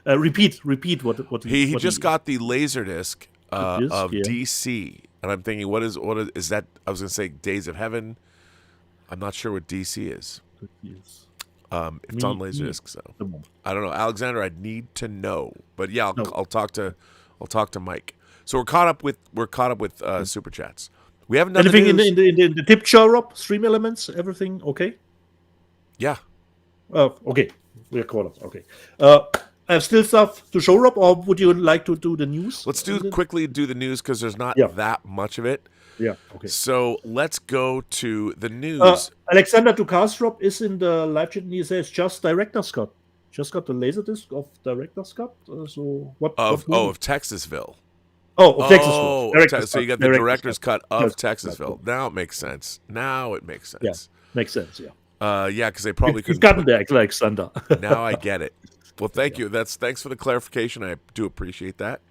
Repeat what He just got the Laserdisc of yeah. DC, and I'm thinking, what is that? I was going to say Days of Heaven. I'm not sure what DC is. Yes. It's on Laserdisc, so I don't know, Alexander. I'd need to know, but yeah, I'll talk to Mike. So we're caught up with super chats. We haven't done anything the in the tip jar, Rob? Stream elements, everything okay? Yeah. Okay, we're caught up. Okay. I have still stuff to show, Rob, or would you like to do the news? Let's quickly do the news because there's not that much of it. Yeah. Okay. So let's go to the news. Alexander Dukastrop is in the live chat and he says just Director's Cut. Just got the Laserdisc of Director's Cut. So what? Of Texasville. Oh, of Texasville. So you got the director's cut of Texasville. Now it makes sense. Yeah, makes sense. Yeah. Yeah, because they probably You've couldn't. gotten there, Alexander. Now I get it. Well, thank you. Thanks for the clarification. I do appreciate that.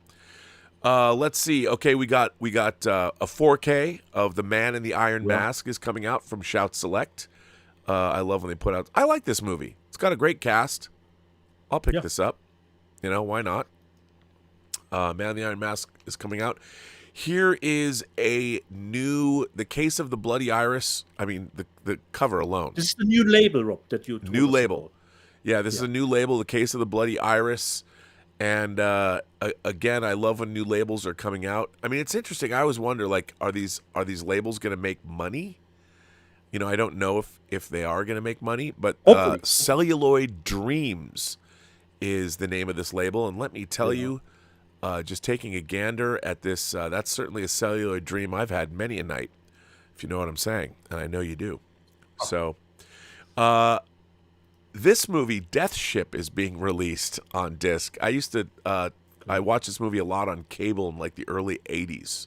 Let's see. Okay, we got a 4K of The Man in the Iron Mask is coming out from Shout Select. I love when they put out. I like this movie. It's got a great cast. I'll pick this up. Why not? Man in the Iron Mask is coming out. Here is The Case of the Bloody Iris. I mean, the cover alone. This is the new label, Rob, that you told New us label. about. Yeah, this is a new label, The Case of the Bloody Iris. And again, I love when new labels are coming out. I mean, it's interesting. I always wonder, like, are these labels going to make money? I don't know if they are going to make money, but Celluloid Dreams is the name of this label. And let me tell you, just taking a gander at this, that's certainly a celluloid dream I've had many a night, if you know what I'm saying. And I know you do. So, this movie, Death Ship, is being released on disc. I watched this movie a lot on cable in like the early 80s.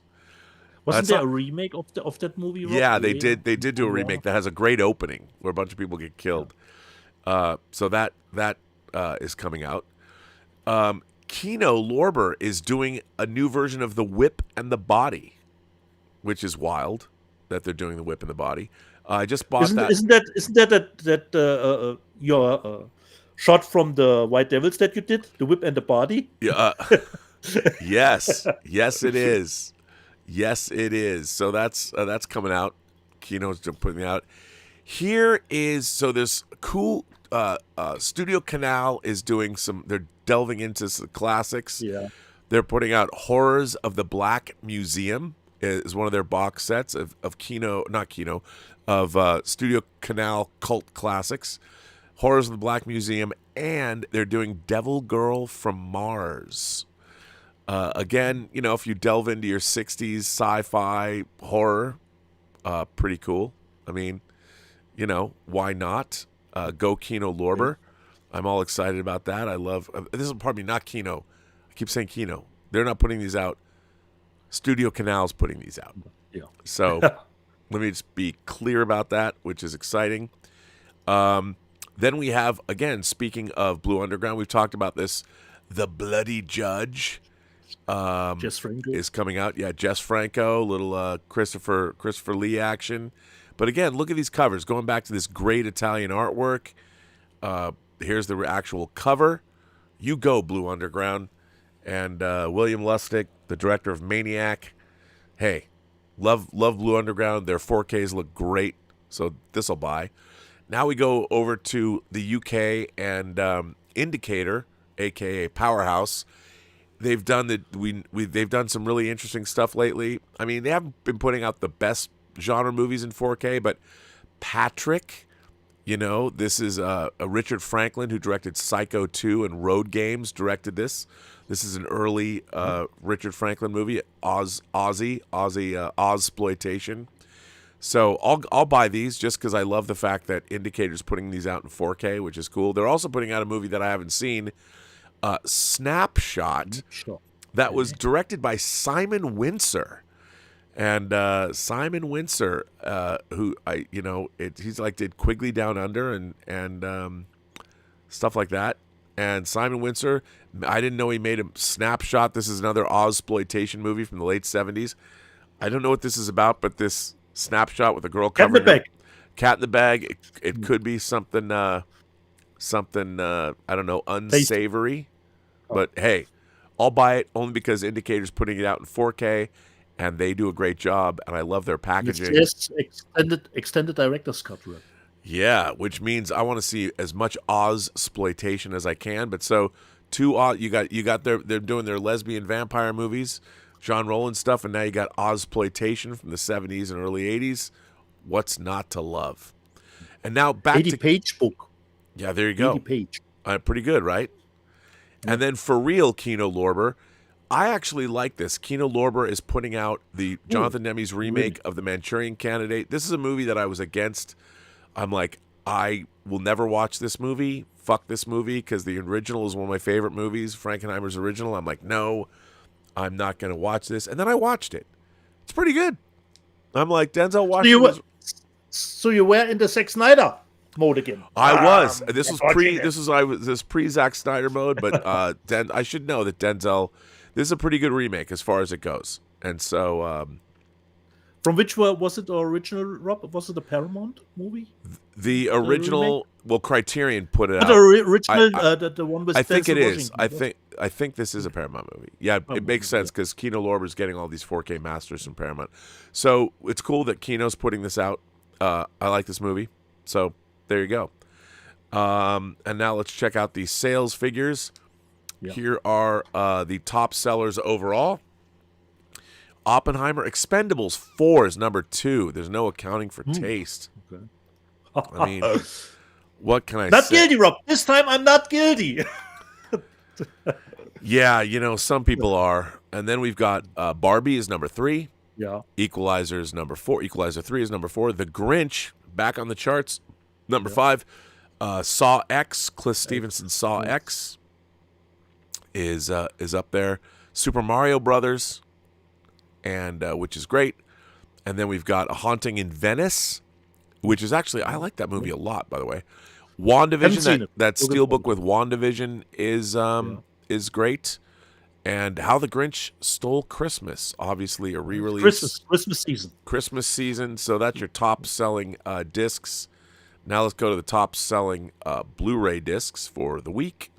Wasn't there a remake of that movie, Rob? Yeah, they did do a remake that has a great opening where a bunch of people get killed. So that is coming out. Kino Lorber is doing a new version of The Whip and the Body, which is wild that they're doing The Whip and the Body. I just bought that. Isn't that your shot from the White Devils that you did? The Whip and the Body? Yeah. Yes, it is. Yes, it is. So that's coming out. Kino's putting it out. Here is there's cool. Studio Canal is doing they're delving into some classics. Yeah. They're putting out Horrors of the Black Museum is one of their box sets of Studio Canal cult classics. Horrors of the Black Museum, and they're doing Devil Girl from Mars. Again, if you delve into your 60s sci-fi horror, pretty cool. I mean, why not? Go Kino Lorber. I'm all excited about that. I love this is probably not Kino. I keep saying Kino. They're not putting these out. Studio Canal's putting these out. Yeah. So let me just be clear about that, which is exciting. Then we have, again, speaking of Blue Underground, we've talked about this. The Bloody Judge Jess Franco is coming out. Yeah, Jess Franco, little Christopher Lee action. But again, look at these covers. Going back to this great Italian artwork. Here's the actual cover. You go, Blue Underground. And William Lustig, the director of Maniac. Hey, love Blue Underground. Their 4Ks look great, so this will buy. Now we go over to the UK and Indicator, aka Powerhouse. They've done they've done some really interesting stuff lately. I mean, they haven't been putting out the best genre movies in 4K, but Patrick, this is a Richard Franklin who directed Psycho 2 and Road Games directed this. This is an early Richard Franklin movie, Ozploitation. So I'll buy these just because I love the fact that Indicator's putting these out in 4K, which is cool. They're also putting out a movie that I haven't seen, Snapshot, that was directed by Simon Windsor. And Simon Windsor, who he's like did Quigley Down Under and stuff like that. And Simon Windsor, I didn't know he made a Snapshot. This is another Ozploitation movie from the late 70s. I don't know what this is about, but this Snapshot with a girl covered Cat in the Bag. It could be something I don't know, unsavory. But hey, I'll buy it only because Indicator's putting it out in 4K, and they do a great job, and I love their packaging. Yes, extended director's cut. Right? Yeah, which means I want to see as much Oz-sploitation as I can. But so you got they're doing their lesbian vampire movies, John Rowland stuff, and now you got Oz-sploitation from the 70s and early 80s. What's not to love? And now back 80-page book. Yeah, there you go. 80-page. Pretty good, right? Yeah. And then for real, Kino Lorber, I actually like this. Kino Lorber is putting out the Jonathan Demme's remake of The Manchurian Candidate. This is a movie that I was against. I'm like, I will never watch this movie. Fuck this movie, because the original is one of my favorite movies, Frankenheimer's original. I'm like, no, I'm not going to watch this. And then I watched it. It's pretty good. I'm like, Denzel Washington. So you were in the Zack Snyder mode again? I was. This was pre Zack Snyder mode, but I should know that Denzel. This is a pretty good remake as far as it goes, and so. From which was it the original, Rob? Was it the Paramount movie? The original, Criterion put it out. The original, the one with I think it is. Washington, I think this is a Paramount movie. Yeah, it makes sense because Kino Lorber's getting all these 4K masters from Paramount. So it's cool that Kino's putting this out. I like this movie. So there you go. And now let's check out the sales figures. Yeah. Here are the top sellers overall. Oppenheimer, Expendables 4 is number 2. There's no accounting for taste. Okay. I mean, what can I say? Not guilty, Rob. This time I'm not guilty. Yeah, some people are. And then we've got Barbie is number 3. Yeah. Equalizer is number 4. Equalizer 3 is number 4. The Grinch, back on the charts, number 5. Saw X, Cliff Stevenson's Saw X is up there. Super Mario Brothers, and which is great. And then we've got A Haunting in Venice, which is actually, I like that movie a lot, by the way. WandaVision, that steelbook with WandaVision is great. And How the Grinch Stole Christmas, obviously a re-release. Christmas season. So that's your top-selling discs. Now let's go to the top-selling Blu-ray discs for the week.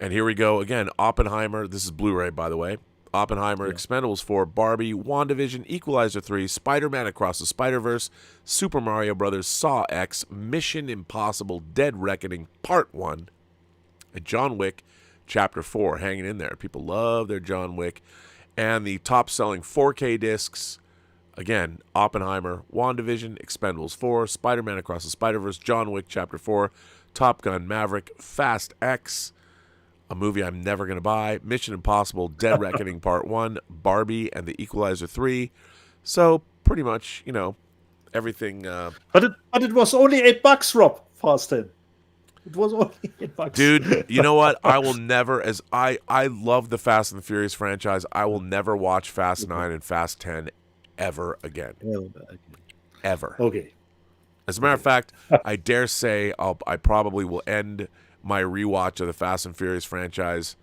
And here we go again. Oppenheimer. This is Blu-ray, by the way. Oppenheimer, Expendables 4, Barbie, WandaVision, Equalizer 3, Spider-Man Across the Spider-Verse, Super Mario Brothers, Saw X, Mission Impossible, Dead Reckoning, Part 1, and John Wick, Chapter 4, hanging in there. People love their John Wick. And the top-selling 4K discs, again, Oppenheimer, WandaVision, Expendables 4, Spider-Man Across the Spider-Verse, John Wick, Chapter 4, Top Gun Maverick, Fast X, a movie I'm never going to buy, Mission Impossible, Dead Reckoning Part 1, Barbie, and The Equalizer 3. So, pretty much, everything. But it was only $8, Rob, Fast 10. It was only $8. Dude, you know what? I will never, I love the Fast and the Furious franchise. I will never watch Fast 9 and Fast 10 ever again. Ever. Okay. As a matter of fact, I dare say I probably will end my rewatch of the Fast and Furious franchise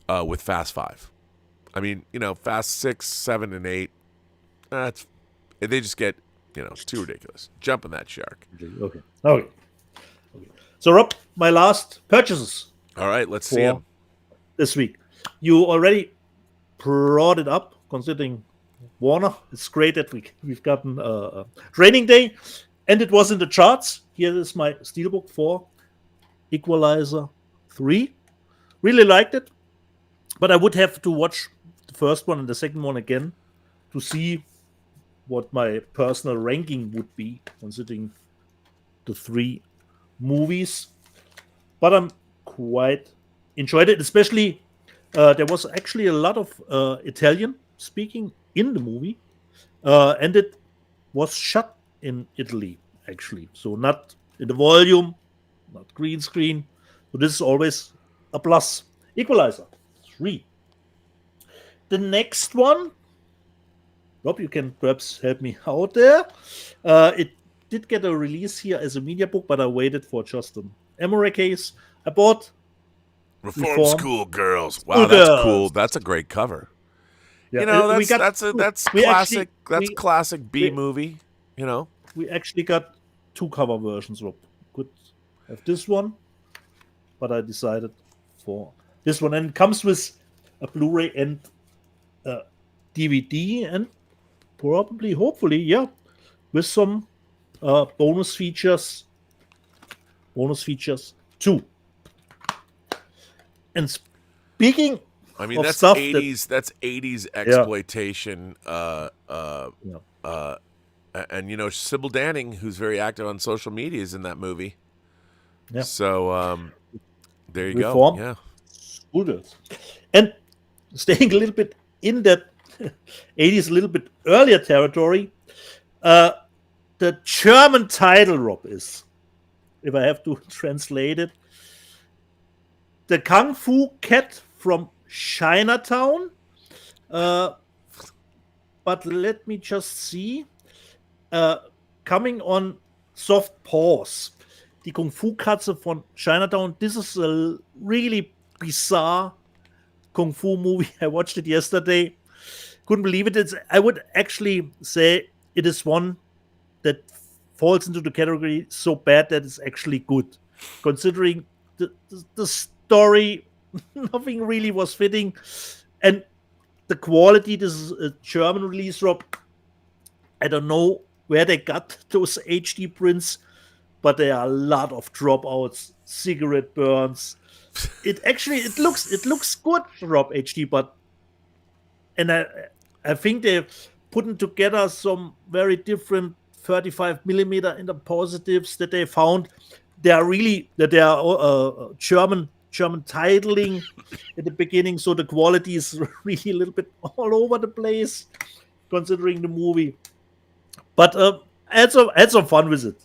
with Fast 5. I mean, Fast 6, 7, and 8, they just get, too ridiculous. Jumping that shark. Okay. So, Rob, my last purchases. All right, let's see them. This week. You already brought it up, considering Warner. It's great that we've gotten a training day, and it was in the charts. Here is my steelbook for Equalizer 3. Really liked it, but I would have to watch the first one and the second one again to see what my personal ranking would be, considering the 3 movies. But I'm quite enjoyed it, especially there was actually a lot of Italian speaking in the movie, and it was shot in Italy, actually. So not in the volume, not green screen. So this is always a plus. Equalizer 3. The next one, Rob, you can perhaps help me out there. It did get a release here as a media book, but I waited for just an Emory case. I bought Reform School Girls. Wow, that's cool. That's a great cover. Yeah, that's classic. That's classic B movie. We actually got 2 cover versions, Rob. Could have this one, but I decided for This one, and it comes with a Blu-ray and DVD, and probably, hopefully, yeah, with some bonus features too. And speaking I mean, of that's stuff 80s. That's 80s exploitation. And Sybil Danning, who's very active on social media, is in that movie. Yeah. So there you Reform. go. Yeah. Schoolgirls. And staying a little bit in that 80s, a little bit earlier territory, the German title, Rob, is, if I have to translate it, The Kung Fu Cat from Chinatown. But let me just see. Coming on soft pause. Die Kung Fu Katze von Chinatown. This is a really bizarre Kung Fu movie. I watched it yesterday. Couldn't believe it. I would actually say it is one that falls into the category so bad that it's actually good. Considering the story, nothing really was fitting. And the quality, this is a German release, Rob. I don't know where they got those HD prints, but there are a lot of dropouts, cigarette burns. It looks good, Rob, HD, but I think they've put together some very different 35 millimeter in the positives that they found. They are German titling at the beginning, so the quality is really a little bit all over the place, considering the movie. But I had some fun with it.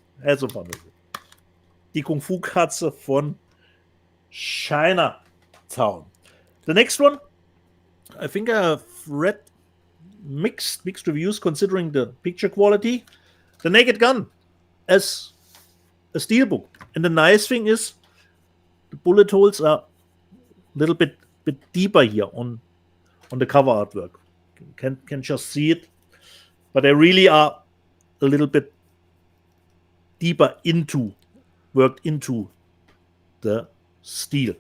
Die Kung Fu Katze von Chinatown. The next one, I think I have read mixed reviews considering the picture quality. The Naked Gun as a steelbook. And the nice thing is the bullet holes are a little bit deeper here on the cover artwork. Can just see it. But they really are a little bit deeper worked into the steel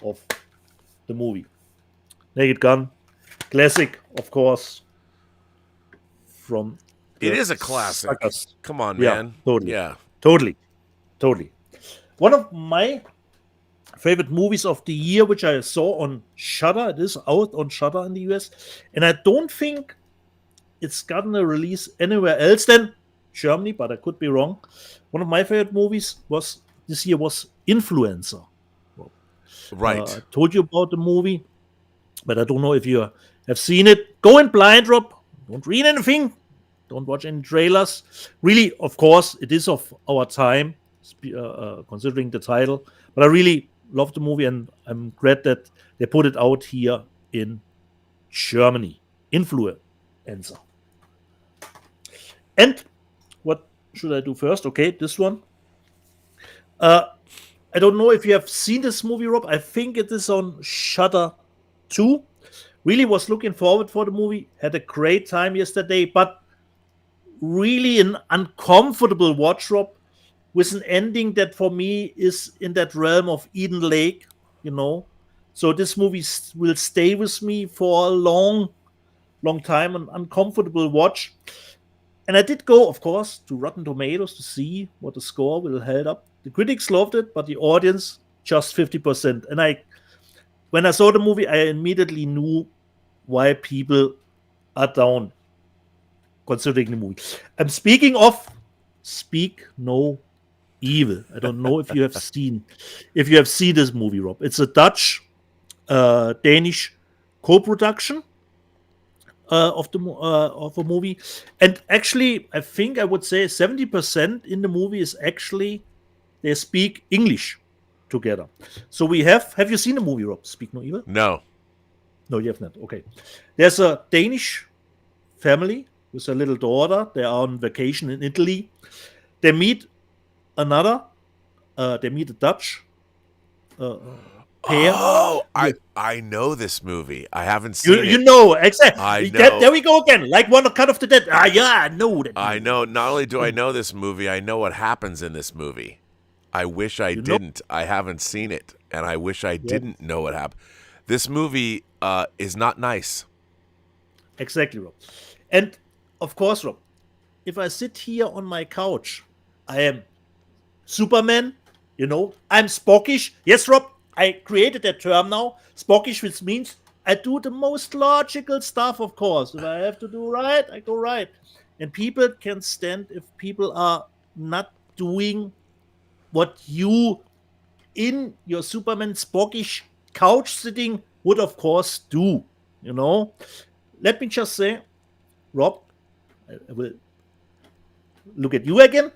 of the movie. Naked Gun, classic, of course. From It is a classic. Suckers. Come on, Yeah, man. totally. Yeah. Totally. One of my favorite movies of the year, which I saw on Shudder. It is out on Shudder in the US, and I don't think it's gotten a release anywhere else than Germany, but I could be wrong. One of my favorite movies this year was Influencer. Right. I told you about the movie, but I don't know if you have seen it. Go in blind, Rob. Don't read anything. Don't watch any trailers. Really, of course, it is of our time, considering the title. But I really love the movie, and I'm glad that they put it out here in Germany. Influencer. And what should I do first? Okay, this one. I don't know if you have seen this movie, Rob. I think it is on Shudder 2. Really was looking forward for the movie. Had a great time yesterday, but really an uncomfortable watch, Rob, with an ending that for me is in that realm of Eden Lake, So this movie will stay with me for a long time, an uncomfortable watch. And I did go, of course, to Rotten Tomatoes to see what the score will hold up. The critics loved it, but the audience just 50%. And when I saw the movie, I immediately knew why people are down considering the movie. I'm speaking of Speak No Evil. I don't know if you have seen this movie, Rob. It's a Dutch Danish co-production of a movie, and actually, I think I would say 70% in the movie is actually they speak English together. So we have you seen the movie, Rob? Speak No Evil? No, you have not. Okay, there's a Danish family with a little daughter. They are on vacation in Italy. They meet a Dutch pair. Oh, I know this movie. I haven't seen it. You know, exactly. I know. There we go again. Like One Cut of the Dead. Yeah, I know that. I know. Not only do I know this movie, I know what happens in this movie. I wish I didn't. I haven't seen it, and I wish I didn't know what happened. This movie is not nice. Exactly, Rob. And of course, Rob, if I sit here on my couch, I am Superman, I'm Spockish. Yes, Rob, I created that term now, Spockish, which means I do the most logical stuff, of course. If I have to do right, I go right. And people can stand if people are not doing what you in your Superman Spockish couch sitting would, of course, do. Let me just say, Rob, I will look at you again.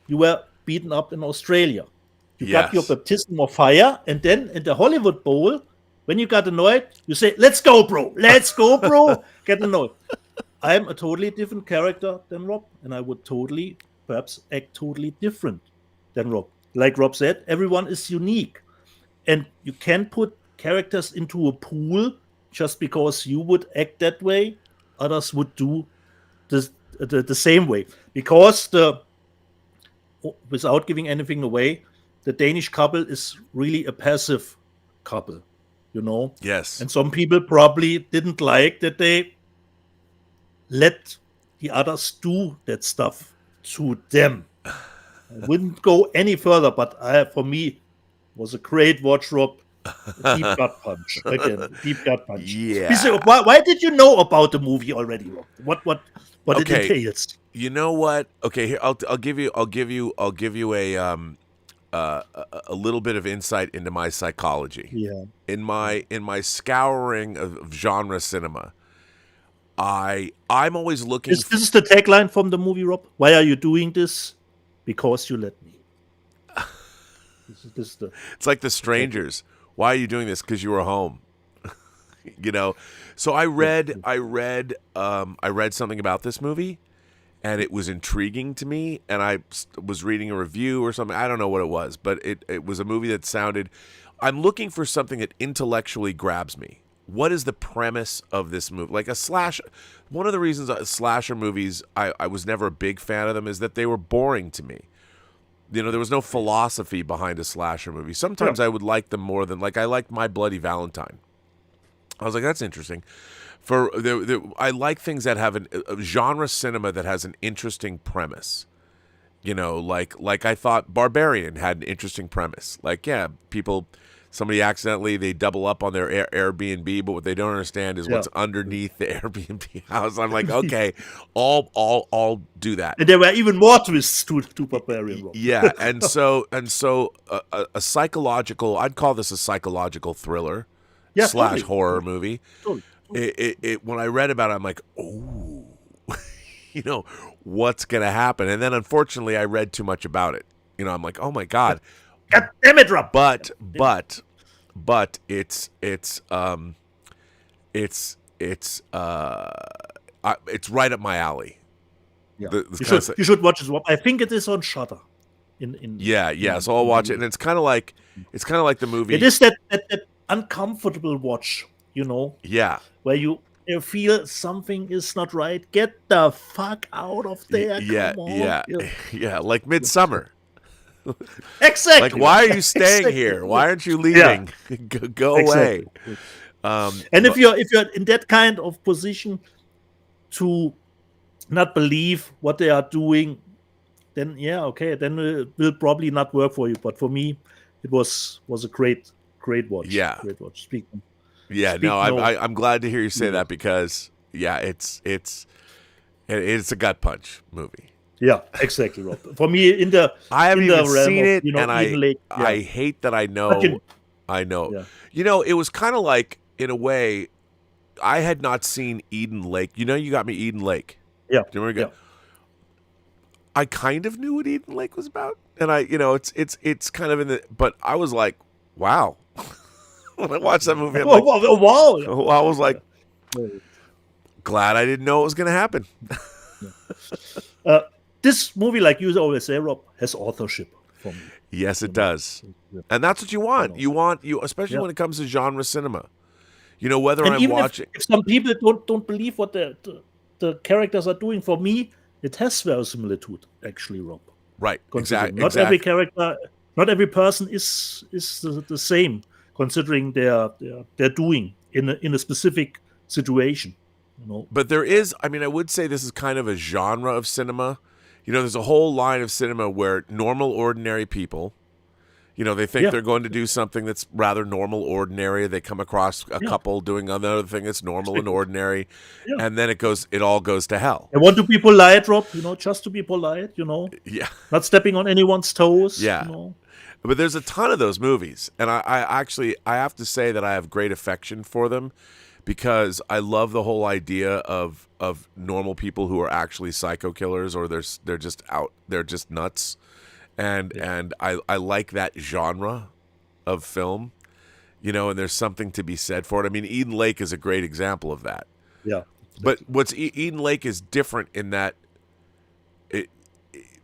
You were beaten up in Australia. You got your baptism of fire, and then in the Hollywood Bowl, when you got annoyed, you say, "Let's go, bro! Let's go, bro!" Get annoyed. I'm a totally different character than Rob, and I would perhaps act totally different than Rob. Like Rob said, everyone is unique, and you can't put characters into a pool just because you would act that way. Others would do the same way, because without giving anything away, the Danish couple is really a passive couple, Yes. And some people probably didn't like that they let the others do that stuff to them. I wouldn't go any further, but for me, was a great watch, Rob. A deep gut punch. Again, deep gut punch. Yeah. Why did you know about the movie already, Rob? What it entails? You know what? Okay, here I'll give you a little bit of insight into my psychology. Yeah. In my scouring of genre cinema, I'm always looking. This is the tagline from the movie, Rob. Why are you doing this? Because you let me. It's like The Strangers. Why are you doing this? Because you were home. So I read something about this movie, and it was intriguing to me, and I was reading a review or something. I don't know what it was, but it was a movie that sounded. I'm looking for something that intellectually grabs me. What is the premise of this movie? Like a slasher. One of the reasons slasher movies, I was never a big fan of them, is that they were boring to me. There was no philosophy behind a slasher movie. Sometimes I would like them more than, I liked My Bloody Valentine. I was like, that's interesting. I like things that have a genre cinema that has an interesting premise. Like I thought Barbarian had an interesting premise. Somebody accidentally, they double up on their Airbnb, but what they don't understand is what's underneath the Airbnb house. I'm like, okay, I'll do that. And there were even more twists to Barbarian. Yeah, and so a psychological, I'd call this a psychological thriller / horror movie. Totally. When I read about it, I'm like, oh, what's gonna happen? And then unfortunately, I read too much about it. I'm like, oh my god. God damn it, Rob. But it's right up my alley. Yeah. You should watch it, Rob. I think it is on Shudder. So I'll watch it, and it's kind of like the movie. It is that uncomfortable watch, Yeah. Where you feel something is not right. Get the fuck out of there. Yeah, Come on. yeah, like Midsummer. Exactly. Like, why are you staying here? Why aren't you leaving? Go away. And if you're in that kind of position to not believe what they are doing, then then it will probably not work for you. But for me, it was a great watch. Yeah, great watch. Speaking. I'm glad to hear you say that, because it's a gut punch movie. Yeah, exactly, Rob. For me, I haven't even seen it, and I hate that I know. I know. Yeah. It was kind of like, in a way, I had not seen Eden Lake. You got me Eden Lake. Yeah. Do you remember? Yeah. I kind of knew what Eden Lake was about, and it's kind of in the. But I was like, wow. When I watched that movie, I'm like, wow. I was like, glad I didn't know what was going to happen. This movie, like you always say, Rob, has authorship for me. Yes, it does. And that's what you want. You especially when it comes to genre cinema. Whether I'm watching. If some people don't believe what the characters are doing, for me, it has verisimilitude, actually, Rob. Right. Exactly. Not every character not every person is the same, considering their doing in a specific situation. But there is, I mean, I would say this is kind of a genre of cinema. There's a whole line of cinema where normal, ordinary people, they think they're going to do something that's rather normal, ordinary. They come across a couple doing another thing that's normal and ordinary, and then it all goes to hell. They want to be polite, Rob, just to be polite, Yeah. not stepping on anyone's toes. Yeah. But there's a ton of those movies, and I have to say that I have great affection for them, because I love the whole idea of normal people who are actually psycho killers, or they're just nuts, and I like that genre of film, and there's something to be said for it. I mean, Eden Lake is a great example of that. Yeah. But Eden Lake is different in that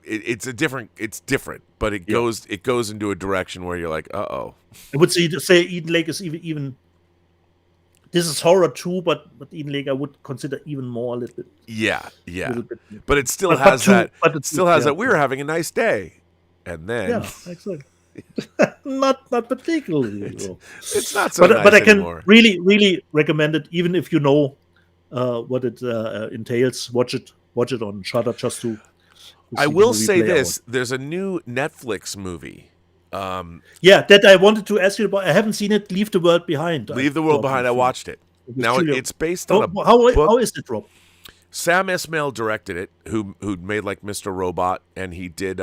it's different, but it goes into a direction where you're like, uh-oh. I would say Eden Lake is even. This is horror too, but Eden Lake I would consider even more a little bit. Yeah. Little bit. But it still has that. We were having a nice day, and then exactly. not particularly. It's not so nice but I can anymore. really recommend it, even if you know what it entails. Watch it on Shudder just to. I will say this: there's a new Netflix movie. That I wanted to ask you about. I haven't seen it. Leave the World Behind. Leave the World Behind. I watched it. Now it's based on a book. How is it, Rob? Sam Esmail directed it, who made like Mr. Robot, and he did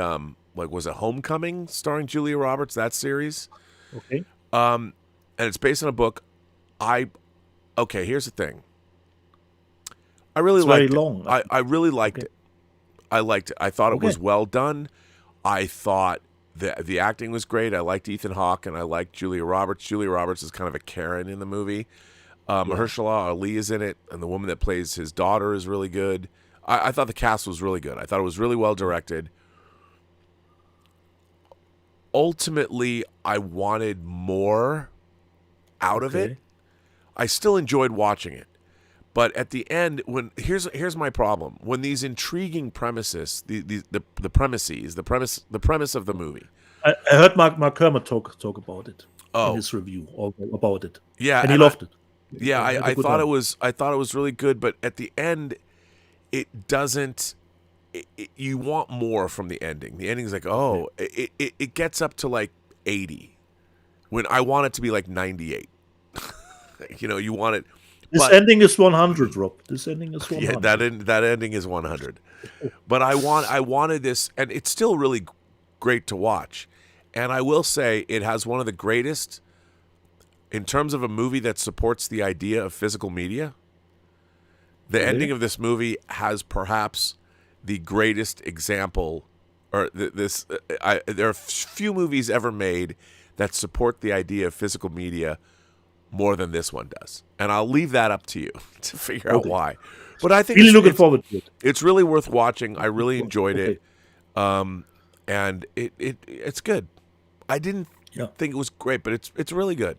was it Homecoming starring Julia Roberts, that series. Okay. And it's based on a book. Here's the thing. I really liked it. Very long. I really liked it. I liked it. I thought it was well done. I thought the acting was great. I liked Ethan Hawke, and I liked Julia Roberts. Julia Roberts is kind of a Karen in the movie. Mahershala Ali is in it, and the woman that plays his daughter is really good. I thought the cast was really good. I thought it was really well directed. Ultimately, I wanted more out of it. I still enjoyed watching it. But at the end, here's my problem: when these intriguing premises, the premise of the movie. I heard Mark Kermit talk about it in his review about it. Yeah, and he loved it. Yeah, I thought it was really good, but at the end, it doesn't. You want more from the ending. The ending's like, it gets up to like 80, when I want it to be like 98. You want it. This ending is 100, Rob. This ending is 100. Yeah, that ending is 100. But I wanted this, and it's still really great to watch. And I will say it has one of the greatest, in terms of a movie that supports the idea of physical media. The ending of this movie has perhaps the greatest example, or there are few movies ever made that support the idea of physical media more than this one does, and I'll leave that up to you to figure out why. But I think really looking forward to it. It's really worth watching. I really enjoyed it, and it's good. I didn't think it was great, but it's really good.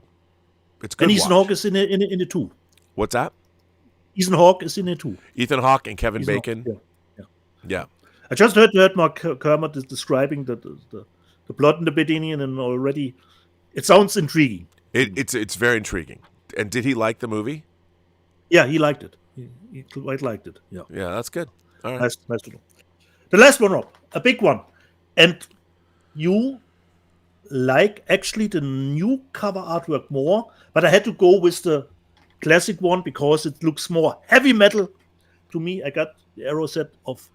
It's good. And Ethan Hawke is in it too. What's that? Ethan Hawke is in it too. Ethan Hawke and Kevin Bacon. Yeah. I just heard Mark Kermit is describing the plot in the beginning, and already it sounds intriguing. It's very intriguing. And did he like the movie? Yeah, he liked it. He quite liked it. Yeah. Yeah, that's good. All right. Nice to know. The last one, Rob, a big one, and you like actually the new cover artwork more, but I had to go with the classic one because it looks more heavy metal to me. I got the arrow set of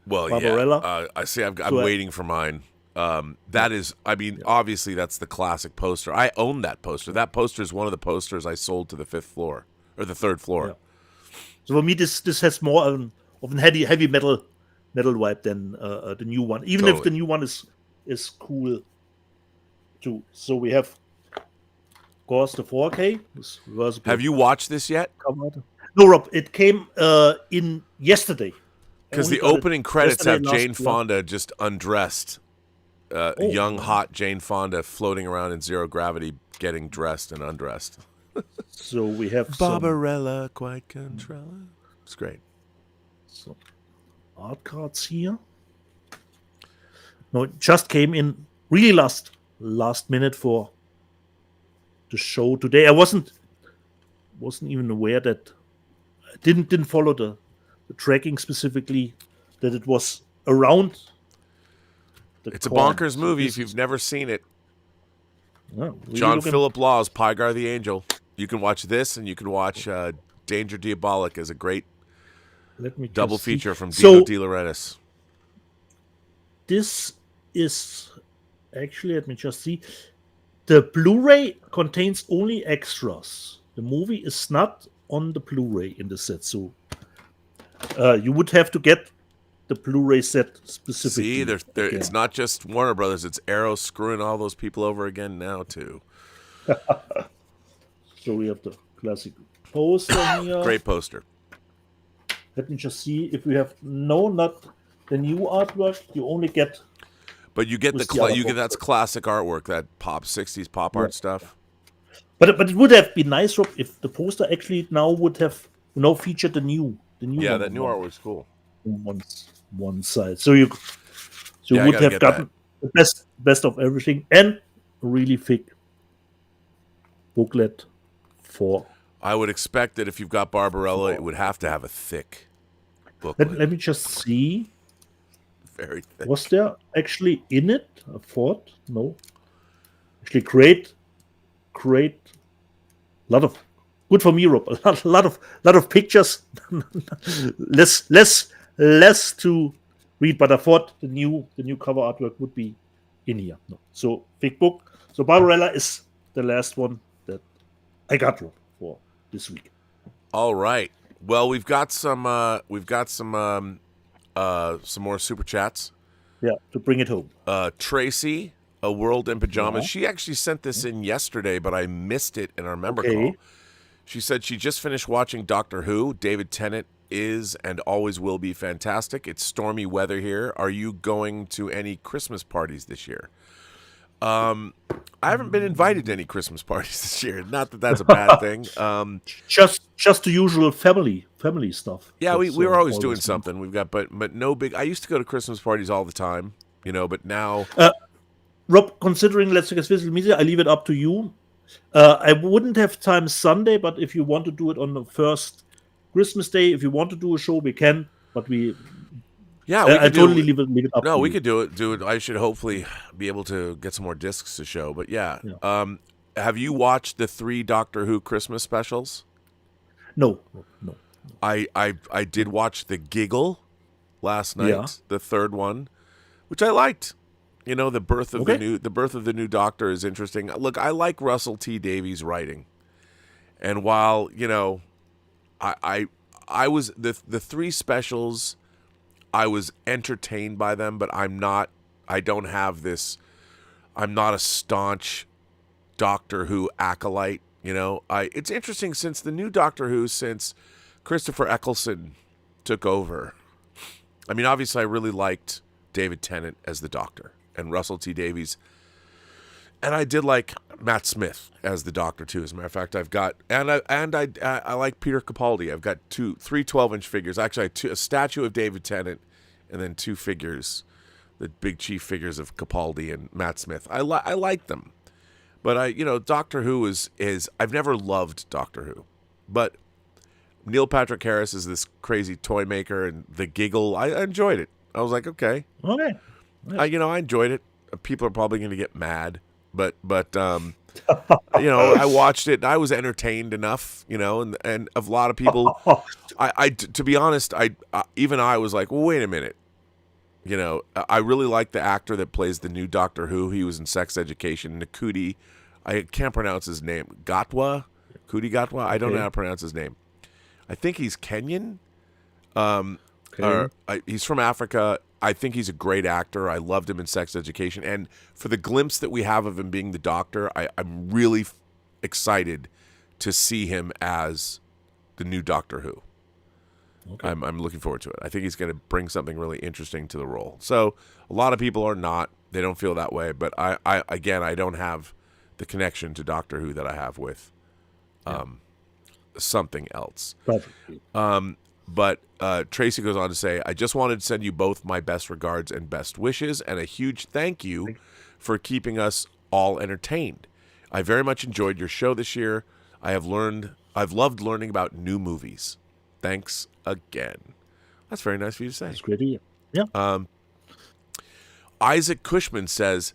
Barbarella. I see. I'm waiting for mine. That is, I mean, obviously that's the classic poster. I own that poster. That poster is one of the posters I sold to the 5th floor or the 3rd floor. Yeah. So for me, this has more of an heavy metal vibe than the new one. Even if the new one is cool too. So we have, of course, the 4K. Have you watched this yet? No, Rob. It came in yesterday. Because the opening credits have Jane Fonda just undressed. Young, hot Jane Fonda floating around in zero gravity, getting dressed and undressed. So we have Barbarella, quite controller. It's great. So art cards here. No, it just came in really last minute for the show today. I wasn't even aware that I didn't follow the tracking specifically that it was around the It's a corner. bonkers So movie this if you've is- never seen it. yeah, really John looking- Philip Law's Pygar the Angel. You can watch this, and you can watch Danger Diabolic as a great Let me double just see. feature from Dino So De Laurentiis. this is actually, let me just see. The Blu-ray contains only extras. The movie is not on the Blu-ray in the set, so you would have to get the Blu-ray set specifically. See, it's again. not just Warner Brothers. It's Arrow screwing all those people over again now, too. So we have the classic poster here. Great poster. Let me just see if we have not the new artwork. You only get But you get What's the other box that's set? classic artwork, that 60s pop art stuff. but it would have been nice, Rob, if the poster actually now would have featured the new Yeah, one that new artwork's cool. on one side. So you Yeah, I would gotta have get gotten the best of everything and a really thick booklet for. I would expect that if you've got Barbarella, it would have to have a thick booklet. Let me just see. Very thick. Was there actually in it a thought? No. Actually, great. Lot of good for me, Rob. A lot of pictures. less to read, but I thought the new cover artwork would be in here. No. So big book. So Barbarella is the last one that I got, Rob, for this week. All right. Well, we've got some more super chats. Yeah, to bring it home. Tracy, A World in Pajamas. Yeah. She actually sent this in yesterday, but I missed it in our member Okay. call. She said she just finished watching Doctor Who. David Tennant is and always will be fantastic. It's stormy weather here. Are you going to any Christmas parties this year? I haven't been invited to any Christmas parties this year. Not that that's a bad thing. Just the usual family stuff. Yeah, we That's, were always doing good. something. We've got, but no big. I used to go to Christmas parties all the time, but now Rob, considering Let's Talk Physical Media, I leave it up to you. I wouldn't have time Sunday, but if you want to do it on the first Christmas day, if you want to do a show, we can. But we I totally leave it up. No, to we you. could do it. I should hopefully be able to get some more discs to show. But yeah. Have you watched the 3 Doctor Who Christmas specials? No. I did watch the Giggle last night, Yeah. the 3rd one, which I liked. The birth of Okay. the birth of the new Doctor is interesting. Look, I like Russell T Davies' writing, and while I was the 3 specials, I was entertained by them, but I'm not a staunch Doctor Who acolyte. It's interesting since the new Doctor Who, since Christopher Eccleston took over. I mean, obviously, I really liked David Tennant as the Doctor and Russell T Davies, and I did like Matt Smith as the Doctor too. As a matter of fact, I've got I like Peter Capaldi. I've got 3 12-inch figures. Actually, a statue of David Tennant, and then 2 figures, the big chief figures of Capaldi and Matt Smith. I like them. But Doctor Who is I've never loved Doctor Who, but Neil Patrick Harris is this crazy toy maker, and the Giggle. I enjoyed it. I was like, okay, I enjoyed it. People are probably going to get mad, but I watched it. And I was entertained enough, and of a lot of people. To be honest, I was like, well, wait a minute. I really like the actor that plays the new Doctor Who. He was in Sex Education. Ncuti, I can't pronounce his name. Gatwa? Ncuti Gatwa? I don't know how to pronounce his name. I think he's Kenyan. He's from Africa. I think he's a great actor. I loved him in Sex Education. And for the glimpse that we have of him being the Doctor, I'm really excited to see him as the new Doctor Who. Okay. I'm looking forward to it. I think he's going to bring something really interesting to the role. So a lot of people are not. They don't feel that way. But I don't have the connection to Doctor Who that I have with something else. Perfect. Tracy goes on to say, I just wanted to send you both my best regards and best wishes, and a huge thank you for keeping us all entertained. I very much enjoyed your show this year. I've loved learning about new movies. Thanks again. That's very nice of you to say. That's great to hear. Yeah. Isaac Cushman says,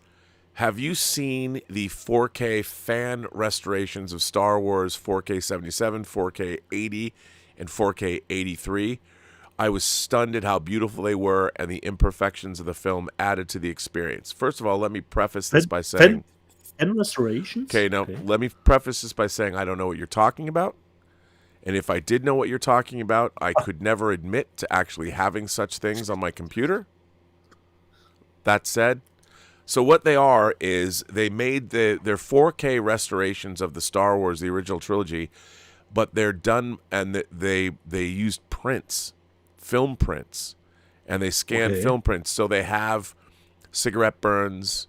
have you seen the 4K fan restorations of Star Wars 4K 77, 4K 80, and 4K 83? I was stunned at how beautiful they were and the imperfections of the film added to the experience. First of all, let me preface this by saying... Fan restorations? Okay, now let me preface this by saying I don't know what you're talking about. And if I did know what you're talking about, I could never admit to actually having such things on my computer. That said, so what they are is they made their 4K restorations of the Star Wars, the original trilogy, but they're done and they used prints, film prints, and they scanned film prints. So they have cigarette burns.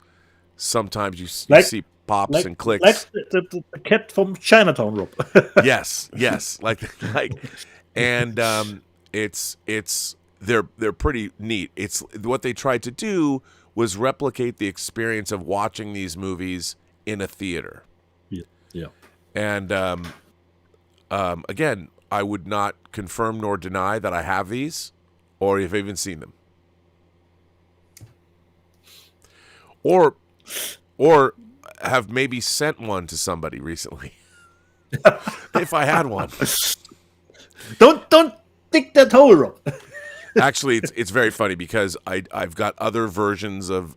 Sometimes you see pops and clicks. Like the cat from Chinatown, Rob. yes, and they're pretty neat. It's what they tried to do was replicate the experience of watching these movies in a theater. Yeah. And again, I would not confirm nor deny that I have these, or have even seen them, or have maybe sent one to somebody recently. If I had one. Don't dig that hole, Rob. Actually, it's very funny because I've got other versions of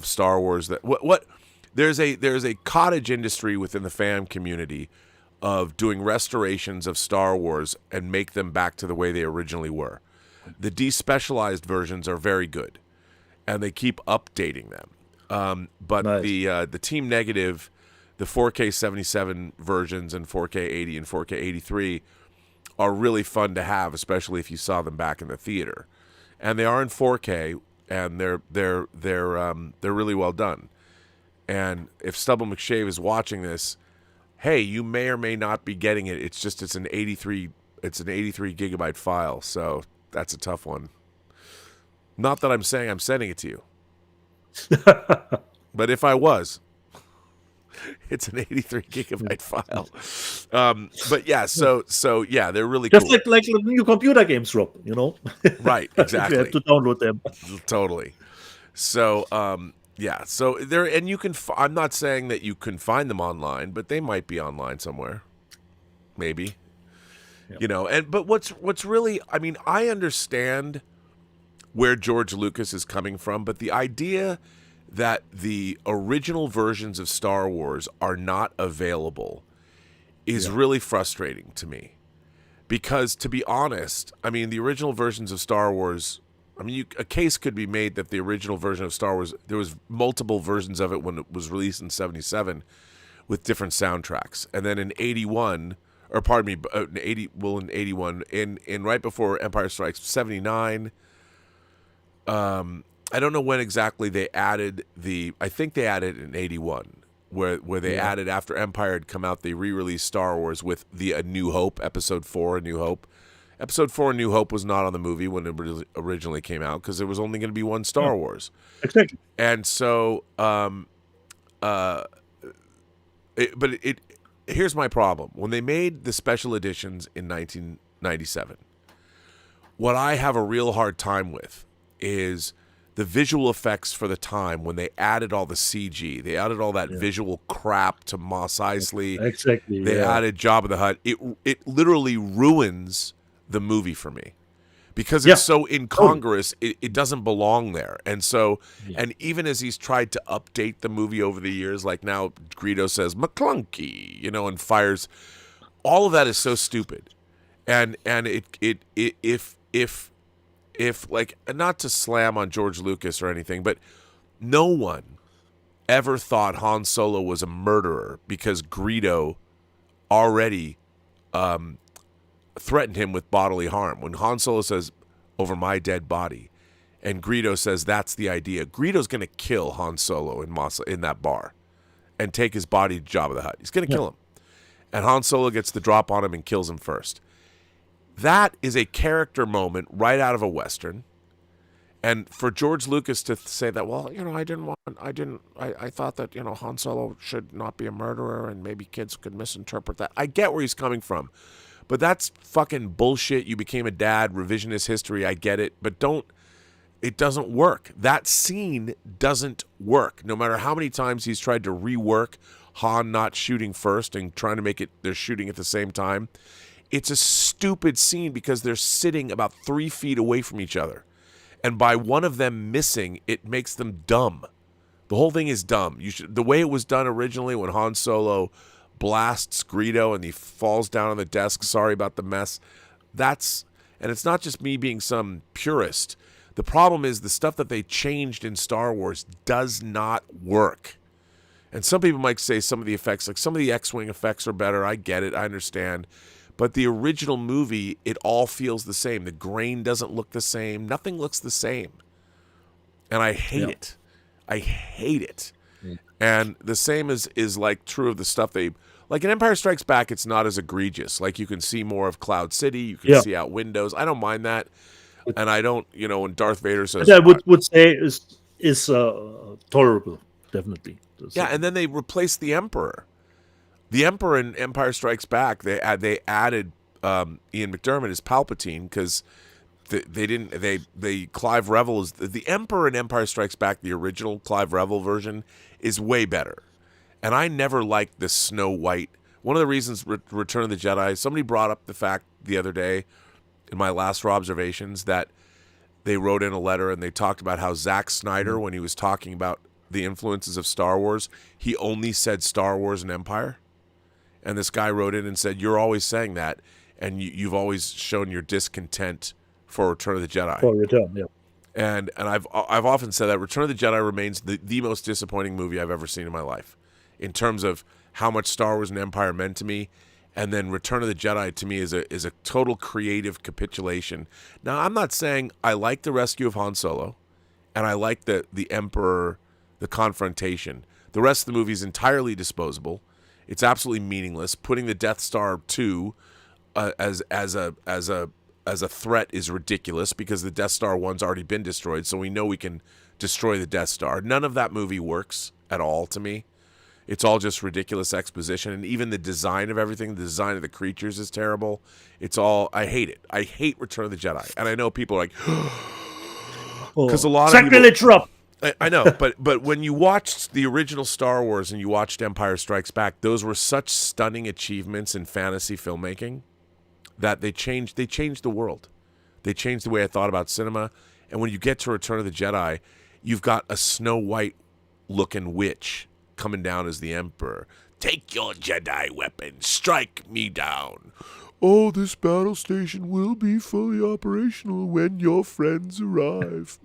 Star Wars that what there's a cottage industry within the fan community of doing restorations of Star Wars and make them back to the way they originally were. The despecialized versions are very good, and they keep updating them. But nice. The Team Negative, the 4K 77 versions and 4K 80 and 4K 83 are really fun to have, especially if you saw them back in the theater. And they are in 4K, and they're really well done. And if Stubble McShave is watching this, hey, you may or may not be getting it. It's an 83 gigabyte file, so that's a tough one. Not that I'm saying I'm sending it to you. But if I was, it's an 83 gigabyte file. But yeah, so yeah, they're really just cool. like new computer games, Rob. You know, right? Exactly. You have to download them. Totally. So yeah, so there, and you can. I'm not saying that you can find them online, but they might be online somewhere, maybe. Yep. You know, but what's really, I mean, I understand where George Lucas is coming from, but the idea that the original versions of Star Wars are not available is really frustrating to me. Because, to be honest, I mean, the original versions of Star Wars, I mean, a case could be made that the original version of Star Wars, there was multiple versions of it when it was released in 77 with different soundtracks. And then in 81, or pardon me, in 81, in right before Empire Strikes, 79, I don't know when exactly they added I think they added in 81, where they added, after Empire had come out, they re-released Star Wars with A New Hope, Episode 4, A New Hope. Episode 4, A New Hope was not on the movie when it originally came out because there was only going to be one Star Wars. Exactly. And so, here's my problem. When they made the special editions in 1997, what I have a real hard time with is the visual effects for the time when they added all the CG. They added all that visual crap to Mos Eisley. Exactly. They added Jabba the Hutt. It literally ruins the movie for me because it's so incongruous. It doesn't belong there. And so, and even as he's tried to update the movie over the years, like now Greedo says McClunky, you know, and fires. All of that is so stupid. And if like, not to slam on George Lucas or anything, but no one ever thought Han Solo was a murderer because Greedo already threatened him with bodily harm. When Han Solo says, "Over my dead body," and Greedo says that's the idea, Greedo's going to kill Han Solo in that bar and take his body to Jabba the Hutt. He's going to kill him. And Han Solo gets the drop on him and kills him first. That is a character moment right out of a Western. And for George Lucas to say that, well, I thought that, Han Solo should not be a murderer and maybe kids could misinterpret that. I get where he's coming from. But that's fucking bullshit. You became a dad, revisionist history. I get it. But it doesn't work. That scene doesn't work. No matter how many times he's tried to rework Han not shooting first and trying to make it they're shooting at the same time. It's a stupid scene because they're sitting about 3 feet away from each other. And by one of them missing, it makes them dumb. The whole thing is dumb. The way it was done originally when Han Solo blasts Greedo and he falls down on the desk, sorry about the mess. And it's not just me being some purist. The problem is the stuff that they changed in Star Wars does not work. And some people might say some of the effects, like some of the X-Wing effects are better. I get it. I understand. But the original movie, it all feels the same. The grain doesn't look the same. Nothing looks the same. And I hate it. I hate it. And the same is like true of the stuff like in Empire Strikes Back, it's not as egregious. Like you can see more of Cloud City. You can see out windows. I don't mind that. And I don't, when Darth Vader says... I would say is tolerable, definitely. Yeah, and then they replaced the Emperor. The Emperor in Empire Strikes Back, they added Ian McDiarmid as Palpatine because Clive Revel is the Emperor in Empire Strikes Back. The original Clive Revel version is way better, and I never liked the Snow White. One of the reasons Return of the Jedi. Somebody brought up the fact the other day in my last observations that they wrote in a letter and they talked about how Zack Snyder, when he was talking about the influences of Star Wars, he only said Star Wars and Empire. And this guy wrote in and said, "You're always saying that, and you've always shown your discontent for Return of the Jedi." For Return, yeah. And I've often said that Return of the Jedi remains the most disappointing movie I've ever seen in my life, in terms of how much Star Wars and Empire meant to me. And then Return of the Jedi to me is a total creative capitulation. Now I'm not saying I like the rescue of Han Solo, and I like the Emperor, the confrontation. The rest of the movie is entirely disposable. It's absolutely meaningless. Putting the Death Star 2 as a threat is ridiculous because the Death Star 1's already been destroyed, so we know we can destroy the Death Star. None of that movie works at all to me. It's all just ridiculous exposition, and even the design of everything, the design of the creatures is terrible. I hate it. I hate Return of the Jedi, and I know people are like, because a lot of people... I know, but when you watched the original Star Wars and you watched Empire Strikes Back, those were such stunning achievements in fantasy filmmaking that they changed the world. They changed the way I thought about cinema. And when you get to Return of the Jedi, you've got a Snow White-looking witch coming down as the Emperor. Take your Jedi weapon, strike me down. Oh, this battle station will be fully operational when your friends arrive.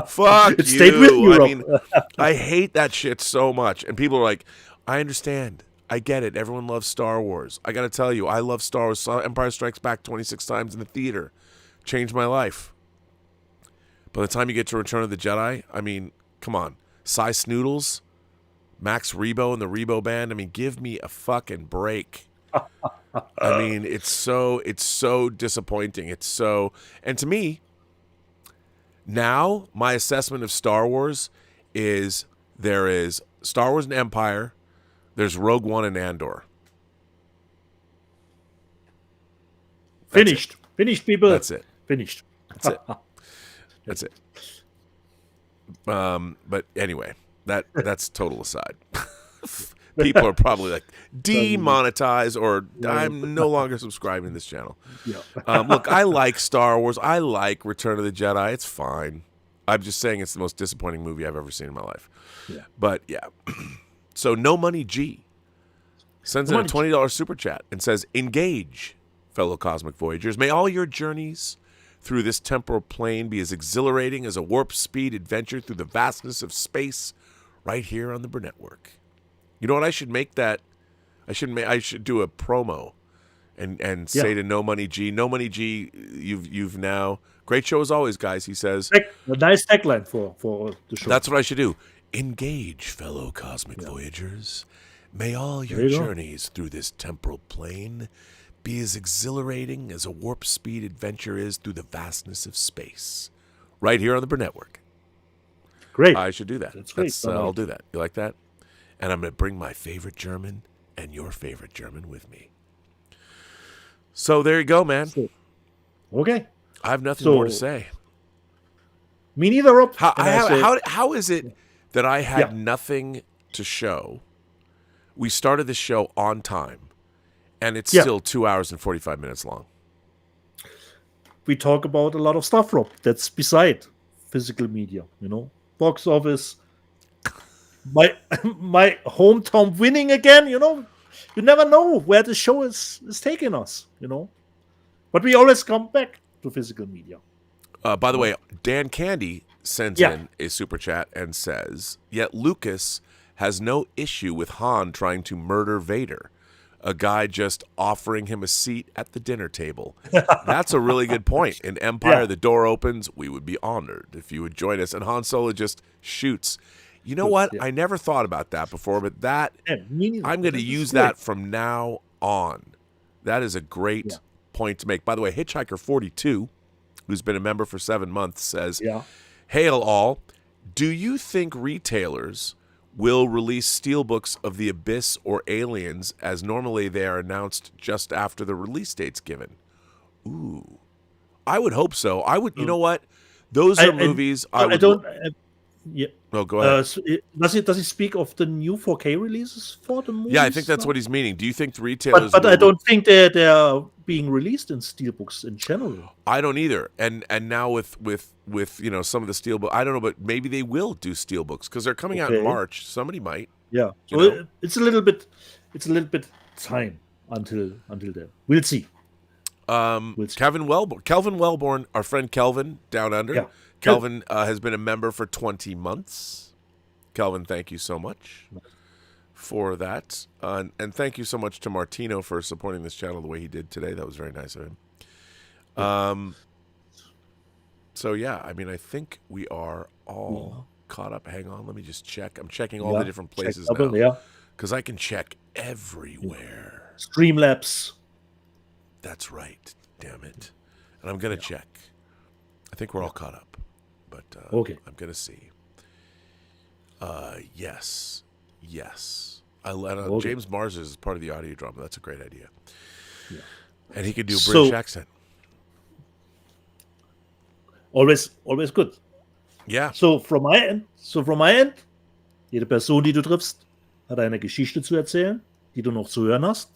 Fuck it stayed with you. I mean, I hate that shit so much. And people are like, I understand. I get it. Everyone loves Star Wars. I got to tell you, I love Star Wars. Saw Empire Strikes Back 26 times in the theater. Changed my life. By the time you get to Return of the Jedi, I mean, come on. Cy Snoodles, Max Rebo and the Rebo Band. I mean, give me a fucking break. I mean, it's so disappointing. And to me, now my assessment of Star Wars is there is Star Wars and Empire, there's Rogue One and Andor. Finished, people. That's it. Finished. That's it. But anyway, that's total aside. People are probably like, demonetize, or I'm no longer subscribing to this channel. Yeah. Look, I like Star Wars. I like Return of the Jedi. It's fine. I'm just saying it's the most disappointing movie I've ever seen in my life. Yeah. But, yeah. So, No Money G sends in a $20 super chat and says, engage, fellow Cosmic Voyagers. May all your journeys through this temporal plane be as exhilarating as a warp speed adventure through the vastness of space right here on the Burnettwork. You know what? I should make that. I should do a promo, and say to No Money G, No Money G, you've now great show as always, guys. He says a nice tagline for the show. That's what I should do. Engage, fellow Cosmic Voyagers. May all your journeys through this temporal plane be as exhilarating as a warp speed adventure is through the vastness of space. Right here on the Burnettwork. Great. I should do that. That's great. I'll do that. You like that? And I'm going to bring my favorite German and your favorite German with me. So there you go, man. Okay. I have nothing more to say. Me neither, Rob. How is it that I had nothing to show? We started the show on time, and it's still 2 hours and 45 minutes long. We talk about a lot of stuff, Rob. That's beside physical media, box office, my hometown winning again, You never know where the show is taking us, But we always come back to physical media. By the way, Dan Candy sends in a super chat and says, yet Lucas has no issue with Han trying to murder Vader. A guy just offering him a seat at the dinner table. That's a really good point. In Empire, the door opens. We would be honored if you would join us. And Han Solo just shoots. You know what? I never thought about that before, but I'm going to use that from now on. That is a great point to make. By the way, Hitchhiker 42, who's been a member for 7 months, says, Hail all. Do you think retailers will release steelbooks of The Abyss or Aliens, as normally they are announced just after the release date's given? Ooh. I would hope so. You know what? Those are movies I don't... Oh, go ahead. Does he speak of the new 4K releases for the movies? Yeah, I think that's what he's meaning. Do you think the retailers... But I don't think they're being released in steelbooks in general. I don't either. And now with some of the steelbook, I don't know, but maybe they will do steelbooks because they're coming out in March. Somebody might. Yeah. So it's a little bit time until then. We'll see. Kelvin Wellborn, our friend Kelvin down under. Yeah. Kelvin has been a member for 20 months. Kelvin, thank you so much for that. And thank you so much to Martino for supporting this channel the way he did today. That was very nice of him. So, I think we are all caught up. Hang on, let me just check. I'm checking all the different places now. Because I can check everywhere. Streamlabs. That's right. Damn it. And I'm going to check. I think we're all caught up. But I'm going to see. Yes. James Mars is part of the audio drama. That's a great idea. Yeah. And he could do a British accent. Always good. Yeah. So from my end, jede Person, die du triffst, hat eine Geschichte zu erzählen, die du noch zu hören hast.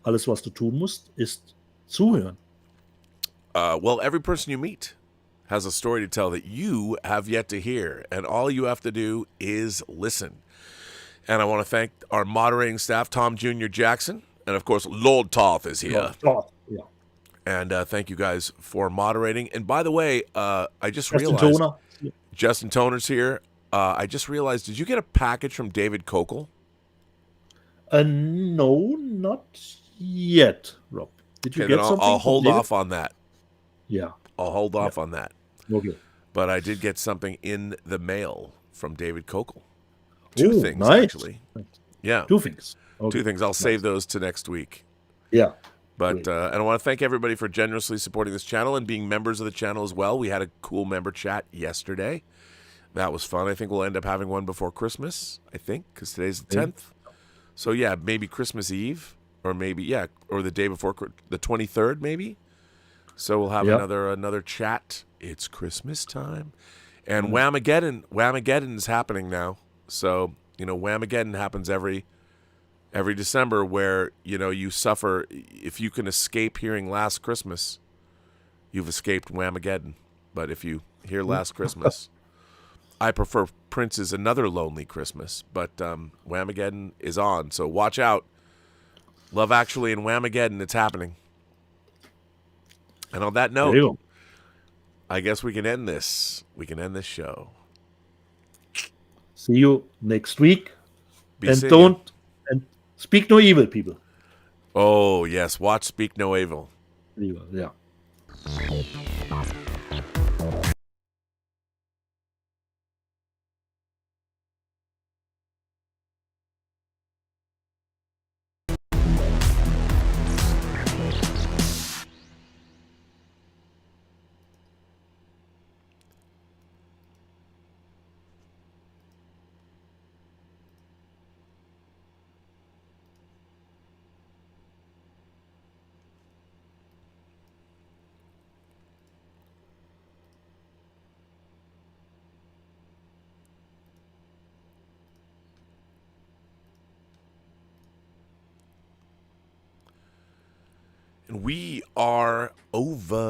Alles, was du tun musst, ist zuhören. Well, every person you meet has a story to tell that you have yet to hear, and all you have to do is listen. And I want to thank our moderating staff, Tom Jr. Jackson, and of course, Lord Toth is here. Lord Toth, yeah. And thank you guys for moderating. And by the way, I just realized Justin Toner's here. I just realized, did you get a package from David Kokel? No, not yet, Rob. Did you get something? I'll hold off on that. Yeah. I'll hold off on that. Okay. But I did get something in the mail from David Kokel. Two things, nice. Actually. Yeah. 2 things. Okay. 2 things. I'll save those to next week. Yeah. But and I want to thank everybody for generously supporting this channel and being members of the channel as well. We had a cool member chat yesterday. That was fun. I think we'll end up having one before Christmas, because today's the 10th. So, maybe Christmas Eve, or maybe, or the day before, the 23rd, maybe. So we'll have another chat. It's Christmas time. And Whamageddon is happening now. So, Whamageddon happens every December where, you suffer. If you can escape hearing Last Christmas, you've escaped Whamageddon. But if you hear Last Christmas, I prefer Prince's Another Lonely Christmas. But Whamageddon is on. So watch out. Love Actually and Whamageddon, it's happening. And on that note, I guess we can end this. We can end this show. See you next week. And speak no evil, people. Oh, yes. Watch Speak No Evil. Yeah. And we are over.